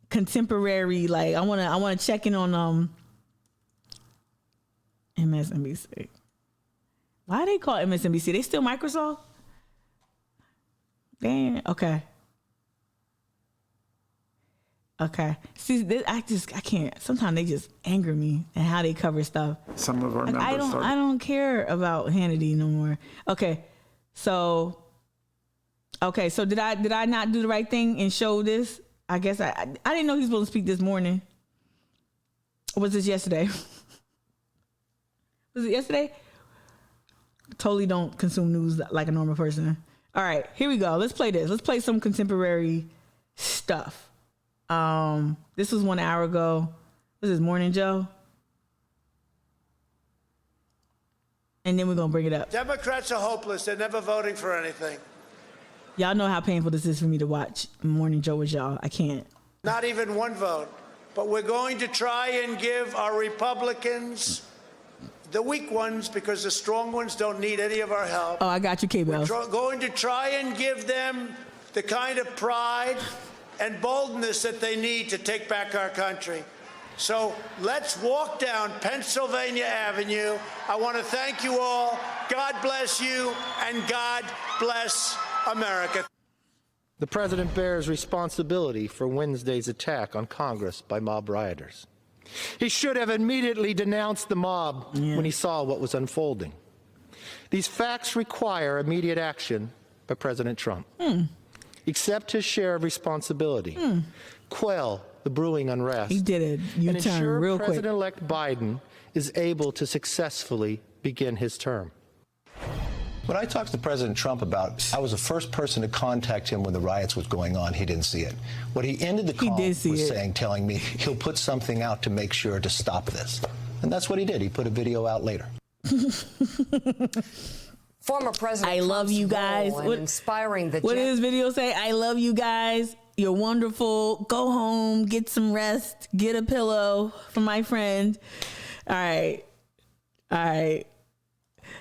contemporary, like I want to check in on MSNBC. Why they call it MSNBC? They still Microsoft? Damn. Okay. See, I can't. Sometimes they just anger me and how they cover stuff. Some of our members. I don't care about Hannity no more. Okay. So did I not do the right thing and show this? I guess I didn't know he was supposed to speak this morning. Or was this yesterday? Was it yesterday? Totally don't consume news like a normal person. All right, here we go. Let's play this. Let's play some contemporary stuff. This was 1 hour ago. This is Morning Joe. And then we're going to bring it up. Democrats are hopeless. They're never voting for anything. Y'all know how painful this is for me to watch Morning Joe with y'all. I can't. Not even one vote. But we're going to try and give our Republicans, the weak ones, because the strong ones don't need any of our help. Oh, I got you, K-Bells. We're going to try and give them the kind of pride and boldness that they need to take back our country. So let's walk down Pennsylvania Avenue. I want to thank you all. God bless you, and God bless America. The president bears responsibility for Wednesday's attack on Congress by mob rioters. He should have immediately denounced the mob when he saw what was unfolding. These facts require immediate action by President Trump. Accept his share of responsibility. Quell the brewing unrest. He did it. And ensure President-elect Biden is able to successfully begin his term. When I talked to President Trump about, I was the first person to contact him when the riots was going on. He didn't see it. What he ended the call was telling me he'll put something out to make sure to stop this. And that's what he did. He put a video out later. Former President I love you guys. What, inspiring the what did his video say? I love you guys. You're wonderful. Go home, get some rest, get a pillow from my friend. All right.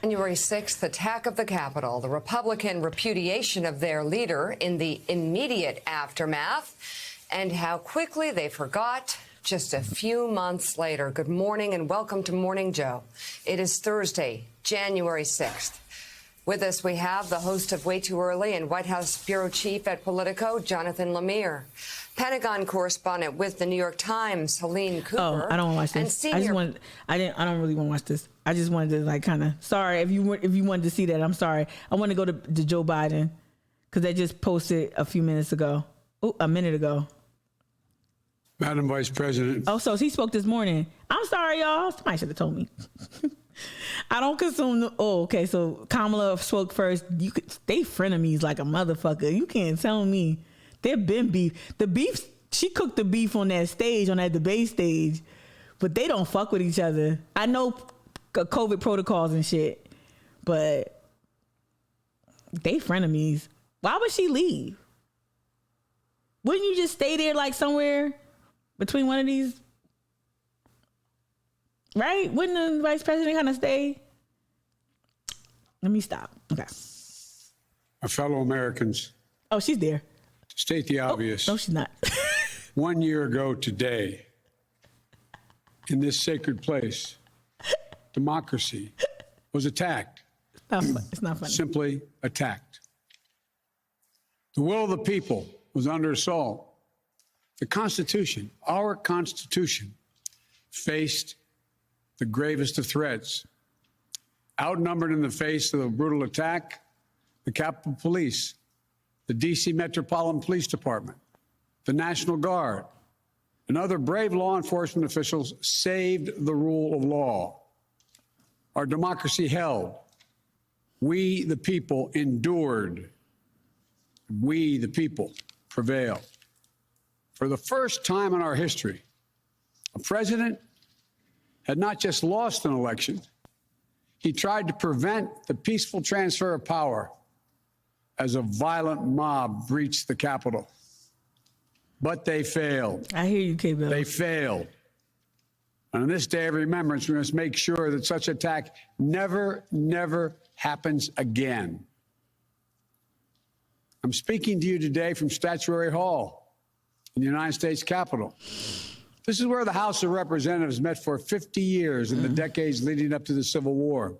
January 6th attack of the Capitol, the Republican repudiation of their leader in the immediate aftermath, and how quickly they forgot just a few months later. Good morning and welcome to Morning Joe. It is Thursday, January 6th. With us, we have the host of Way Too Early and White House bureau chief at Politico, Jonathan Lemire, Pentagon correspondent with the New York Times, Helene Cooper. Oh, I don't want to watch this. I don't really want to watch this. I just wanted to sorry if you wanted to see that. I'm sorry. I want to go to Joe Biden because they just posted a minute ago. Madam Vice President. Oh, so he spoke this morning. I'm sorry, y'all. Somebody should have told me. I don't consume. Okay. So Kamala spoke first. They frenemies like a motherfucker. You can't tell me there been beef. The beef. She cooked the beef on that stage, on that debate stage, but they don't fuck with each other. I know COVID protocols and shit, but they frenemies. Why would she leave? Wouldn't you just stay there like somewhere between one of these? Right? Wouldn't the vice president kind of stay? Let me stop. Okay. Our fellow Americans. Oh, she's there. To state the obvious. No, she's not. 1 year ago today, in this sacred place, democracy was attacked. It's not funny. Simply attacked. The will of the people was under assault. The Constitution, our Constitution, faced the gravest of threats. Outnumbered in the face of a brutal attack, the Capitol Police, the D.C. Metropolitan Police Department, the National Guard, and other brave law enforcement officials saved the rule of law. Our democracy held. We, the people, endured. We, the people, prevail. For the first time in our history, a president had not just lost an election, he tried to prevent the peaceful transfer of power as a violent mob breached the Capitol. But they failed. I hear you, K-Bill. They failed. And on this day of remembrance, we must make sure that such attack never, never happens again. I'm speaking to you today from Statuary Hall in the United States Capitol. This is where the House of Representatives met for 50 years in the decades leading up to the Civil War.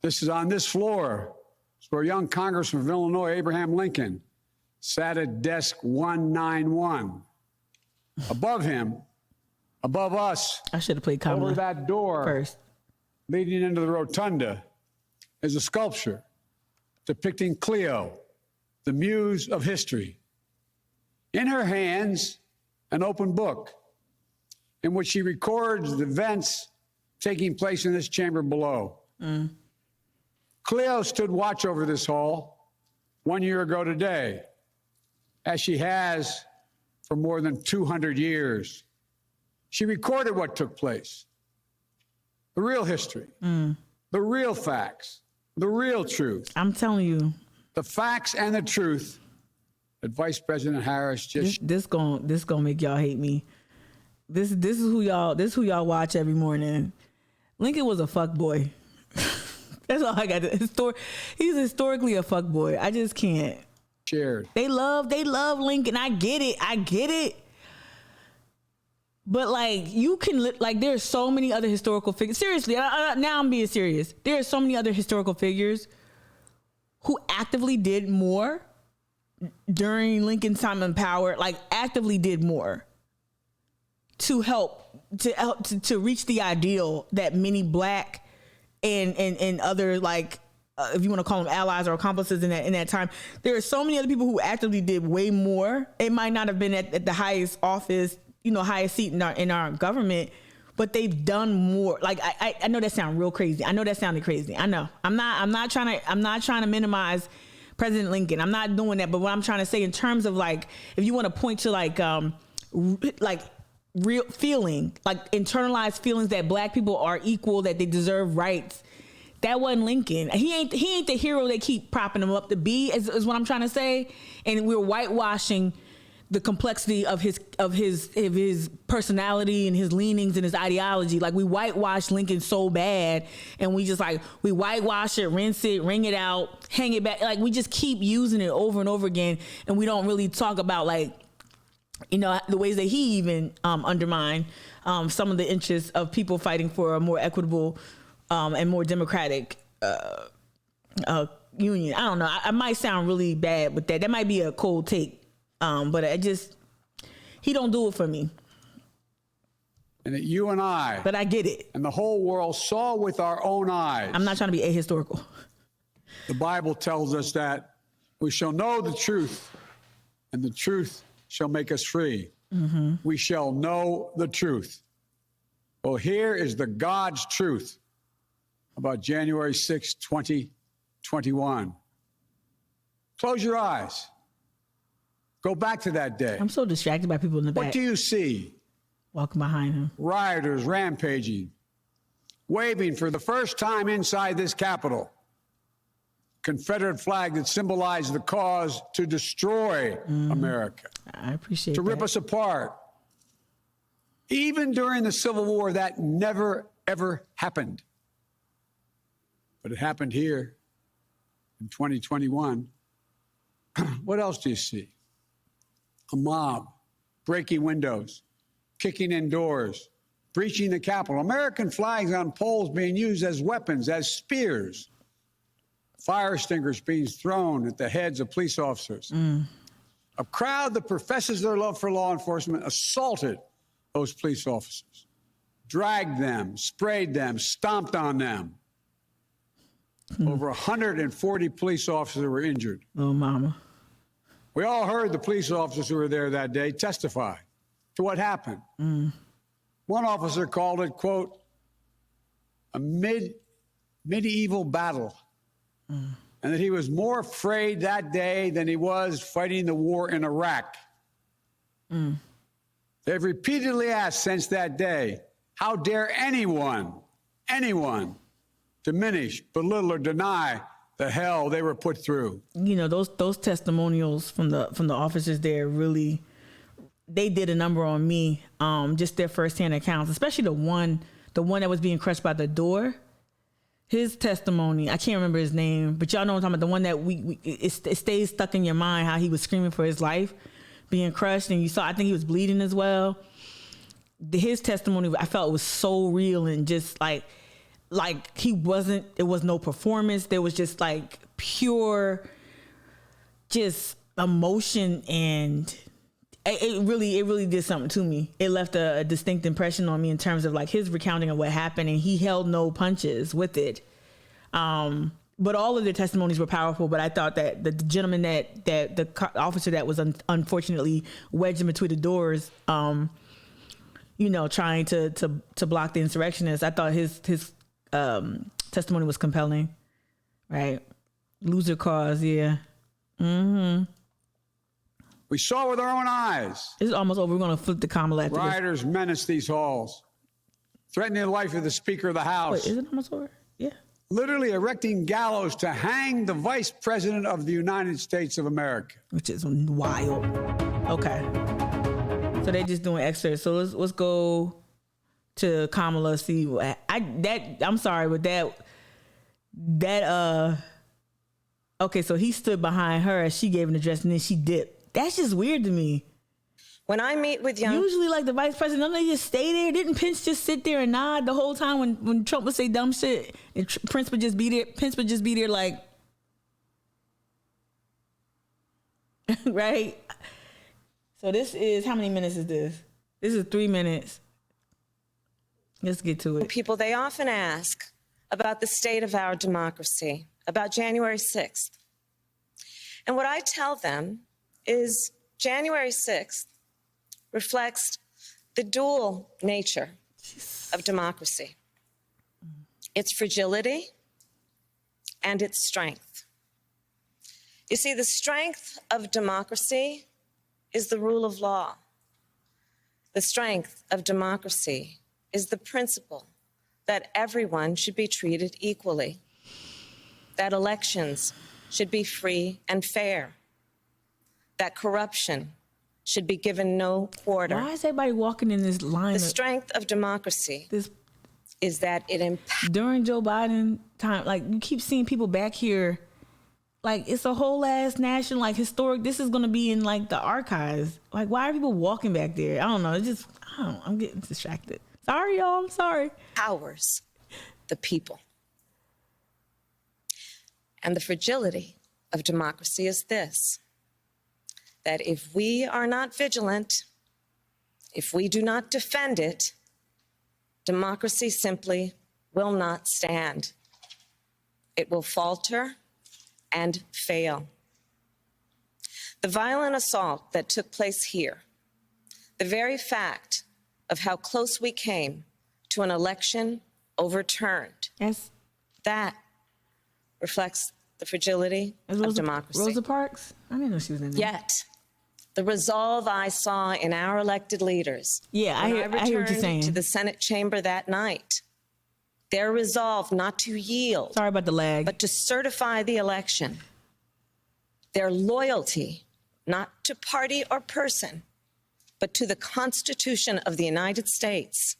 This is on this floor. It's where young Congressman of Illinois, Abraham Lincoln, sat at desk 191. Above him, above us, I should have played Kamala over that door first, leading into the rotunda, is a sculpture depicting Cleo, the muse of history. In her hands, an open book in which she records the events taking place in this chamber below. Cleo stood watch over this hall 1 year ago today, as she has for more than 200 years. She recorded what took place, the real history, the real facts, the real truth. I'm telling you. The facts and the truth that Vice President Harris just... This gonna make y'all hate me. This is who y'all watch every morning. Lincoln was a fuck boy. That's all I got. He's historically a fuck boy. I just can't. Shared. They love Lincoln. I get it. But like, you can like, there's so many other historical figures. Seriously, now I'm being serious. There are so many other historical figures who actively did more during Lincoln's time in power, like actively did more to help to reach the ideal that many Black and other, like, if you want to call them allies or accomplices in that time. There are so many other people who actively did way more. It might not have been at the highest office, highest seat in our government, but they've done more. Like, I know that sounds real crazy. I know that sounded crazy. I know. I'm not trying to minimize President Lincoln. I'm not doing that. But what I'm trying to say in terms of, like, if you want to point to like real feeling, like internalized feelings that Black people are equal, that they deserve rights, that wasn't Lincoln. He ain't the hero they keep propping him up to be, is what I'm trying to say. And we're whitewashing the complexity of his personality and his leanings and his ideology. Like, we whitewash Lincoln so bad, and we just we whitewash it, rinse it, wring it out, hang it back. Like, we just keep using it over and over again, and we don't really talk about, like, the ways that he even undermined some of the interests of people fighting for a more equitable and more democratic union. I don't know. I might sound really bad with that. That might be a cold take. But he don't do it for me. And that you and I. But I get it. And the whole world saw with our own eyes. I'm not trying to be ahistorical. The Bible tells us that we shall know the truth, and the truth shall make us free. Mm-hmm. We shall know the truth. Well, here is the God's truth about January 6, 2021. Close your eyes. Go back to that day. I'm so distracted by people in the back. What do you see? Walking behind him. Rioters rampaging, waving for the first time inside this Capitol. Confederate flag that symbolized the cause to destroy America. I appreciate to that. rip us apart. Even during the Civil War, that never, ever happened. But it happened here in 2021. What else do you see? A mob breaking windows, kicking in doors, breaching the Capitol. American flags on poles being used as weapons, as spears. Fire extinguishers being thrown at the heads of police officers. A crowd that professes their love for law enforcement assaulted those police officers, dragged them, sprayed them, stomped on them. Over 140 police officers were injured. Oh, mama. We all heard the police officers who were there that day testify to what happened. One officer called it, quote, a medieval battle and that he was more afraid that day than he was fighting the war in Iraq. They've repeatedly asked since that day, how dare anyone diminish, belittle, or deny the hell they were put through. You know, those testimonials from the officers there really, they did a number on me. Just their firsthand accounts, especially the one that was being crushed by the door. His testimony, I can't remember his name, but y'all know what I'm talking about. The one that it stays stuck in your mind, how he was screaming for his life, being crushed, and you saw, I think he was bleeding as well. His testimony, I felt, was so real, and just like he wasn't, it was no performance. There was just like pure, just emotion, and it really did something to me. It left a distinct impression on me in terms of like his recounting of what happened, and he held no punches with it. But all of their testimonies were powerful. But I thought that the gentleman that the officer that was unfortunately wedged in between the doors, you know, trying to block the insurrectionists, I thought his testimony was compelling. Right, loser cause, yeah. We saw with our own eyes. It's almost over. We're going to flip the Kamala after rioters menace these halls, threatening the life of the Speaker of the House. Wait, is it almost over? Yeah. Literally erecting gallows to hang the Vice President of the United States of America. Which is wild. Okay. So they're just doing extras. So let's go to Kamala. See, I'm sorry, but that okay, so he stood behind her as she gave an address, and then she dipped. That's just weird to me. When I meet with young... Usually, like, the vice president, don't they just stay there? Didn't Pence just sit there and nod the whole time when Trump would say dumb shit? And Pence would just be there. Pence would just be there like... right? So this is... How many minutes is this? This is 3 minutes. Let's get to it. People, they often ask about the state of our democracy, about January 6th. And what I tell them is January 6th reflects the dual nature of democracy, its fragility and its strength. You see, the strength of democracy is the rule of law. The strength of democracy is the principle that everyone should be treated equally, that elections should be free and fair, that corruption should be given no quarter. Why is everybody walking in this line? The strength of democracy is that it empowers. During Joe Biden time, like, you keep seeing people back here, like, it's a whole ass national, like, historic, this is going to be in, like, the archives. Like, why are people walking back there? I don't know. It's just, I'm getting distracted. Sorry, y'all. I'm sorry. Powers the people. And the fragility of democracy is this, that if we are not vigilant, if we do not defend it, democracy simply will not stand. It will falter and fail. The violent assault that took place here, the very fact of how close we came to an election overturned, yes, that reflects the fragility of democracy. Rosa Parks? I didn't know she was in there. Yet, the resolve I saw in our elected leaders, yeah, I hear what you're saying, to the Senate chamber that night, their resolve not to yield, sorry about the lag, but to certify the election, their loyalty not to party or person, but to the Constitution of the United States,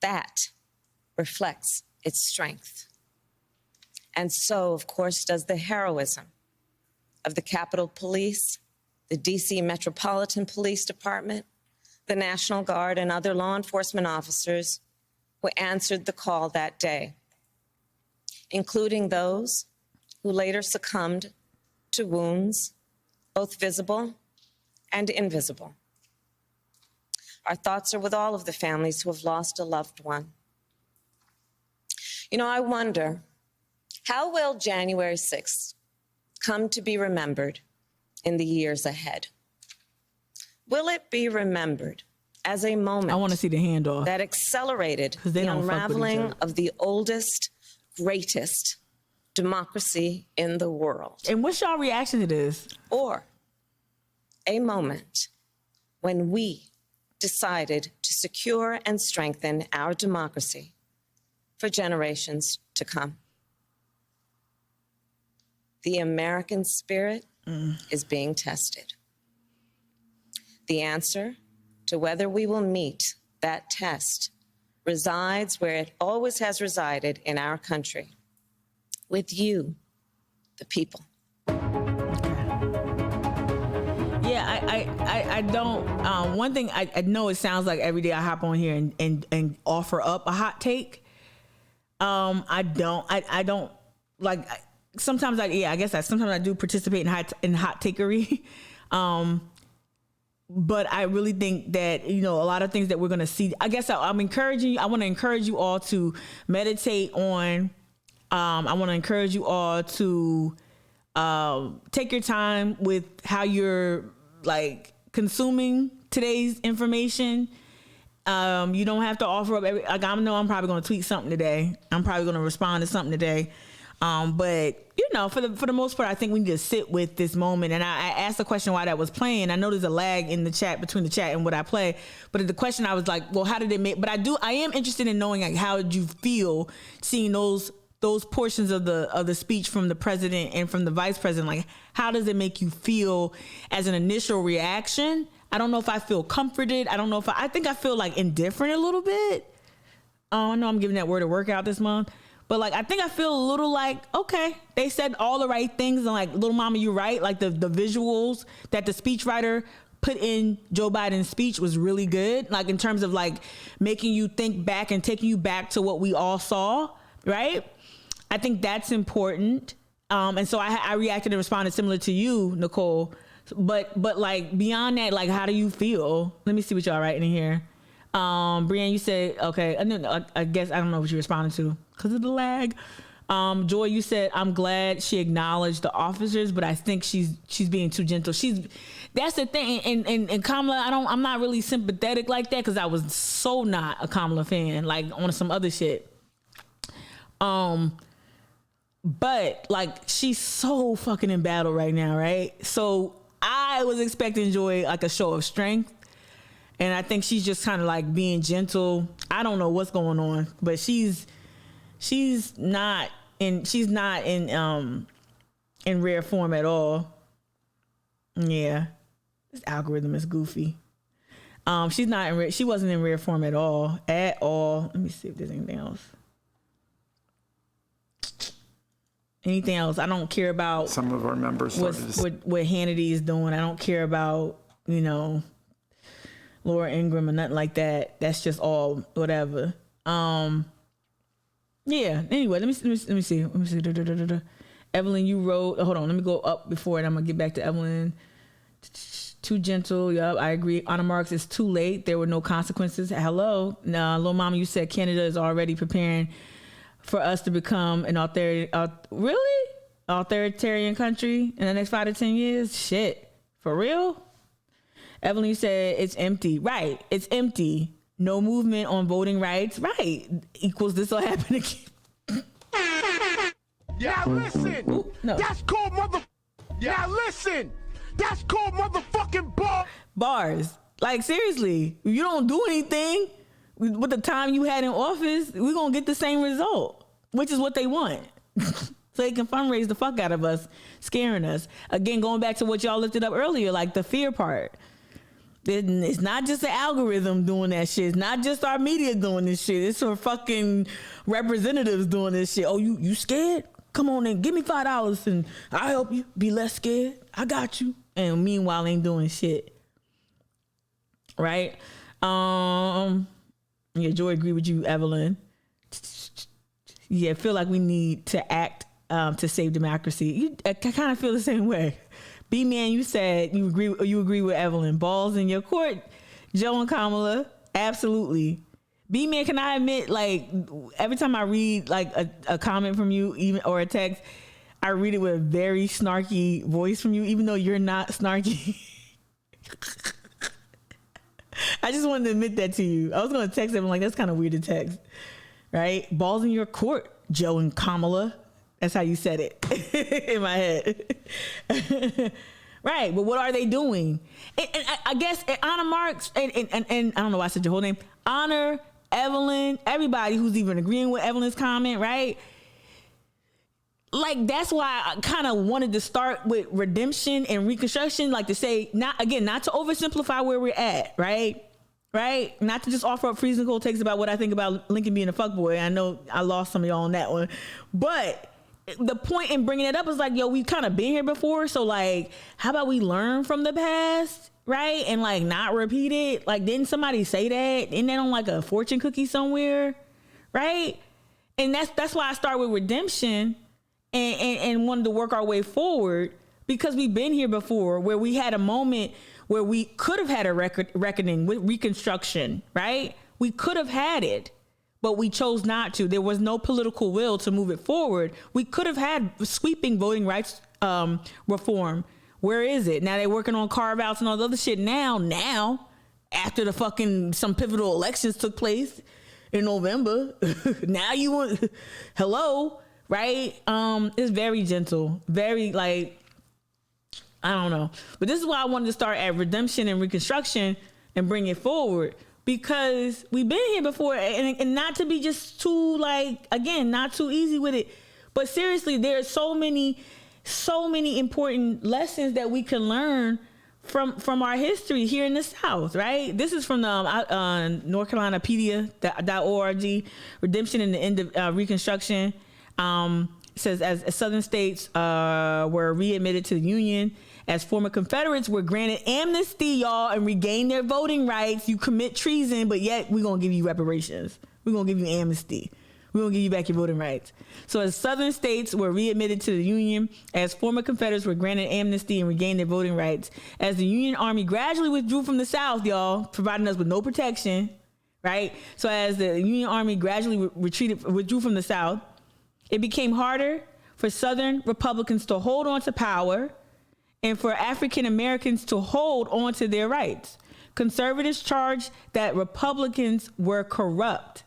that reflects its strength. And so, of course, does the heroism of the Capitol Police, the DC Metropolitan Police Department, the National Guard, and other law enforcement officers who answered the call that day, including those who later succumbed to wounds, both visible and invisible. Our thoughts are with all of the families who have lost a loved one. You know, I wonder, how will January 6th come to be remembered in the years ahead? Will it be remembered as a moment, I want to see the handoff, that accelerated the unraveling of the oldest, greatest democracy in the world. And what's y'all reaction to this? Or a moment when we decided to secure and strengthen our democracy for generations to come. The American spirit is being tested. The answer to whether we will meet that test resides where it always has resided in our country, with you, the people. Yeah, I don't. One thing I know, it sounds like every day I hop on here and offer up a hot take. I don't like. Sometimes I guess sometimes I do participate in hot takery. But I really think that, a lot of things that we're going to see, I guess I want to encourage you all to meditate on, I want to encourage you all to take your time with how you're consuming today's information. You don't have to offer up I know I'm probably going to tweet something today. I'm probably going to respond to something today. But for the most part, I think we need to sit with this moment. And I asked the question why that was playing. I know there's a lag in the chat between the chat and what I play. But the question, I was like, well, how did it make? But I am interested in knowing how did you feel seeing those portions of the speech from the president and from the vice president? How does it make you feel as an initial reaction? I don't know if I feel comforted. I don't know if I think I feel indifferent a little bit. I know I'm giving that word a workout this month. But I think I feel a little okay, they said all the right things. And little mama, you're right. The visuals that the speechwriter put in Joe Biden's speech was really good. In terms of making you think back and taking you back to what we all saw. Right. I think that's important. And so I reacted and responded similar to you, Nicole. But beyond that, how do you feel? Let me see what y'all writing in here. Brianne, you said, okay. I guess I don't know what you responded to because of the lag. Joy, you said, I'm glad she acknowledged the officers, but I think she's being too gentle. That's the thing. And Kamala, I'm not really sympathetic like that because I was so not a Kamala fan, on some other shit. But she's so fucking in battle right now, right? So I was expecting Joy a show of strength. And I think she's just kind of being gentle. I don't know what's going on, but she's not in rare form at all. Yeah, this algorithm is goofy. She wasn't in rare form at all. Let me see if there's anything else. Anything else? I don't care about some of our members. What Hannity is doing. I don't care about Laura Ingraham or nothing like that. That's just all whatever. Yeah. Anyway, let me see. Evelyn, you wrote. Hold on. Let me go up before it. I'm gonna get back to Evelyn. Too gentle. Yup, I agree. Anna Marks, it's too late. There were no consequences. Hello, little mama. You said Canada is already preparing for us to become an authoritarian country in the next 5 to 10 years. Shit, for real. Evelyn, you said it's empty. Right, it's empty. No movement on voting rights. Right, equals this will happen again. Now listen. Ooh, no. That's called Now listen. That's called motherfucking bars. Seriously, if you don't do anything with the time you had in office, we're gonna get the same result, which is what they want. So they can fundraise the fuck out of us, scaring us. Again, going back to what y'all lifted up earlier, the fear part. It's not just the algorithm doing that shit. It's not just our media doing this shit. It's our fucking representatives doing this shit. Oh, you scared? Come on in, give me $5 and I'll help you be less scared. I got you. And meanwhile, ain't doing shit. Right? Yeah, Joy, agree with you, Evelyn. Yeah, I feel like we need to act to save democracy. I kind of feel the same way. B-Man, you said you agree with Evelyn. Balls in your court, Joe and Kamala. Absolutely. B-Man, can I admit, every time I read a comment from you, even or a text, I read it with a very snarky voice from you, even though you're not snarky. I just wanted to admit that to you. I was going to text him that's kind of weird to text, right? Balls in your court, Joe and Kamala. That's how you said it in my head. Right, but what are they doing? And I guess Honor Marks and I don't know why I said your whole name. Honor, Evelyn, everybody who's even agreeing with Evelyn's comment, right? Like, that's why I kind of wanted to start with redemption and reconstruction, like to say, not to oversimplify where we're at, right? Right? Not to just offer up freezing cold takes about what I think about Lincoln being a fuckboy. I know I lost some of y'all on that one, but the point in bringing it up is like, yo, we kind of been here before. So like, how about we learn from the past, right? And like not repeat it. Like, didn't somebody say that? Isn't that on like a fortune cookie somewhere? Right? And that's why I start with redemption and wanted to work our way forward, because we've been here before where we had a moment where we could have had a reckoning with Reconstruction, right? We could have had it, but we chose not to. There was no political will to move it forward. We could have had sweeping voting rights reform. Where is it? Now they're working on carve-outs and all the other shit now, after the fucking, some pivotal elections took place in November. Now you want, hello, right? It's very gentle, very like, I don't know. But this is why I wanted to start at redemption and reconstruction and bring it forward, because we've been here before, and not to be just too, like, again, not too easy with it. But seriously, there are so many important lessons that we can learn from our history here in the South, right? This is from the North Carolinapedia.org, Redemption and the End of Reconstruction. It says, as Southern states were readmitted to the Union, as former Confederates were granted amnesty, y'all, and regained their voting rights. You commit treason, but yet we're going to give you reparations. We're going to give you amnesty. We're going to give you back your voting rights. So as Southern states were readmitted to the Union, as former Confederates were granted amnesty and regained their voting rights, as the Union Army gradually withdrew from the South, y'all, providing us with no protection, right? So as the Union Army gradually withdrew from the South, it became harder for Southern Republicans to hold on to power and for African Americans to hold on to their rights. Conservatives charged that Republicans were corrupt.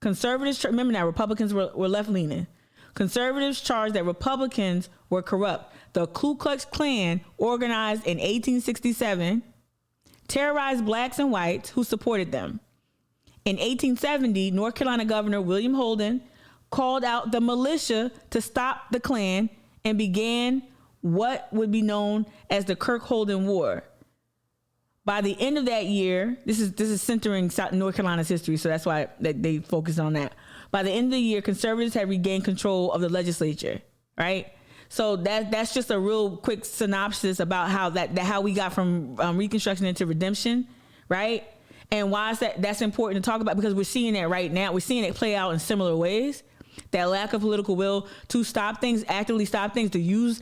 Remember now, Republicans were left-leaning. Conservatives charged that Republicans were corrupt. The Ku Klux Klan, organized in 1867, terrorized blacks and whites who supported them. In 1870, North Carolina Governor William Holden called out the militia to stop the Klan and began what would be known as the Kirk-Holden War. By the end of that year, this is centering North Carolina's history, so that's why they focus on that. By the end of the year, conservatives had regained control of the legislature, right? So that's just a real quick synopsis about how we got from Reconstruction into redemption, right? And why is that's important to talk about, because we're seeing that right now. We're seeing it play out in similar ways. That lack of political will to stop things, actively stop things, to use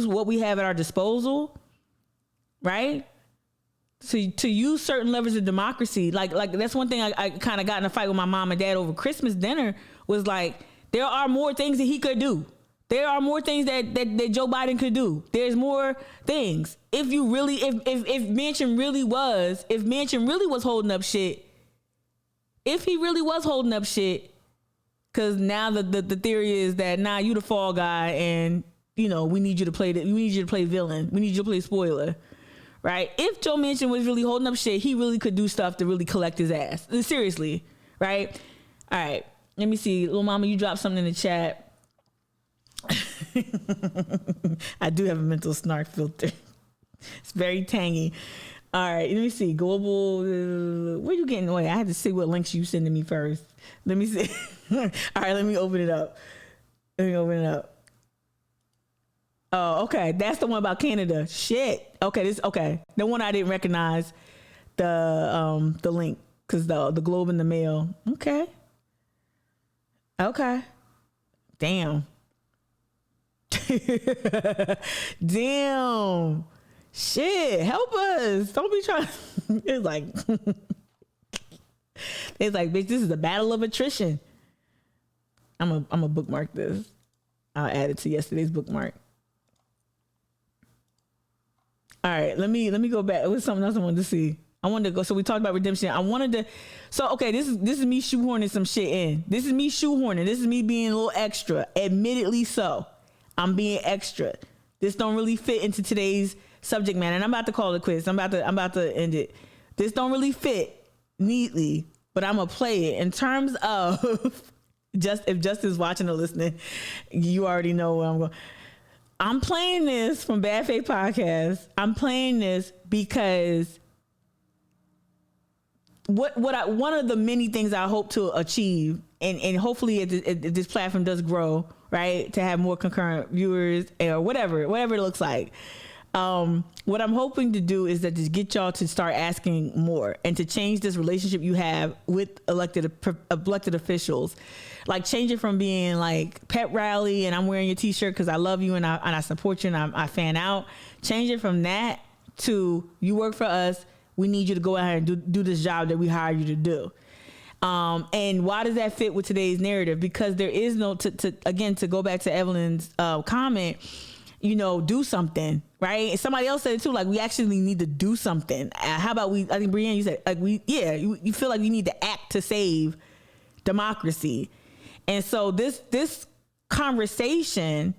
what we have at our disposal, right? To use certain levers of democracy. Like that's one thing I kind of got in a fight with my mom and dad over Christmas dinner, was like, there are more things that he could do. There are more things that Joe Biden could do. There's more things. If Manchin really was holding up shit, because now the theory is that you the fall guy, and we need you to play villain. We need you to play spoiler, right? If Joe Manchin was really holding up shit, he really could do stuff to really collect his ass. Seriously, right? All right, let me see. Little mama, you dropped something in the chat. I do have a mental snark filter. It's very tangy. All right, let me see. Global, where you getting away? I had to see what links you sending me first. Let me see. All right, let me open it up. Oh, okay. That's the one about Canada. Shit. Okay, the one I didn't recognize the link, because the Globe and the Mail. Okay. Damn. Damn. Shit, help us. Don't be trying. It's like, bitch, this is a battle of attrition. I'm a bookmark this. I'll add it to yesterday's bookmark. All right, let me go back. It was something else I wanted to see. I wanted to go. So we talked about redemption. I wanted to. So okay, this is me shoehorning some shit in. This is me shoehorning. This is me being a little extra. Admittedly, so I'm being extra. This don't really fit into today's subject matter, and I'm about to call it quits. I'm about to end it. This don't really fit neatly, but I'm gonna play it in terms of if Justin's watching or listening, you already know where I'm going. I'm playing this from Bad Faith Podcast. I'm playing this because one of the many things I hope to achieve, and hopefully if this platform does grow, right, to have more concurrent viewers or whatever it looks like. What I'm hoping to do is that just get y'all to start asking more and to change this relationship you have with elected officials. Like change it from being like pep rally and I'm wearing your t-shirt because I love you and I support you and I fan out. Change it from that to you work for us. We need you to go out here and do this job that we hired you to do. And why does that fit with today's narrative? Because there is no, to go back to Evelyn's comment, do something, right? And somebody else said it too, like we actually need to do something. How about I think Brianne, you said like you feel like we need to act to save democracy. And so this conversation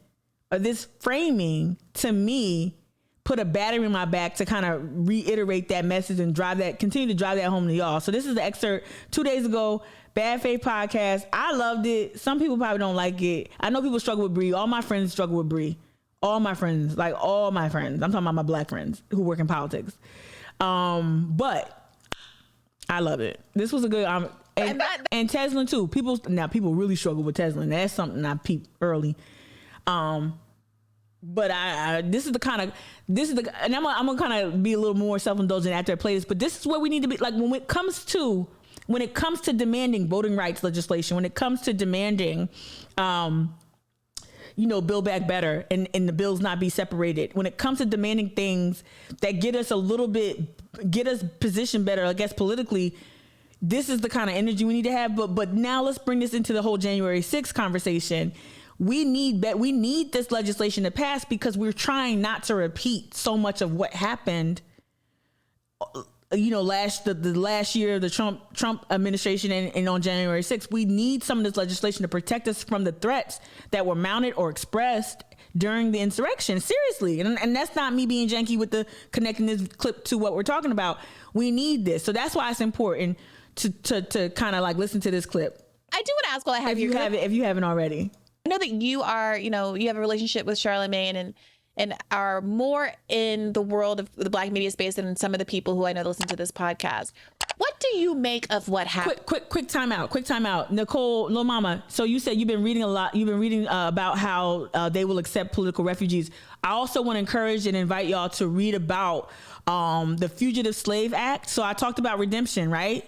or this framing to me put a battery in my back to kind of reiterate that message and continue to drive that home to y'all. So this is the excerpt 2 days ago, Bad Faith Podcast. I loved it. Some people probably don't like it. I know people struggle with Bree. All my friends struggle with Bree. All my friends. I'm talking about my black friends who work in politics. But I love it. This was a good, and Teslin too. People really struggle with Teslin. That's something I peeped early. But this is the and I'm gonna kind of be a little more self-indulgent after I play this. But this is where we need to be. Like when it comes to demanding voting rights legislation, when it comes to demanding, Build Back Better and the bills not be separated. When it comes to demanding things that get us positioned better, I guess politically, this is the kind of energy we need to have. But now let's bring this into the whole January 6th conversation. We need this legislation to pass because we're trying not to repeat so much of what happened, the last year of the Trump administration and on January 6th. We need some of this legislation to protect us from the threats that were mounted or expressed during the insurrection. Seriously. And that's not me being janky with the connecting this clip to what we're talking about. We need this. So that's why it's important to kind of like listen to this clip. I do want to ask while I have if you haven't already. I know that you are, you have a relationship with Charlamagne and are more in the world of the Black media space than some of the people who I know listen to this podcast. What do you make of what happened? Quick time out. Nicole, Lil Mama. So you said you've been reading a lot. You've been reading about how they will accept political refugees. I also want to encourage and invite y'all to read about the Fugitive Slave Act. So I talked about redemption, right?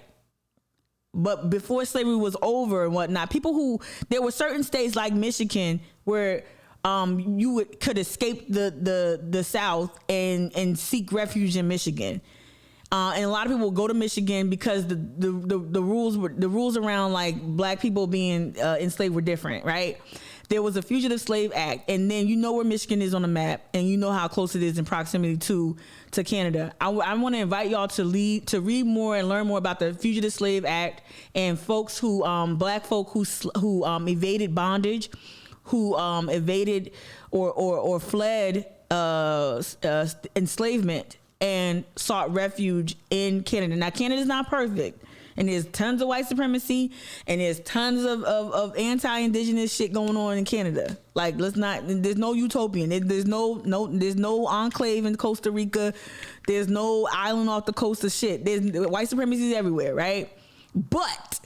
But before slavery was over and whatnot, there were certain states like Michigan where you could escape the South and seek refuge in Michigan. And a lot of people go to Michigan because the rules around like Black people being enslaved were different, right? There was a Fugitive Slave Act, and then where Michigan is on the map, and how close it is in proximity to Canada. I want to invite y'all to read more and learn more about the Fugitive Slave Act and folks Black folk who evaded bondage, who evaded or fled enslavement and sought refuge in Canada. Now, Canada's not perfect. And there's tons of white supremacy and there's tons of anti-indigenous shit going on in Canada. Like, there's no utopian. There's no enclave in Costa Rica. There's no island off the coast of shit. There's white supremacy everywhere, right? But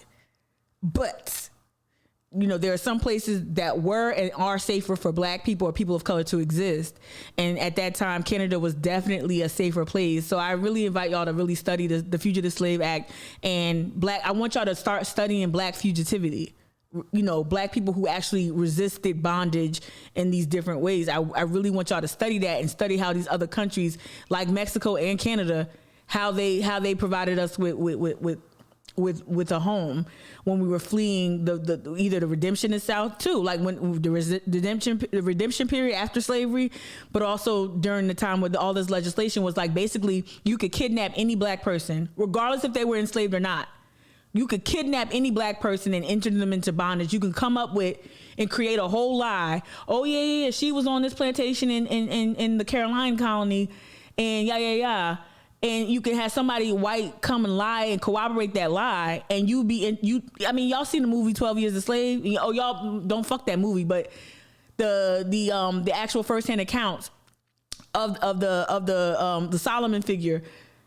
there are some places that were and are safer for Black people or people of color to exist. And at that time, Canada was definitely a safer place. So I really invite y'all to really study the Fugitive Slave Act and I want y'all to start studying Black fugitivity. Black people who actually resisted bondage in these different ways. I really want y'all to study that and study how these other countries like Mexico and Canada, how they provided us with with a home when we were fleeing the either the redemption in South too, like when the redemption period after slavery, but also during the time where all this legislation was like basically you could kidnap any black person regardless if they were enslaved or not. You could kidnap any black person and enter them into bondage. You can come up with and create a whole lie. Oh yeah, she was on this plantation in the Caroline colony, and and you can have somebody white come and lie and corroborate that lie, and y'all seen the movie 12 Years a Slave? Oh, y'all don't fuck that movie, but the actual firsthand accounts of the Solomon figure,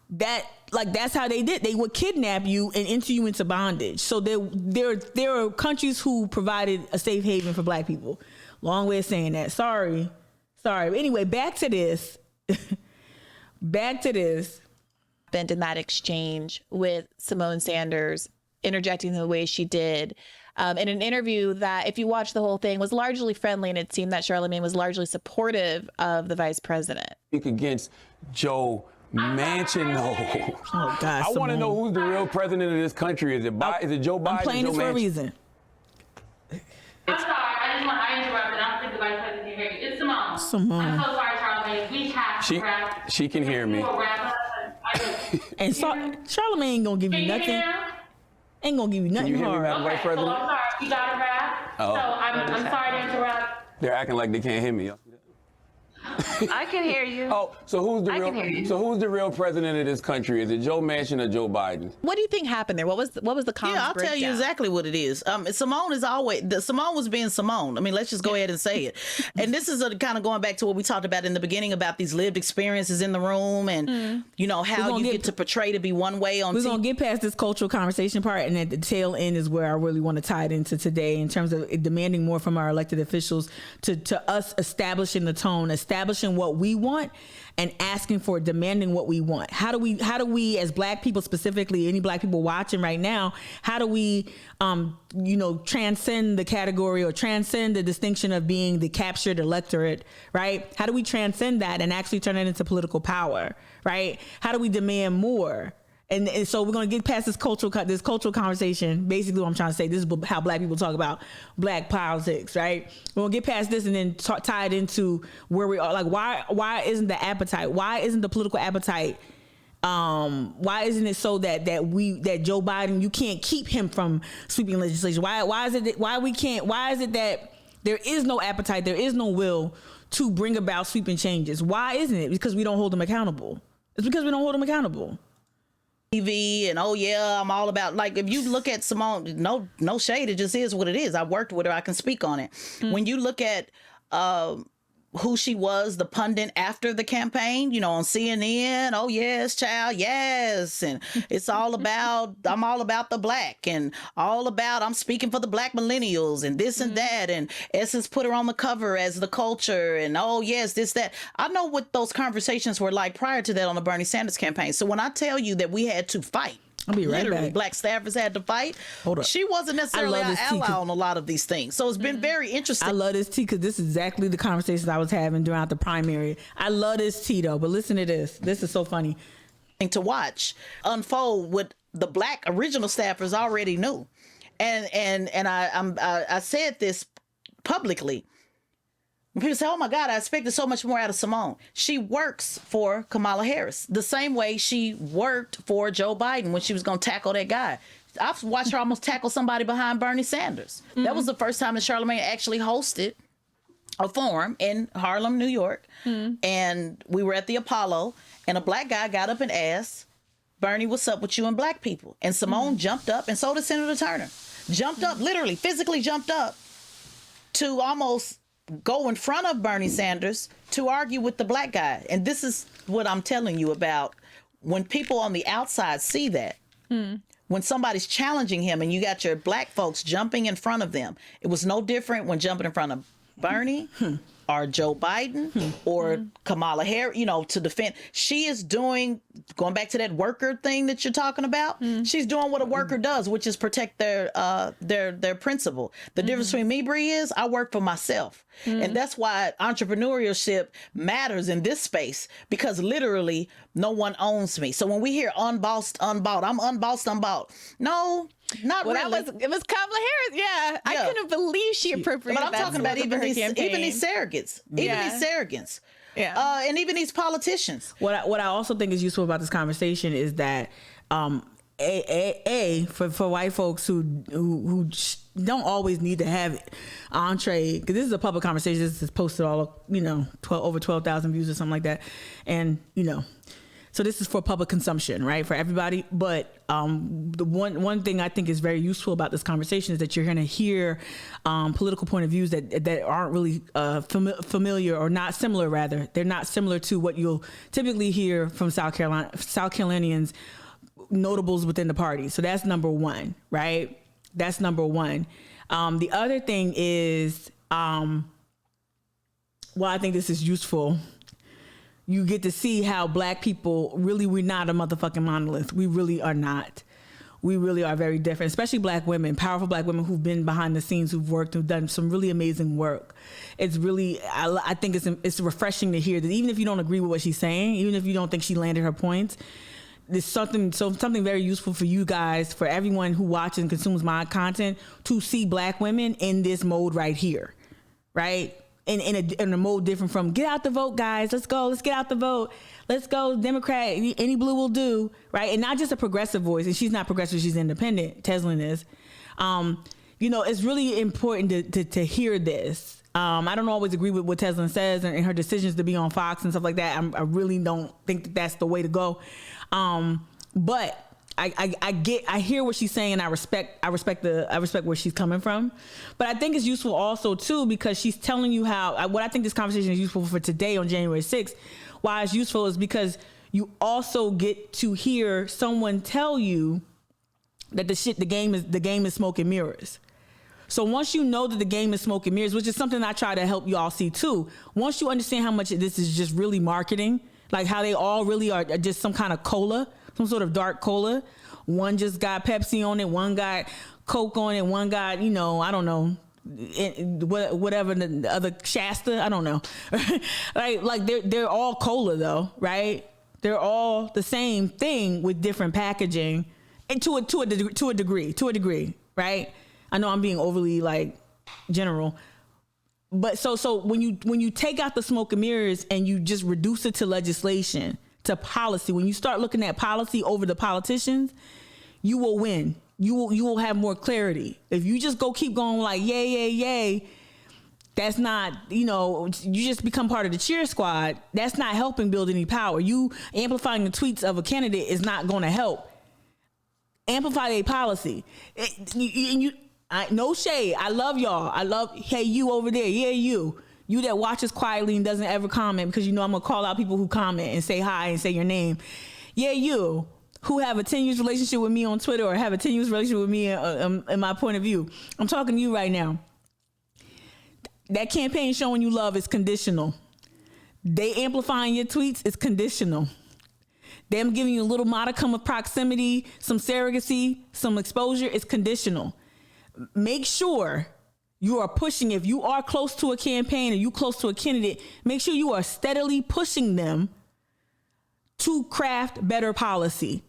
that's how they did. They would kidnap you and enter you into bondage. So there are countries who provided a safe haven for black people. Long way of saying that. Sorry. But anyway, back to this. In that exchange with Simone Sanders interjecting the way she did in an interview that, if you watch the whole thing, was largely friendly, and it seemed that Charlemagne was largely supportive of the vice president. Against Joe Manchin, though. Oh, God, I want to know who's the real president of this country. Is it Joe Biden? I'm playing this for a reason. I'm sorry, I interrupted. I don't think the vice president can hear you. It's Simone. Simone. I'm so sorry, Charlemagne. We have to wrap. She can hear me. And Charlemagne ain't gonna give you nothing. Ain't gonna give you nothing hard. Okay, so I'm sorry. We got to wrap. Oh. So I'm sorry to interrupt. They're acting like they can't hear me. I can hear you. Oh, so who's the real president of this country? Is it Joe Manchin or Joe Biden? What do you think happened there? What was the comms Yeah, I'll tell you exactly what it is. Simone was being Simone. I mean, let's just go ahead and say it. And this is kind of going back to what we talked about in the beginning about these lived experiences in the room, and how you get to portray to be one way on. We're gonna get past this cultural conversation part, and at the tail end is where I really want to tie it into today in terms of demanding more from our elected officials to us establishing the tone, establishing what we want, and asking for, demanding what we want. How do we as black people, specifically any black people watching right now, how do we transcend the category or transcend the distinction of being the captured electorate, right? How do we transcend that and actually turn it into political power, right? How do we demand more? And so we're going to get past this cultural conversation. Basically what I'm trying to say, this is how black people talk about black politics, right? We're going to get past this and then tie it into where we are. Like, why isn't the appetite? Why isn't the political appetite? Why isn't it so that Joe Biden, you can't keep him from sweeping legislation? Why is it that there is no appetite, there is no will to bring about sweeping changes? Why isn't it? Because we don't hold them accountable. It's because we don't hold them accountable. TV and I'm all about, like, if you look at Simone, no shade, it just is what it is. I worked with her, I can speak on it. When you look at who she was, the pundit after the campaign, on CNN, oh yes, child, yes, and it's all about, I'm all about the black, and all about, I'm speaking for the black millennials, and this and that, and Essence put her on the cover as the culture, and oh yes, this, that. I know what those conversations were like prior to that on the Bernie Sanders campaign. So when I tell you that we had to fight, I'll be right literally, back. black staffers had to fight. Hold up. She wasn't necessarily an ally on a lot of these things. So it's been very interesting. I love this tea because this is exactly the conversations I was having throughout the primary. I love this tea though, but listen to this. This is so funny. To watch unfold what the black original staffers already knew. And I said this publicly. People say, oh my God, I expected so much more out of Simone. She works for Kamala Harris the same way she worked for Joe Biden when she was going to tackle that guy. I've watched her almost tackle somebody behind Bernie Sanders. That was the first time that Charlemagne actually hosted a forum in Harlem, New York. And we were at the Apollo, and a black guy got up and asked, Bernie, what's up with you and black people? And Simone jumped up, and so did Senator Turner. Jumped up, literally, physically jumped up to almost go in front of Bernie Sanders to argue with the black guy. And this is what I'm telling you about when people on the outside see that. When somebody's challenging him and you got your black folks jumping in front of them. It was no different when jumping in front of Bernie or Joe Biden or Kamala Harris, to defend. She is doing, going back to that worker thing that you're talking about, she's doing what a worker does, which is protect their principle. The difference between me, Bree, is I work for myself. And that's why entrepreneurship matters in this space, because literally no one owns me. So when we hear unbossed, unbought, I'm unbossed, unbought. No, not really. It was Kamala Harris. Yeah. I couldn't believe she appropriated that. But I'm talking about even these surrogates. Even these surrogates. Yeah. And even these politicians. What I also think is useful about this conversation is that for white folks who don't always need to have entree, because this is a public conversation. This is posted all over 12,000 views or something like that, and so this is for public consumption, right, for everybody. But the one thing I think is very useful about this conversation is that you're going to hear political point of views that aren't really familiar, or not similar. Rather, they're not similar to what you'll typically hear from South Carolinians, notables within the party. So that's number one, right? That's number one. The other thing is, I think this is useful. You get to see how Black people, really, we're not a motherfucking monolith. We really are not. We really are very different, especially Black women, powerful Black women who've been behind the scenes, who've worked, who've done some really amazing work. It's really, I think it's refreshing to hear that, even if you don't agree with what she's saying, even if you don't think she landed her points, there's something very useful for you guys, for everyone who watches and consumes my content, to see Black women in this mode right here, right? In a mode different from get out the vote, guys. Let's go. Let's get out the vote. Let's go. Democrat. Any blue will do, right? And not just a progressive voice. And she's not progressive. She's independent. Teslin is. It's really important to hear this. I don't always agree with what Teslin says and her decisions to be on Fox and stuff like that. I really don't think that that's the way to go. But I hear what she's saying, and I respect where she's coming from. But I think it's useful also too, because she's telling you what I think this conversation is useful for today on January 6th. Why it's useful is because you also get to hear someone tell you that the game is smoke and mirrors. So once you know that the game is smoke and mirrors, which is something I try to help you all see too, once you understand how much this is just really marketing, like how they all really are just some kind of cola, some sort of dark cola. One just got Pepsi on it, one got Coke on it, one got, I don't know, whatever the other, Shasta, I don't know. like they're all cola though, right? They're all the same thing with different packaging, and to a degree, right? I know I'm being overly general, but so when you take out the smoke and mirrors and you just reduce it to legislation, to policy, when you start looking at policy over the politicians, you will win. You will have more clarity. If you just keep going like yay, that's not, you just become part of the cheer squad. That's not helping build any power. You amplifying the tweets of a candidate is not going to help. Amplify their policy. No shade. I love y'all. Hey, you over there. Yeah, you that watches quietly and doesn't ever comment, because I'm gonna call out people who comment and say hi and say your name. Yeah, you who have a 10 years relationship with me on Twitter, or have a 10 years relationship with me in my point of view. I'm talking to you right now. That campaign showing you love is conditional. They amplifying your tweets is conditional. Them giving you a little modicum of proximity, some surrogacy, some exposure is conditional. Make sure you are pushing. If you are close to a campaign or you close to a candidate, make sure you are steadily pushing them to craft better policy.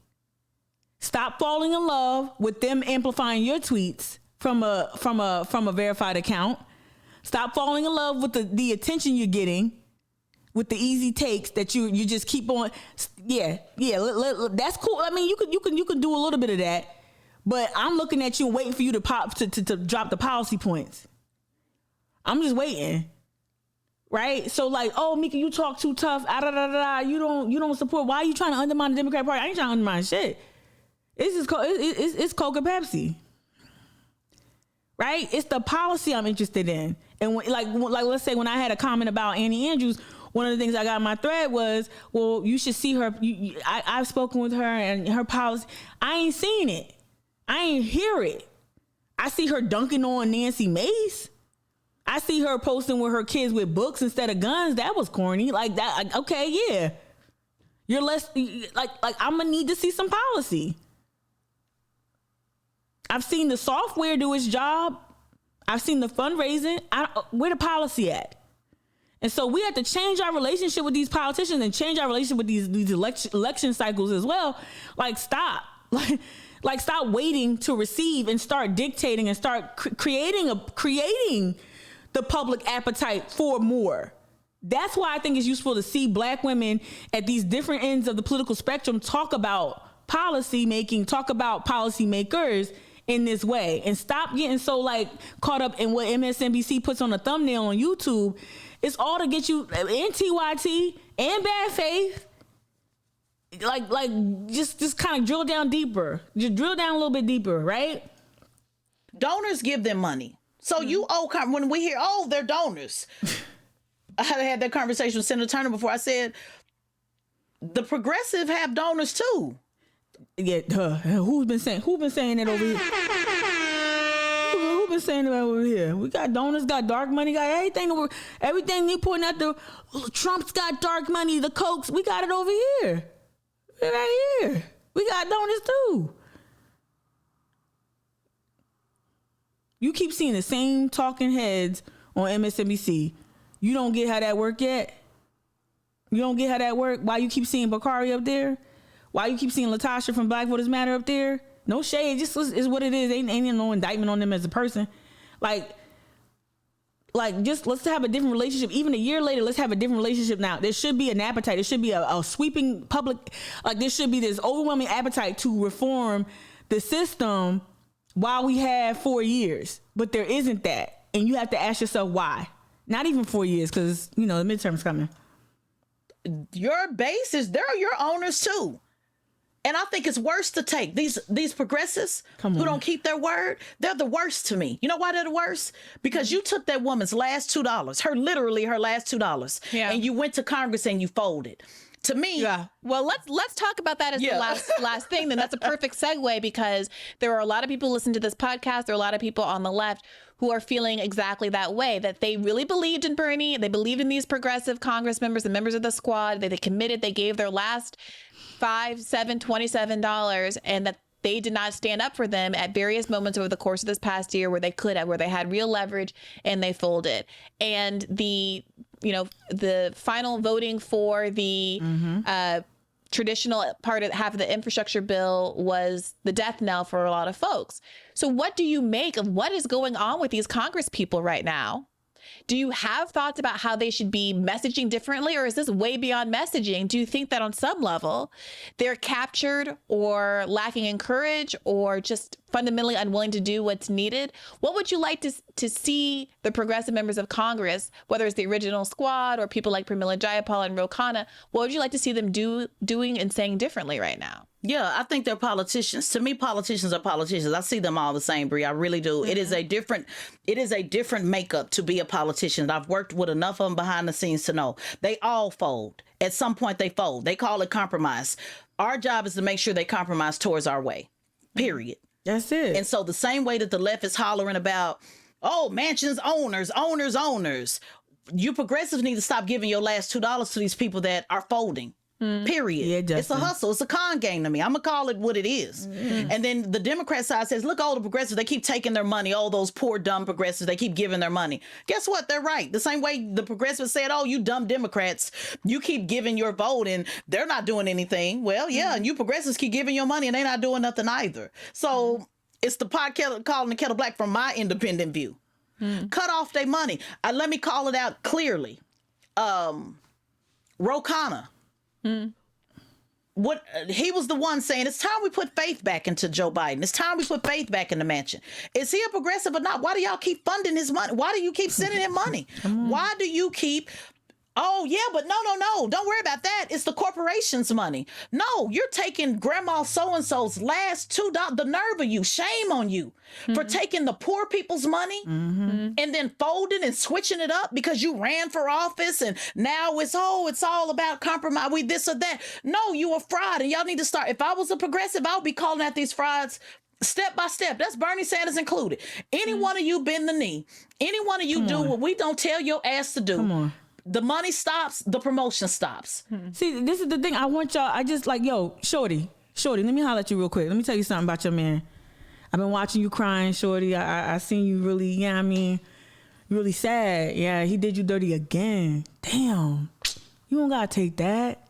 Stop falling in love with them amplifying your tweets from a verified account. Stop falling in love with the attention you're getting, with the easy takes that you just keep on. Yeah, that's cool. I mean, you can do a little bit of that. But I'm looking at you and waiting for you to to drop the policy points. I'm just waiting, right? So oh, Mika, you talk too tough. You don't support. Why are you trying to undermine the Democratic Party? I ain't trying to undermine shit. It's Coke and Pepsi, right? It's the policy I'm interested in. And let's say when I had a comment about Annie Andrews, one of the things I got in my thread was, well, you should see her. I've spoken with her and her policy. I ain't seen it. I ain't hear it. I see her dunking on Nancy Mace. I see her posting with her kids with books instead of guns. That was corny. Like that. Okay, yeah. You're less like I'm gonna need to see some policy. I've seen the software do its job. I've seen the fundraising. Where the policy at? And so we have to change our relationship with these politicians and change our relationship with these election cycles as well. Like stop. Like stop waiting to receive and start dictating and start creating the public appetite for more. That's why I think it's useful to see Black women at these different ends of the political spectrum talk about policy making, talk about policymakers in this way, and stop getting so like caught up in what MSNBC puts on a thumbnail on YouTube. It's all to get you in TYT and bad faith. Like just kind of drill down deeper. Just drill down a little bit deeper, right? Donors give them money. So you owe, when we hear, oh, they're donors. I had that conversation with Senator Turner before. I said, the progressive have donors too. Yeah, who's been saying that over here? Who been saying that over here? We got donors, got dark money, got everything you pointing out. The Trump's got dark money, the Kochs, we got it over here. Right here. We got donors too. You keep seeing the same talking heads on MSNBC. You don't get how that work yet? You don't get how that work? Why you keep seeing Bakari up there? Why you keep seeing Latasha from Black Voters Matter up there? No shade, just is what it is. Ain't no indictment on them as a person. Like just let's have a different relationship. Even a year later, let's have a different relationship now. There should be an appetite. There should be a sweeping public, like there should be this overwhelming appetite to reform the system while we have 4 years. But there isn't that. And you have to ask yourself why. Not even 4 years, because, the midterm's coming. Your base they're your owners too. And I think it's worse to take these progressives who don't keep their word. They're the worst to me. You know why they're the worst? Because you took that woman's last $2, literally her last $2, and you went to Congress and you folded. To me, yeah. Well, let's talk about that as the last thing. Then that's a perfect segue, because there are a lot of people listening to this podcast. There are a lot of people on the left who are feeling exactly that way, that they really believed in Bernie. They believed in these progressive Congress members and members of the squad. They committed. They gave their last $27, and that they did not stand up for them at various moments over the course of this past year where they could have, where they had real leverage, and they folded. And the final voting for the traditional half of the infrastructure bill was the death knell for a lot of folks. So what do you make of what is going on with these Congress people right now? Do you have thoughts about how they should be messaging differently, or is this way beyond messaging? Do you think that on some level they're captured or lacking in courage or just fundamentally unwilling to do what's needed? What would you like to see the progressive members of Congress, whether it's the original squad or people like Pramila Jayapal and Ro Khanna, what would you like to see them doing and saying differently right now? Yeah, I think they're politicians. To me, politicians are politicians. I see them all the same, Bree. I really do. Mm-hmm. It is a different makeup to be a politician. I've worked with enough of them behind the scenes to know they all fold. At some point, they fold. They call it compromise. Our job is to make sure they compromise towards our way. Period. That's it. And so the same way that the left is hollering about, oh, mansions owners. You progressives need to stop giving your last $2 to these people that are folding. Period. Yeah, it's a hustle. It's a con game to me. I'm going to call it what it is. And then the Democrat side says, look, all the progressives, they keep taking their money. All those poor, dumb progressives, they keep giving their money. Guess what? They're right. The same way the progressives said, oh, you dumb Democrats, you keep giving your vote and they're not doing anything. Well, yeah, and you progressives keep giving your money and they're not doing nothing either. So it's the pot calling the kettle black from my independent view. Cut off their money. Let me call it out clearly. Ro Khanna. What he was the one saying, it's time we put faith back into Joe Biden. It's time we put faith back in the mansion. Is he a progressive or not? Why do y'all keep funding his money? Why do you keep sending him money? Why do you keep... Oh, yeah, but no. Don't worry about that. It's the corporation's money. No, you're taking grandma so-and-so's last $2. The nerve of you. Shame on you for taking the poor people's money and then folding and switching it up because you ran for office and now it's all about compromise. We this or that. No, you a fraud and y'all need to start. If I was a progressive, I would be calling out these frauds Step by step. That's Bernie Sanders included. Any one of you bend the knee. Any one of you do what we don't tell your ass to do. Come on. The money stops. The promotion stops. See, this is the thing. I want y'all. I just like, yo, Shorty. Let me holler at you real quick. Let me tell you something about your man. I've been watching you crying, Shorty. I seen you really, you know what I mean, really sad. Yeah, he did you dirty again. Damn. You don't gotta take that.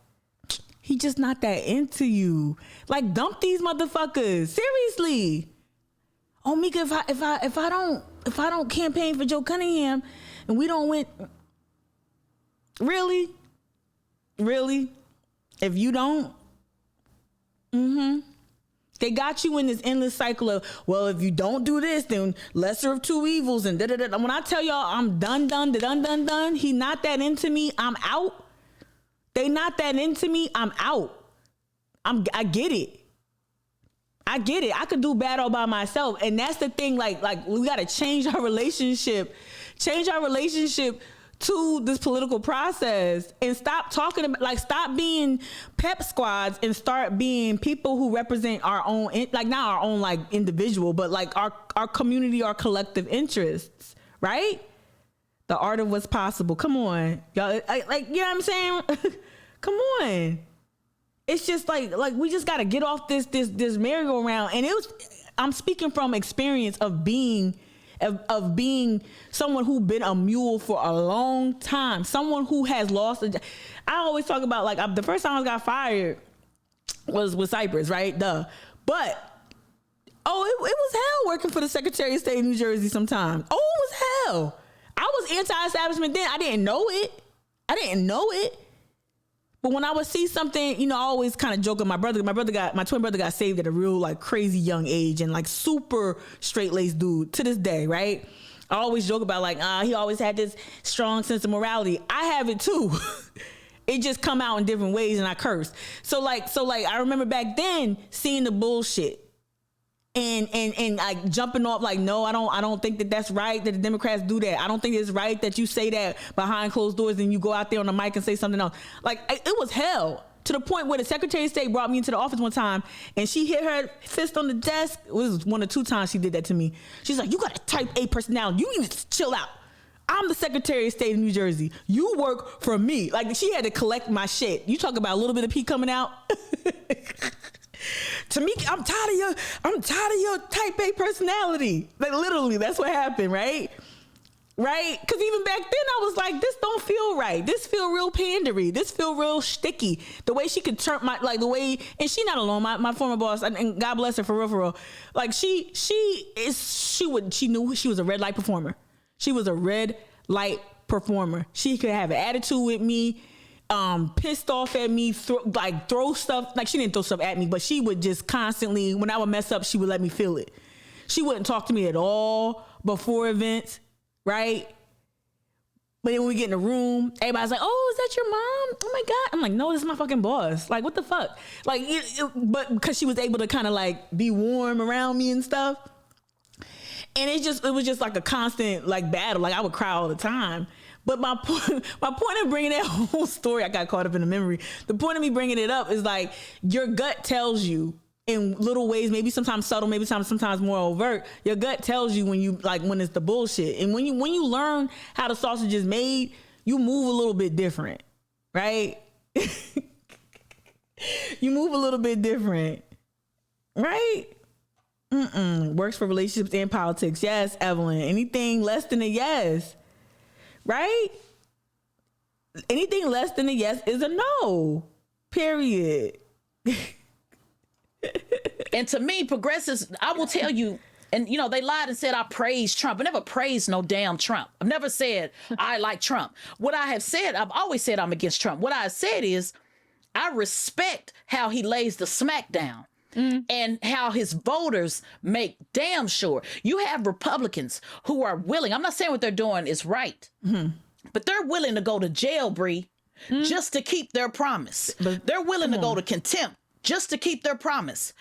He just not that into you. Like, dump these motherfuckers. Seriously. Oh, Mika, if I don't campaign for Joe Cunningham and we don't win, really? If you don't, they got you in this endless cycle of, well, if you don't do this, then lesser of two evils and da-da-da. When I tell y'all I'm done, he not that into me, I'm out. They not that into me, I'm out. I get it. I could do bad all by myself. And that's the thing, like we gotta change our relationship to this political process and stop talking about, like, stop being pep squads and start being people who represent our own, like, not our own like individual, but like our community, our collective interests, right? The art of what's possible. Come on, y'all. Like, you know what I'm saying? Come on. It's just like we just got to get off this merry-go-round. And I'm speaking from experience of being someone who been a mule for a long time, someone who has lost. I always talk about, like, the first time I got fired was with Cypress, right? But it was hell working for the Secretary of State of New Jersey sometimes. Oh, it was hell. I was anti-establishment then. I didn't know it. But when I would see something, you know, I always kind of joke with my brother. My twin brother got saved at a real, like, crazy young age and, like, super straight-laced dude to this day, right? I always joke about, like, he always had this strong sense of morality. I have it too. It just come out in different ways, and I curse. So I remember back then seeing the bullshit. And like jumping off, like, no, I don't think that that's right that the Democrats do that. I don't think it's right that you say that behind closed doors and you go out there on the mic and say something else. Like, it was hell, to the point where the Secretary of State brought me into the office one time and she hit her fist on the desk. It was 1 or 2 times she did that to me. She's like, you got a type A personality. You need to chill out. I'm the Secretary of State of New Jersey. You work for me. Like, she had to collect my shit. You talk about a little bit of pee coming out. Tamika, I'm tired of your type A personality. Like, literally, that's what happened, right? Right? Because even back then, I was like, this don't feel right. This feel real pandery. This feel real sticky. The way she could turn and she not alone. My former boss, and God bless her for real. Like, she knew she was a red light performer. She was a red light performer. She could have an attitude with me. Pissed off at me, throw stuff. Like, she didn't throw stuff at me, but she would just constantly, when I would mess up, she would let me feel it. She wouldn't talk to me at all before events, right? But then when we get in the room, everybody's like, oh, is that your mom? Oh my God. I'm like, no, this is my fucking boss. Like, what the fuck? Like, but because she was able to kind of like be warm around me and stuff. And it was just like a constant like battle. Like, I would cry all the time. But my point of bringing that whole story, I got caught up in the memory. The point of me bringing it up is, like, your gut tells you in little ways, maybe sometimes subtle, maybe sometimes more overt. Your gut tells you when it's the bullshit. And when you learn how the sausage is made, you move a little bit different, right? You move a little bit different, right? Works for relationships and politics. Yes, Evelyn. Anything less than a yes. Right? Anything less than a yes is a no. Period. And to me, progressives, I will tell you, and you know, they lied and said I praised Trump. I never praised no damn Trump. I've never said I like Trump. What I have said, I've always said I'm against Trump. What I said is I respect how he lays the smack down. And how his voters make damn sure. You have Republicans who are willing, I'm not saying what they're doing is right, but they're willing to go to jail, Bree, just to keep their promise. They're willing to go to contempt just to keep their promise.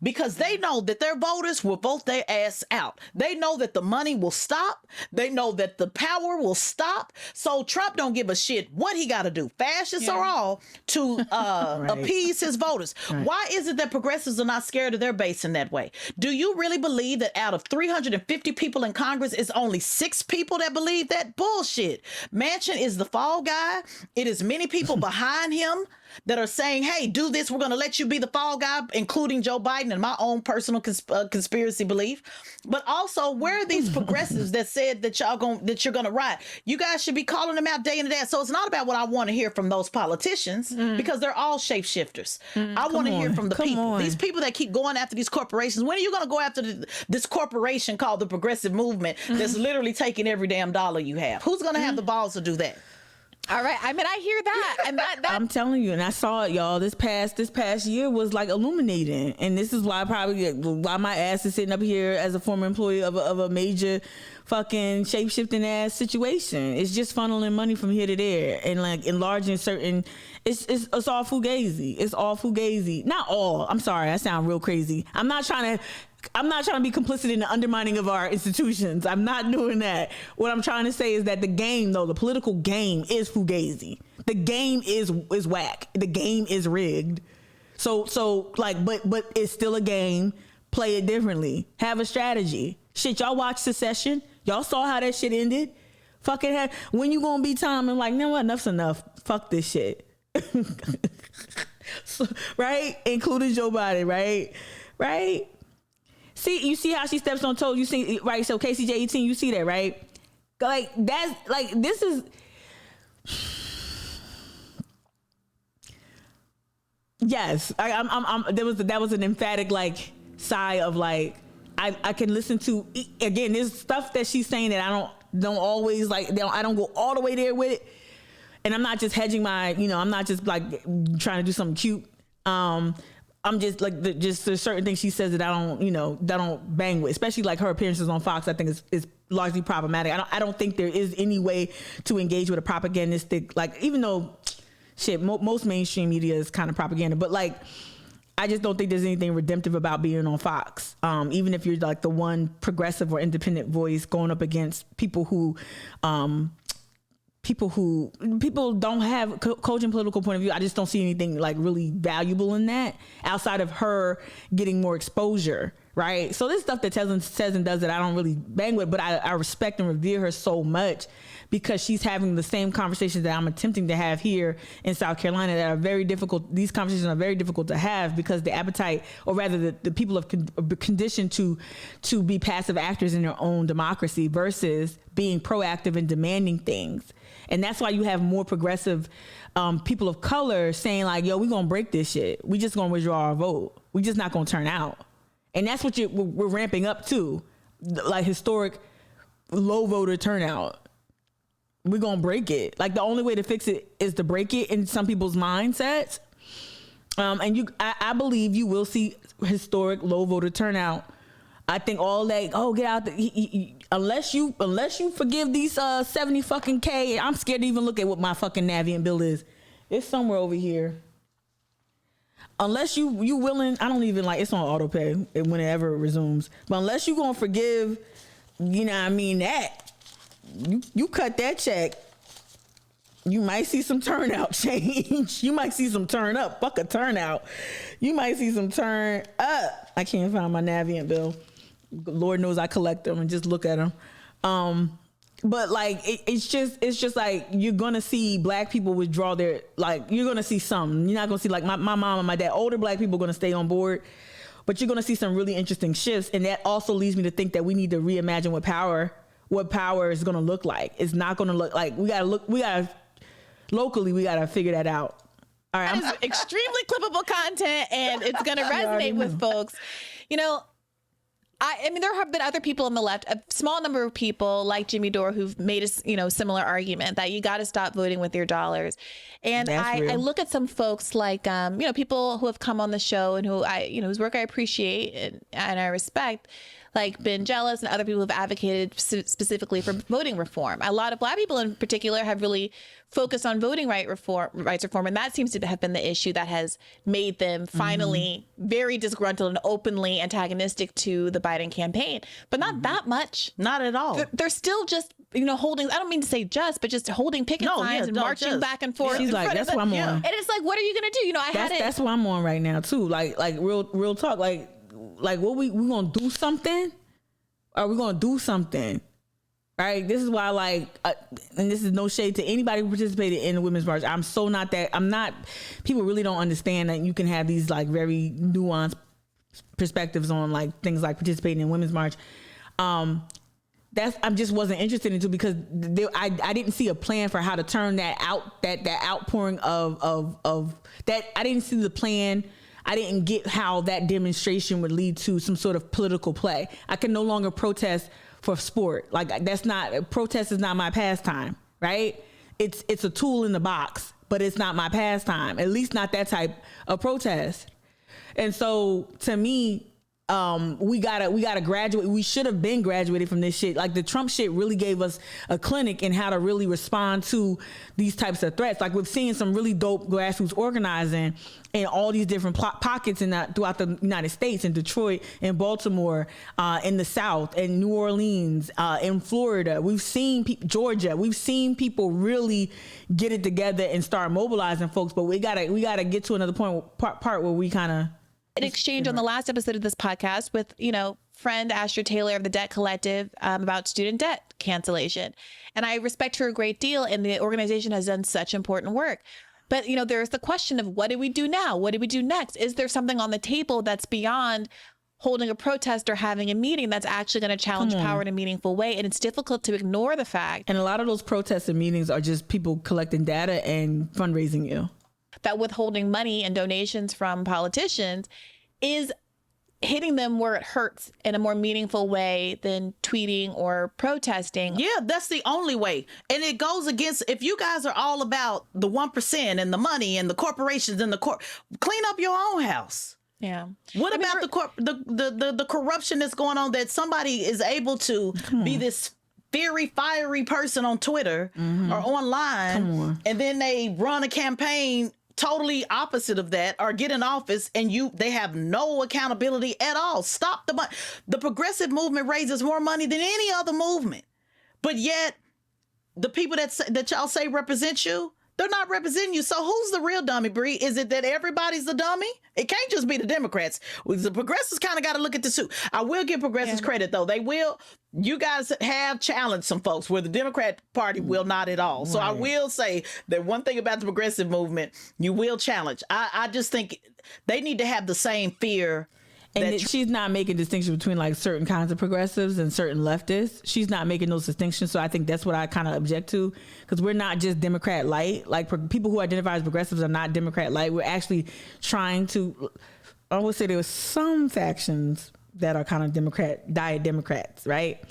because they know that their voters will vote their ass out. They know that the money will stop. They know that the power will stop. So Trump don't give a shit what he got to do, fascists or all, to appease his voters. Right. Why is it that progressives are not scared of their base in that way? Do you really believe that out of 350 people in Congress, it's only 6 people that believe that? Bullshit. Manchin is the fall guy. It is many people behind him that are saying, hey, do this, we're going to let you be the fall guy, including Joe Biden and my own personal conspiracy belief. But also, where are these progressives that said that you're going to riot? You guys should be calling them out day in and day out. So it's not about what I want to hear from those politicians, because they're all shapeshifters. I want to hear from the people. These people that keep going after these corporations. When are you going to go after this corporation called the Progressive Movement that's literally taking every damn dollar you have? Who's going to have the balls to do that? All right. I mean, I hear that. And that I'm telling you, and I saw it, y'all. This past year was like illuminating. And this is why why my ass is sitting up here as a former employee of a major fucking shape-shifting ass situation. It's just funneling money from here to there and like enlarging certain, it's all fugazi. It's all fugazi. Not all. I'm sorry. I sound real crazy. I'm not trying to be complicit in the undermining of our institutions. I'm not doing that. What I'm trying to say is that the game, though, the political game is fugazi. The game is whack. The game is rigged. So like, but it's still a game. Play it differently. Have a strategy. Shit, y'all watch Succession. Y'all saw how that shit ended. Fucking when you gonna be time and like, you know what? Enough's enough. Fuck this shit. So, right? Including Joe Biden, right? Right? See, you see how she steps on toes. You see, right? So KCJ18, you see that, right? Like that's like this is. Yes, that was an emphatic like sigh of like I can listen to. Again, there's stuff that she's saying that I don't always like. I don't go all the way there with it, and I'm not just hedging my. I'm not just like trying to do something cute. I'm just like just there's certain things she says that I don't bang with, especially like her appearances on Fox. I think is largely problematic. I don't think there is any way to engage with a propagandistic, like, even though shit most mainstream media is kind of propaganda, but like I just don't think there's anything redemptive about being on Fox. Even if you're like the one progressive or independent voice going up against people who don't have cogent political point of view. I just don't see anything like really valuable in that outside of her getting more exposure, right? So this stuff that says and does that I don't really bang with, but I respect and revere her so much because she's having the same conversations that I'm attempting to have here in South Carolina that are very difficult. These conversations are very difficult to have because the appetite, or rather the people have conditioned to be passive actors in their own democracy versus being proactive and demanding things. And that's why you have more progressive people of color saying like, yo, we're going to break this shit. We just going to withdraw our vote. We just not going to turn out. And that's what we're ramping up to, like historic low voter turnout. We're going to break it. Like the only way to fix it is to break it in some people's mindsets. And I believe you will see historic low voter turnout. I think all that, get out unless you forgive these 70 fucking K, I'm scared to even look at what my fucking Navient bill is. It's somewhere over here. Unless you willing, I don't even it's on auto pay whenever it resumes. But unless you gonna forgive, that you cut that check, you might see some turnout change. You might see some turn up. Fuck a turnout. You might see some turn up. I can't find my Navient bill. Lord knows I collect them and just look at them. But like, it's just like, you're going to see black people withdraw their, like, you're going to see some, you're not going to see like my mom and my dad, older black people are going to stay on board, but you're going to see some really interesting shifts. And that also leads me to think that we need to reimagine what power is going to look like. It's not going to look like, locally, we got to figure that out. All right. That is extremely clippable content and it's going to resonate with folks. I mean, there have been other people on the left, a small number of people like Jimmy Dore who've made a similar argument that you got to stop voting with your dollars. And I look at some folks like, people who have come on the show and who whose work I appreciate and I respect, like Ben Jealous and other people who've advocated specifically for voting reform. A lot of Black people in particular have really focused on voting rights reform, and that seems to have been the issue that has made them finally very disgruntled and openly antagonistic to the Biden campaign. But not that much. Not at all. They're still just, holding, I don't mean to say just, but just holding picket signs and marching back and forth. She's like, that's what I'm on. And it's like, what are you going to do? That's what I'm on right now too. Like real talk. Like what we gonna do something? Are we gonna do something? Right? This is why and this is no shade to anybody who participated in the Women's March. People really don't understand that you can have these like very nuanced perspectives on like things like participating in Women's March. I just wasn't interested into because I didn't see a plan for how to turn that outpouring of that. I didn't see the plan. I didn't get how that demonstration would lead to some sort of political play. I can no longer protest for sport. Like protest is not my pastime, right? It's a tool in the box, but it's not my pastime. At least not that type of protest. And so to me, we gotta graduate. We should have been graduated from this shit. Like the Trump shit really gave us a clinic in how to really respond to these types of threats. Like we've seen some really dope grassroots organizing in all these different pockets throughout the United States, in Detroit, in Baltimore, in the South, in New Orleans, in Florida. We've seen Georgia. We've seen people really get it together and start mobilizing folks. But we gotta get to another part where we kind of. An exchange on the last episode of this podcast with, friend Asher Taylor of the Debt Collective about student debt cancellation. And I respect her a great deal, and the organization has done such important work. But, there's the question of what do we do now? What do we do next? Is there something on the table that's beyond holding a protest or having a meeting that's actually going to challenge power in a meaningful way? And it's difficult to ignore the fact. And a lot of those protests and meetings are just people collecting data and fundraising you. That withholding money and donations from politicians is hitting them where it hurts in a more meaningful way than tweeting or protesting. Yeah, that's the only way. And it goes against, if you guys are all about the 1% and the money and the corporations and clean up your own house. Yeah. What about the corruption that's going on, that somebody is able to be this very fiery person on Twitter or online, and then they run a campaign totally opposite of that, or get in office and they have no accountability at all. Stop the money. The progressive movement raises more money than any other movement, but yet the people that y'all say represent you, they're not representing you. So who's the real dummy, Bree? Is it that everybody's the dummy? It can't just be the Democrats. The progressives kind of got to look at the suit. I will give progressives credit, though. You guys have challenged some folks where the Democrat Party will not at all. So I will say that one thing about the progressive movement, you will challenge. I just think they need to have the same fear. And she's not making distinction between like certain kinds of progressives and certain leftists. She's not making those distinctions. So I think that's what I kind of object to, because we're not just Democrat light. Like people who identify as progressives are not Democrat light. We're actually trying to, I would say there were some factions that are kind of diet Democrats, right?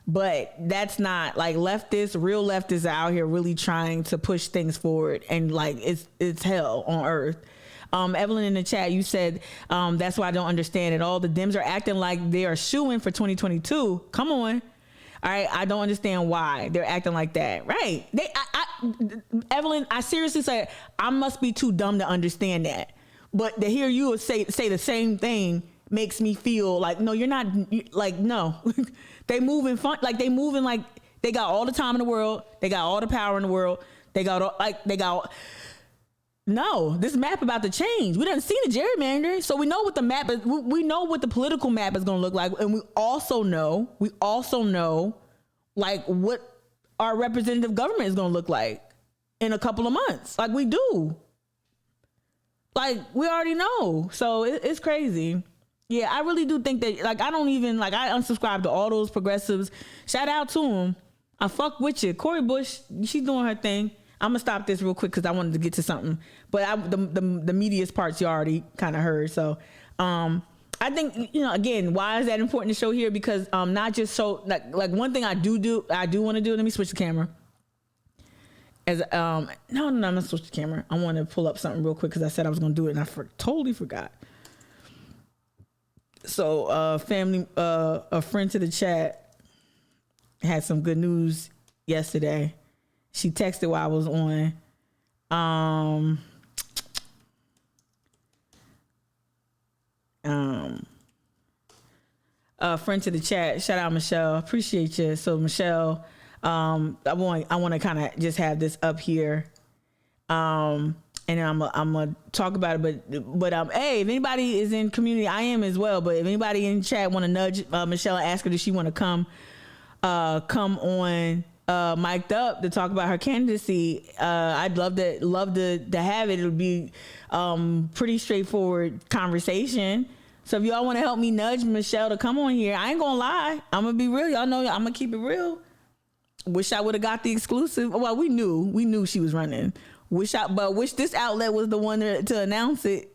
But that's not like leftists, real leftists are out here really trying to push things forward, and like it's hell on earth. Evelyn, in the chat, you said, that's why I don't understand it all. The Dems are acting like they are shooing for 2022. Come on. All right. I don't understand why they're acting like that. Right. Evelyn, I seriously say I must be too dumb to understand that. But to hear you say the same thing makes me feel like, no, you're not, like, no. They moving fun, like they moving like they got all the time in the world. They got all the power in the world. No, this map about to change. We done seen the gerrymandering, so we know what the map is. We know what the political map is going to look like, and we also know, like what our representative government is going to look like in a couple of months. Like we do. Like we already know. So it's crazy. Yeah, I really do think that. Like I unsubscribe to all those progressives. Shout out to them. I fuck with you, Cori Bush. She's doing her thing. I'm gonna stop this real quick because I wanted to get to something, but the meatiest parts you already kind of heard. So I think, again, why is that important to show here? Because not just so like one thing I do want to do. Let me switch the camera. I'm gonna switch the camera. I want to pull up something real quick because I said I was gonna do it and I totally forgot. So family, a friend to the chat had some good news yesterday. She texted while I was on. A friend to the chat. Shout out Michelle. Appreciate you. So Michelle, I want to kind of just have this up here. And I'm gonna talk about it, but hey, if anybody is in community, I am as well. But if anybody in chat want to nudge Michelle and ask her, does she want to come on mic'd up to talk about her candidacy? I'd love to have it. It'll be pretty straightforward conversation. So if y'all want to help me nudge Michelle to come on here, I ain't gonna lie. I'm gonna be real. Y'all know I'm gonna keep it real. Wish I would have got the exclusive. Well, we knew she was running. Wish this outlet was the one to announce it.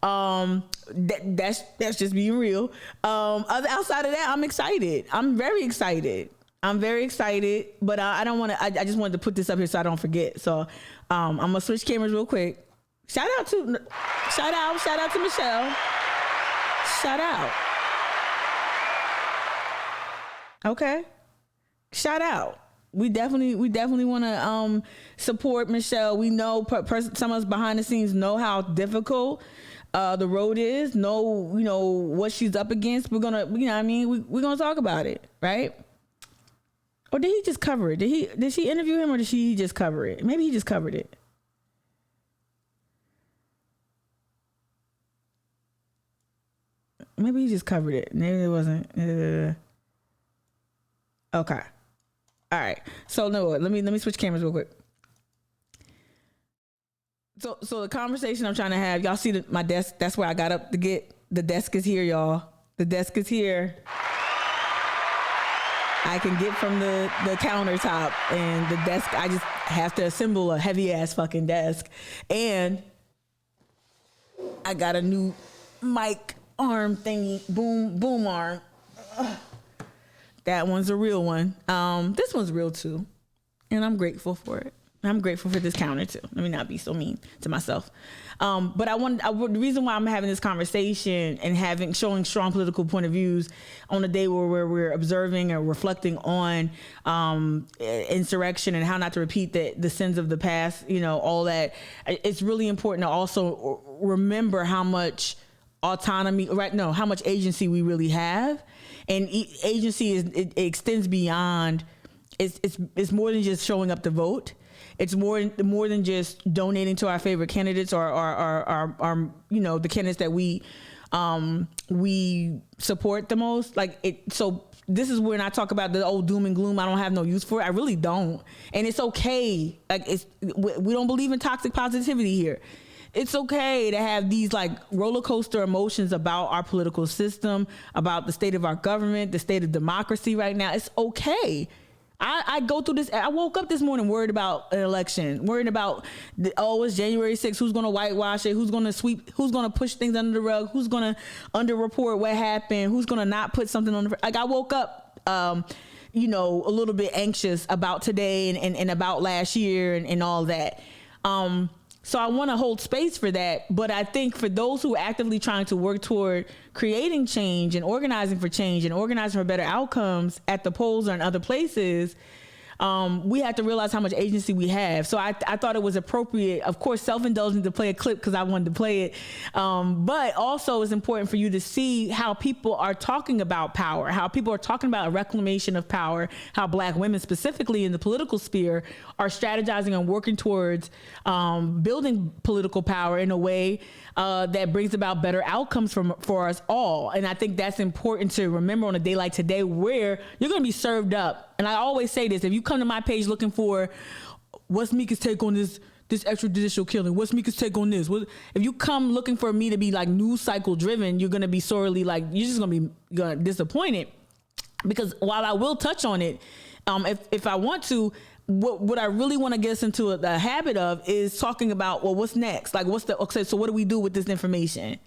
That's just being real. Outside of that, I'm excited. I'm very excited. But I don't want to. I just wanted to put this up here so I don't forget. So I'm gonna switch cameras real quick. Shout out to Michelle. Shout out. Okay. Shout out. We definitely want to support Michelle. We know some of us behind the scenes know how difficult the road is. Know what she's up against. We're gonna, we're gonna talk about it, right? Or did he just cover it? Did she interview him, or did she just cover it? Maybe he just covered it. Maybe he just covered it. Maybe it wasn't. Okay. All right. So no, let me switch cameras real quick. So the conversation I'm trying to have, y'all see my desk? That's where I got up to get. The desk is here, y'all. The desk is here. I can get from the countertop, and the desk, I just have to assemble a heavy ass fucking desk. And I got a new mic arm thingy, boom arm. That one's a real one. This one's real too, and I'm grateful for it. I'm grateful for this counter too. Let me not be so mean to myself. But the reason why I'm having this conversation and showing strong political point of views on a day where we're observing or reflecting on insurrection and how not to repeat the sins of the past, all that. It's really important to also remember how much autonomy, how much agency we really have. And agency it extends beyond. It's more than just showing up to vote. It's more than just donating to our favorite candidates or our the candidates that we support the most. So this is when I talk about the old doom and gloom. I don't have no use for it. I really don't. And it's okay. We don't believe in toxic positivity here. It's okay to have these roller coaster emotions about our political system, about the state of our government, the state of democracy right now. It's okay. I go through this. I woke up this morning worried about an election, worried about, it's January 6th. Who's going to whitewash it? Who's going to sweep? Who's going to push things under the rug? Who's going to underreport what happened? Who's going to not put something on the, I woke up, a little bit anxious about today and about last year and all that. So I want to hold space for that. But I think for those who are actively trying to work toward creating change and organizing for change and organizing for better outcomes at the polls or in other places, we have to realize how much agency we have. So I thought it was appropriate, of course, self-indulgent to play a clip because I wanted to play it. But also it's important for you to see how people are talking about power, how people are talking about a reclamation of power, how Black women specifically in the political sphere are strategizing and working towards building political power in a way that brings about better outcomes for us all. And I think that's important to remember on a day like today where you're going to be served up. And I always say this, if you come to my page looking for what's Mika's take on this extrajudicial killing, what's Mika's take on this? If you come looking for me to be news cycle driven, you're going to be sorely you're just going to be disappointed. Because while I will touch on it, if I want to, what I really want to get us into the habit of is talking about, well, what's next? So what do we do with this information?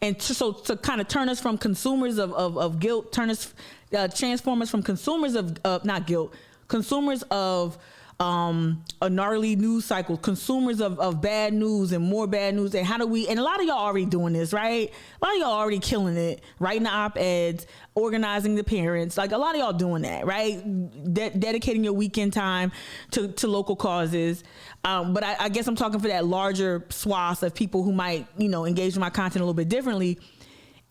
And to kind of turn us from consumers of guilt, transform us from consumers of not guilt, consumers of a gnarly news cycle, consumers of bad news and more bad news. And and a lot of y'all already doing this, right? A lot of y'all already killing it, writing the op-eds, organizing the parents. Like a lot of y'all doing that, right? Dedicating your weekend time to local causes. But I guess I'm talking for that larger swath of people who might, engage in my content a little bit differently.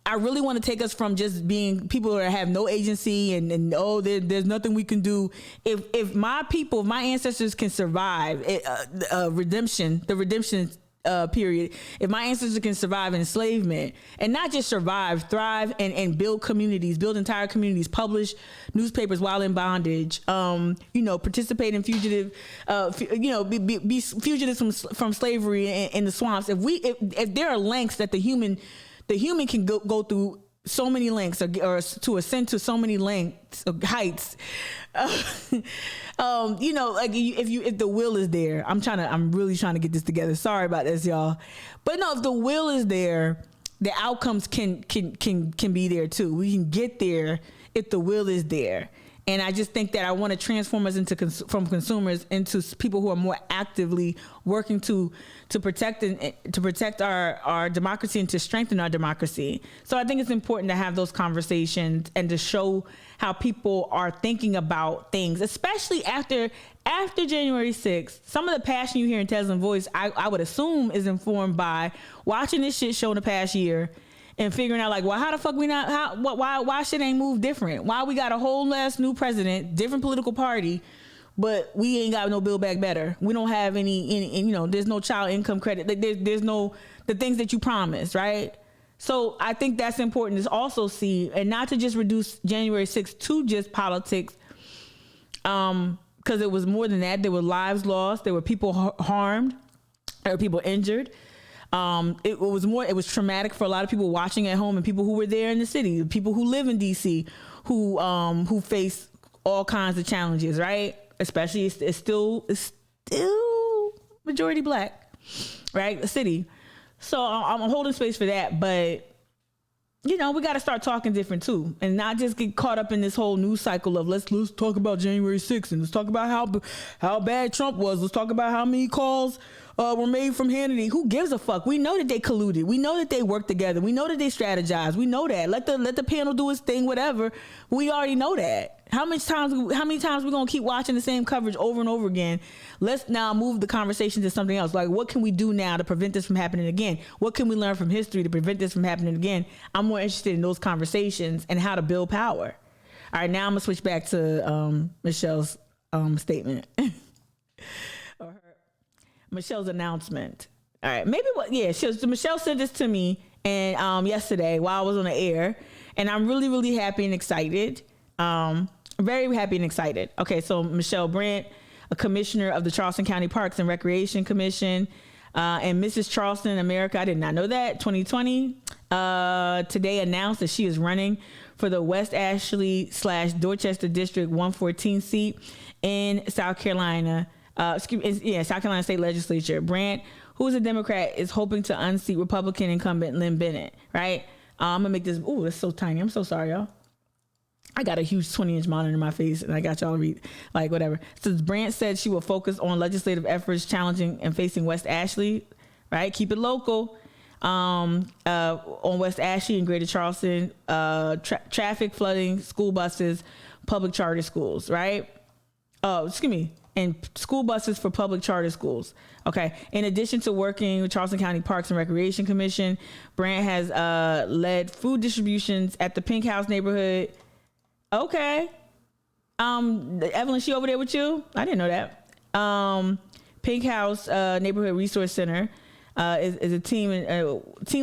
I really want to take us from just being people that have no agency and there's nothing we can do. If my people, my ancestors can survive the redemption period, if my ancestors can survive enslavement and not just survive, thrive and build communities, build entire communities, publish newspapers while in bondage, participate in fugitive, be fugitives from slavery in the swamps. If there are lengths that the human can go through so many lengths or to ascend to so many lengths or heights, if the will is there, I'm really trying to get this together. Sorry about this, y'all. But no, if the will is there, the outcomes can be there too. We can get there if the will is there. And I just think that I want to transform us from consumers into people who are more actively working to protect our democracy and to strengthen our democracy. So I think it's important to have those conversations and to show how people are thinking about things, especially after January 6th. Some of the passion you hear in Tesla Voice, I would assume is informed by watching this shit show in the past year and figuring out like, well, how the fuck why shit ain't moved different? Why we got a whole ass new president, different political party, but we ain't got no Build Back Better. We don't have any there's no child income credit. There's no, the things that you promised, right? So I think that's important to also see, and not to just reduce January 6th to just politics, because it was more than that. There were lives lost. There were people harmed. There were people injured. It was traumatic for a lot of people watching at home and people who were there in the city, people who live in DC, who face all kinds of challenges, right? Especially it's still majority Black, right? The city. So I'm holding space for that, but we got to start talking different too, and not just get caught up in this whole news cycle of let's talk about January 6th and let's talk about how bad Trump was. Let's talk about how many calls were made from Hannity. Who gives a fuck? We know that they colluded. We know that they worked together. We know that they strategized. We know that. Let the panel do its thing, whatever. We already know that. How many times we gonna keep watching the same coverage over and over again? Let's now move the conversation to something else. Like, what can we do now to prevent this from happening again? What can we learn from history to prevent this from happening again? I'm more interested in those conversations and how to build power. All right, now I'm gonna switch back to Michelle's statement. Michelle's announcement. All right, Michelle sent this to me and yesterday while I was on the air, and I'm really, really happy and excited. Very happy and excited. Okay, so Michelle Brandt, a commissioner of the Charleston County Parks and Recreation Commission, and Mrs. Charleston America, I did not know that, 2020, today announced that she is running for the West Ashley / Dorchester District 114 seat in South Carolina. South Carolina State Legislature. Brandt, who is a Democrat, is hoping to unseat Republican incumbent Lynn Bennett, right? I'm gonna make this, it's so tiny. I'm so sorry, y'all. I got a huge 20-inch monitor in my face and I got y'all to read, like, whatever. So Brandt said she will focus on legislative efforts challenging and facing West Ashley, right? Keep it local. On West Ashley and Greater Charleston, traffic, flooding, school buses, public charter schools, right? And school buses for public charter schools. Okay. In addition to working with Charleston County Parks and Recreation Commission, Brandt has led food distributions at the Pink House neighborhood. Okay. Evelyn, she over there with you? I didn't know that. Pink House Neighborhood Resource Center is a team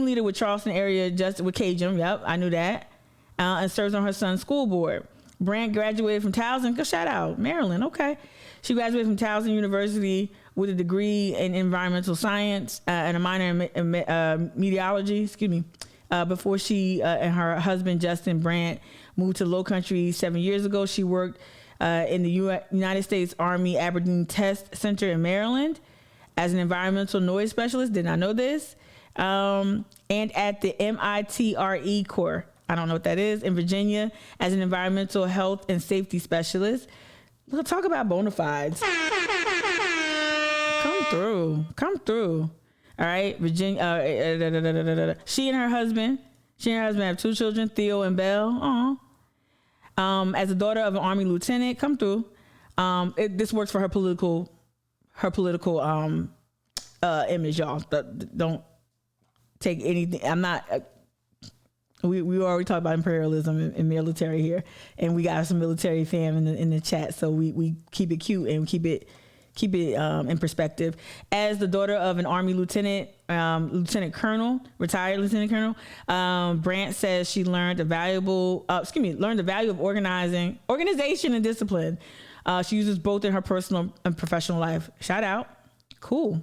leader with Charleston area just with Cajun. Yep, I knew that. And serves on her son's school board. Brandt graduated from Towson. Go shout out, Maryland. Okay. She graduated from Towson University with a degree in environmental science and a minor in meteorology. Before she and her husband Justin Brandt moved to Low Country 7 years ago, she worked in the United States Army Aberdeen Test Center in Maryland as an environmental noise specialist. Did not know this. And at the MITRE Corps, I don't know what that is, in Virginia as an environmental health and safety specialist. We'll talk about bona fides. Come through. All right, Virginia. She and her husband have 2 children, Theo and Belle. As the daughter of an Army lieutenant, come through. This works for her political image, y'all. Don't take anything. I'm not. We already talked about imperialism and military here, and we got some military fam in the chat, so we keep it cute and keep it in perspective. As the daughter of an Army retired lieutenant colonel, Brandt says she learned the value of organization and discipline. She uses both in her personal and professional life. Shout out. Cool.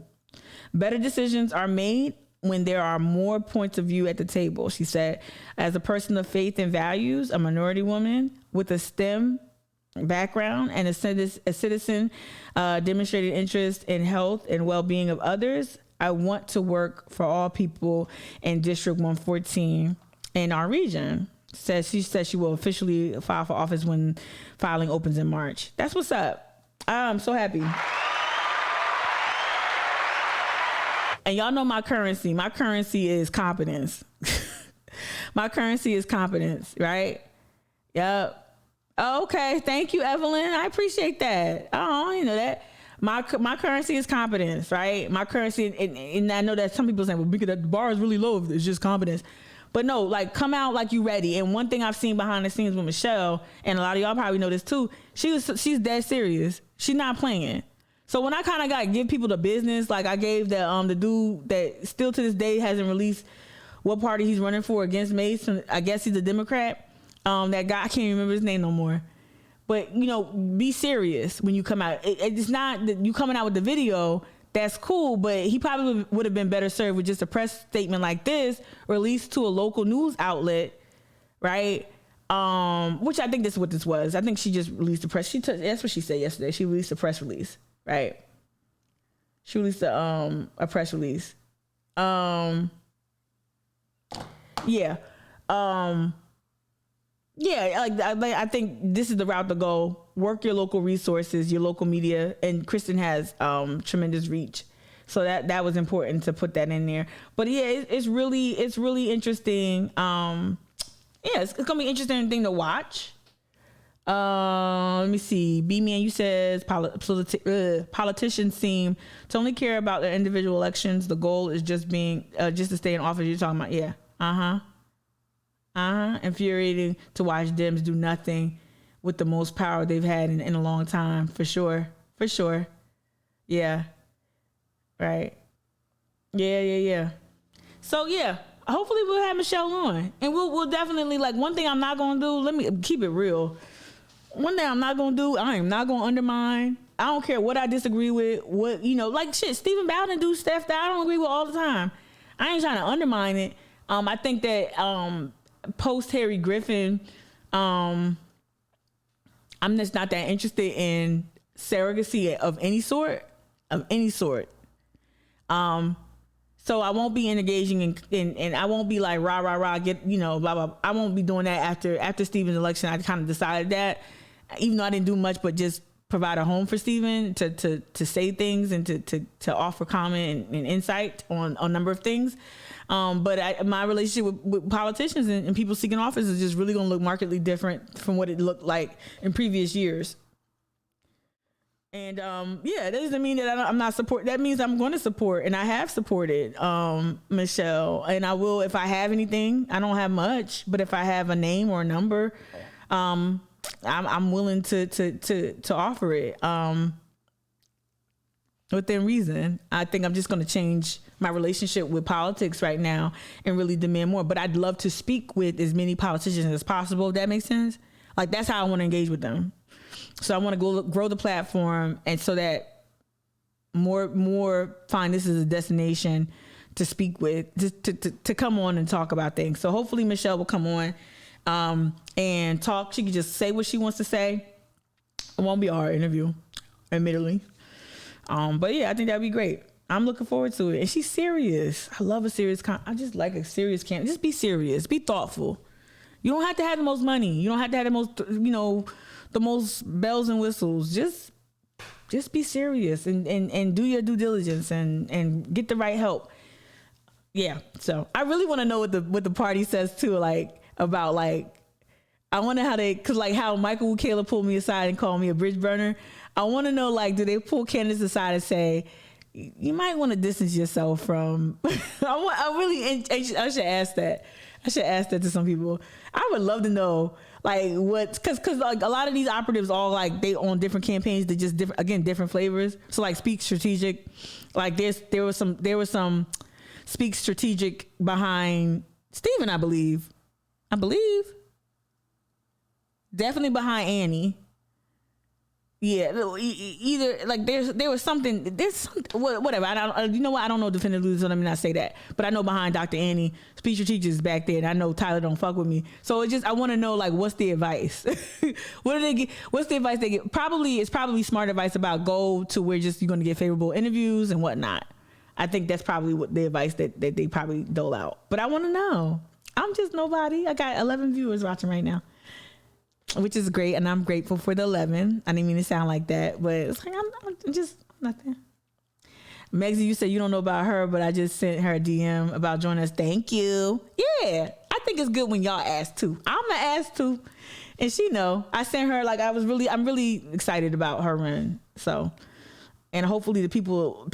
Better decisions are made when there are more points of view at the table, she said. As a person of faith and values, a minority woman with a STEM background and a citizen demonstrated interest in health and well-being of others, I want to work for all people in District 114 in our region. She said she will officially file for office when filing opens in March. That's what's up. I'm so happy. And y'all know my currency. My currency is competence. My currency is competence, right? Yep. Oh, okay. Thank you, Evelyn. I appreciate that. Oh, you know that. My currency is competence, right? My currency, and I know that some people say, well, because the bar is really low, it's just competence. But no, like, come out like you ready. And one thing I've seen behind the scenes with Michelle, and a lot of y'all probably know this too, she's dead serious. She's not playing. So when I kind of got to give people the business, like I gave the dude that still to this day hasn't released what party he's running for against Mace, I guess he's a Democrat. That guy, I can't remember his name no more. But, you know, be serious when you come out. It's not that you coming out with the video, that's cool, but he probably would have been better served with just a press statement like this, released to a local news outlet, right? Which I think this is what this was. I think she just released a press. That's what she said yesterday. She released a press release, right? She released a press release. Yeah. I think this is the route to go. Work your local resources, your local media, and Kristen has tremendous reach, so that was important to put that in there. But yeah, it's really interesting. It's gonna be an interesting thing to watch. Let me see. B-Man, you says politicians seem to only care about their individual elections. The goal is just to stay in office. You're talking about, yeah. Infuriating to watch Dems do nothing with the most power they've had in a long time, for sure. Yeah. Right. Yeah. So yeah, hopefully we'll have Michelle on, and we'll definitely, like, one thing I'm not gonna do, let me keep it real. One thing I'm not gonna do, I am not gonna undermine. I don't care what I disagree with, what, you know, like shit, Stephen Bowden do stuff that I don't agree with all the time. I ain't trying to undermine it. I think that post Harry Griffin, I'm just not that interested in surrogacy of any sort. So I won't be engaging in I won't be like rah get, you know, blah blah. I won't be doing that after Stephen's election. I kind of decided that, even though I didn't do much but just provide a home for Stephen to say things and to offer comment and insight on a number of things. But my relationship with politicians and people seeking office is just really going to look markedly different from what it looked like in previous years. And that doesn't mean that I'm not support. That means I'm going to support, and I have supported Michelle, and I will if I have anything. I don't have much, but if I have a name or a number, I'm willing to offer it within reason. I think I'm just going to change my relationship with politics right now and really demand more. But I'd love to speak with as many politicians as possible, if that makes sense. Like, that's how I want to engage with them. So I want to grow the platform, and so that more find this as a destination to speak with, to come on and talk about things. So hopefully Michelle will come on and talk. She can just say what she wants to say. It won't be our interview, admittedly. But yeah, I think that'd be great. I'm looking forward to it. And she's serious. I love a serious I just like a serious camp. Just be serious. Be thoughtful. You don't have to have the most money. You don't have to have the most, the most bells and whistles. Just be serious and do your due diligence and get the right help. Yeah. So I really want to know what the party says too, like about like, I wonder how how Michael Caleb pulled me aside and called me a bridge burner. I want to know, like, do they pull candidates aside and say, you might want to distance yourself from, I should ask that. I should ask that to some people. I would love to know, like, cause like a lot of these operatives all like they on different campaigns. They just different flavors. So like speak strategic, like there was some speak strategic behind Stephen, I believe. Definitely behind Annie. Yeah, either like there was something. Whatever. I don't. You know what? I don't know definitively, so let me not say that. But I know behind Dr. Annie, speech strategic is back there, and I know Tyler don't fuck with me. So I want to know, like, what's the advice? What do they get? What's the advice they get? It's probably smart advice about go to where just you're going to get favorable interviews and whatnot. I think that's probably what the advice that they probably dole out. But I want to know. I'm just nobody. I got 11 viewers watching right now, which is great, and I'm grateful for the 11. I didn't mean to sound like that, but it's like I'm just nothing. Megsy, you said you don't know about her, but I just sent her a DM about joining us. Thank you. Yeah, I think it's good when y'all ask too. I'm gonna ask too, and she know. I sent her like I'm really excited about her run. So, and hopefully the people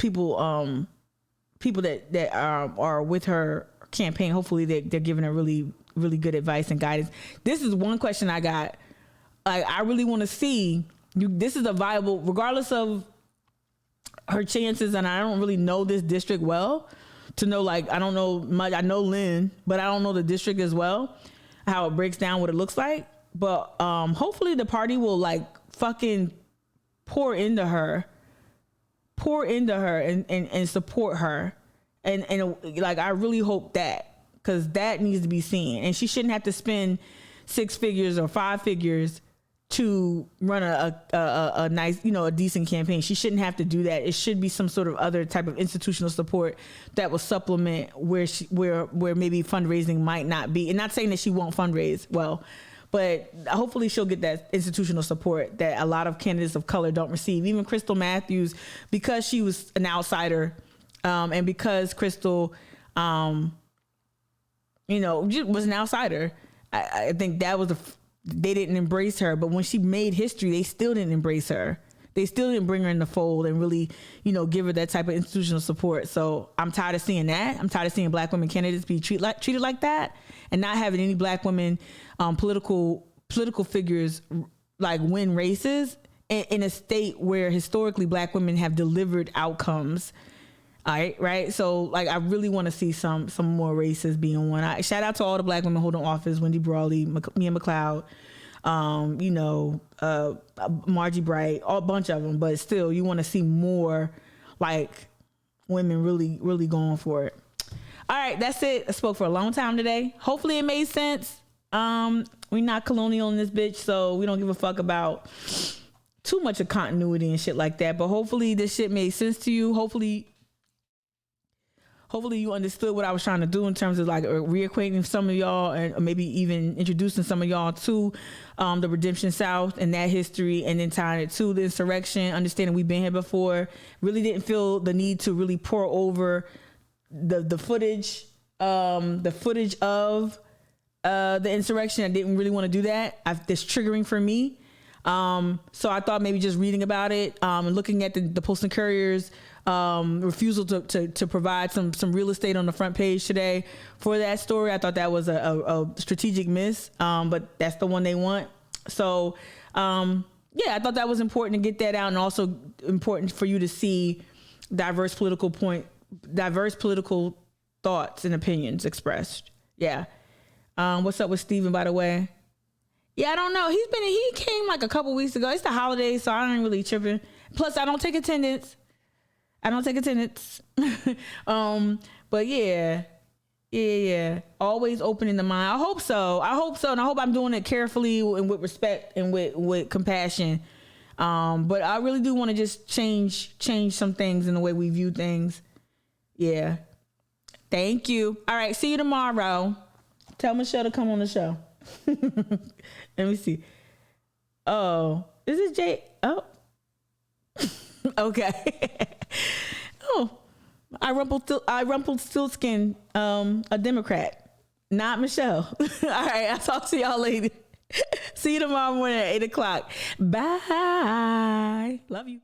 that are with her campaign, hopefully they're giving her really good advice and guidance. This is one question I got. I really want to see this is a viable, regardless of her chances. And I don't really know this district well to know, like, I don't know much. I know Lynn, but I don't know the district as well, how it breaks down, what it looks like. But hopefully the party will like fucking pour into her and support her. And like, I really hope that, because that needs to be seen. And she shouldn't have to spend 6 figures or 5 figures to run a nice, a decent campaign. She shouldn't have to do that. It should be some sort of other type of institutional support that will supplement where maybe fundraising might not be. And not saying that she won't fundraise well, but hopefully she'll get that institutional support that a lot of candidates of color don't receive. Even Crystal Matthews, because she was an outsider, and because Crystal, was an outsider, I think that was they didn't embrace her. But when she made history, they still didn't embrace her. They still didn't bring her in the fold and really, give her that type of institutional support. So I'm tired of seeing that. I'm tired of seeing Black women candidates be treated like that, and not having any Black women political figures like win races in a state where historically Black women have delivered outcomes. All right. So like, I really want to see some more races being won. Shout out to all the Black women holding office: Wendy Brawley, Mia McLeod, Margie Bright, a bunch of them. But still, you want to see more like women really, really going for it. All right, that's it. I spoke for a long time today. Hopefully it made sense. We're not colonial in this bitch, so we don't give a fuck about too much of continuity and shit like that. But hopefully this shit made sense to you. Hopefully you understood what I was trying to do in terms of like reacquainting some of y'all, and maybe even introducing some of y'all to the Redemption South and that history, and then tying it to the insurrection, understanding we've been here before. Really didn't feel the need to really pour over the footage of the insurrection. I didn't really want to do that. It's triggering for me. So I thought maybe just reading about it, and looking at the Post and Courier's refusal to provide some real estate on the front page today for that story. I thought that was a strategic miss, but that's the one they want. So I thought that was important to get that out, and also important for you to see diverse political thoughts and opinions expressed. Yeah. What's up with Steven, by the way? Yeah, I don't know. He came like a couple weeks ago. It's the holidays, so I ain't really tripping. Plus, I don't take attendance. But yeah. Always opening the mind. I hope so. And I hope I'm doing it carefully and with respect and with compassion. But I really do want to just change some things in the way we view things. Yeah. Thank you. All right. See you tomorrow. Tell Michelle to come on the show. Let me see. Oh, is it Jay? Oh, okay. Oh, I Rumpelstiltskin, a Democrat, not Michelle. All right, I'll talk to y'all later. See you tomorrow morning at 8 o'clock. Bye. Love you.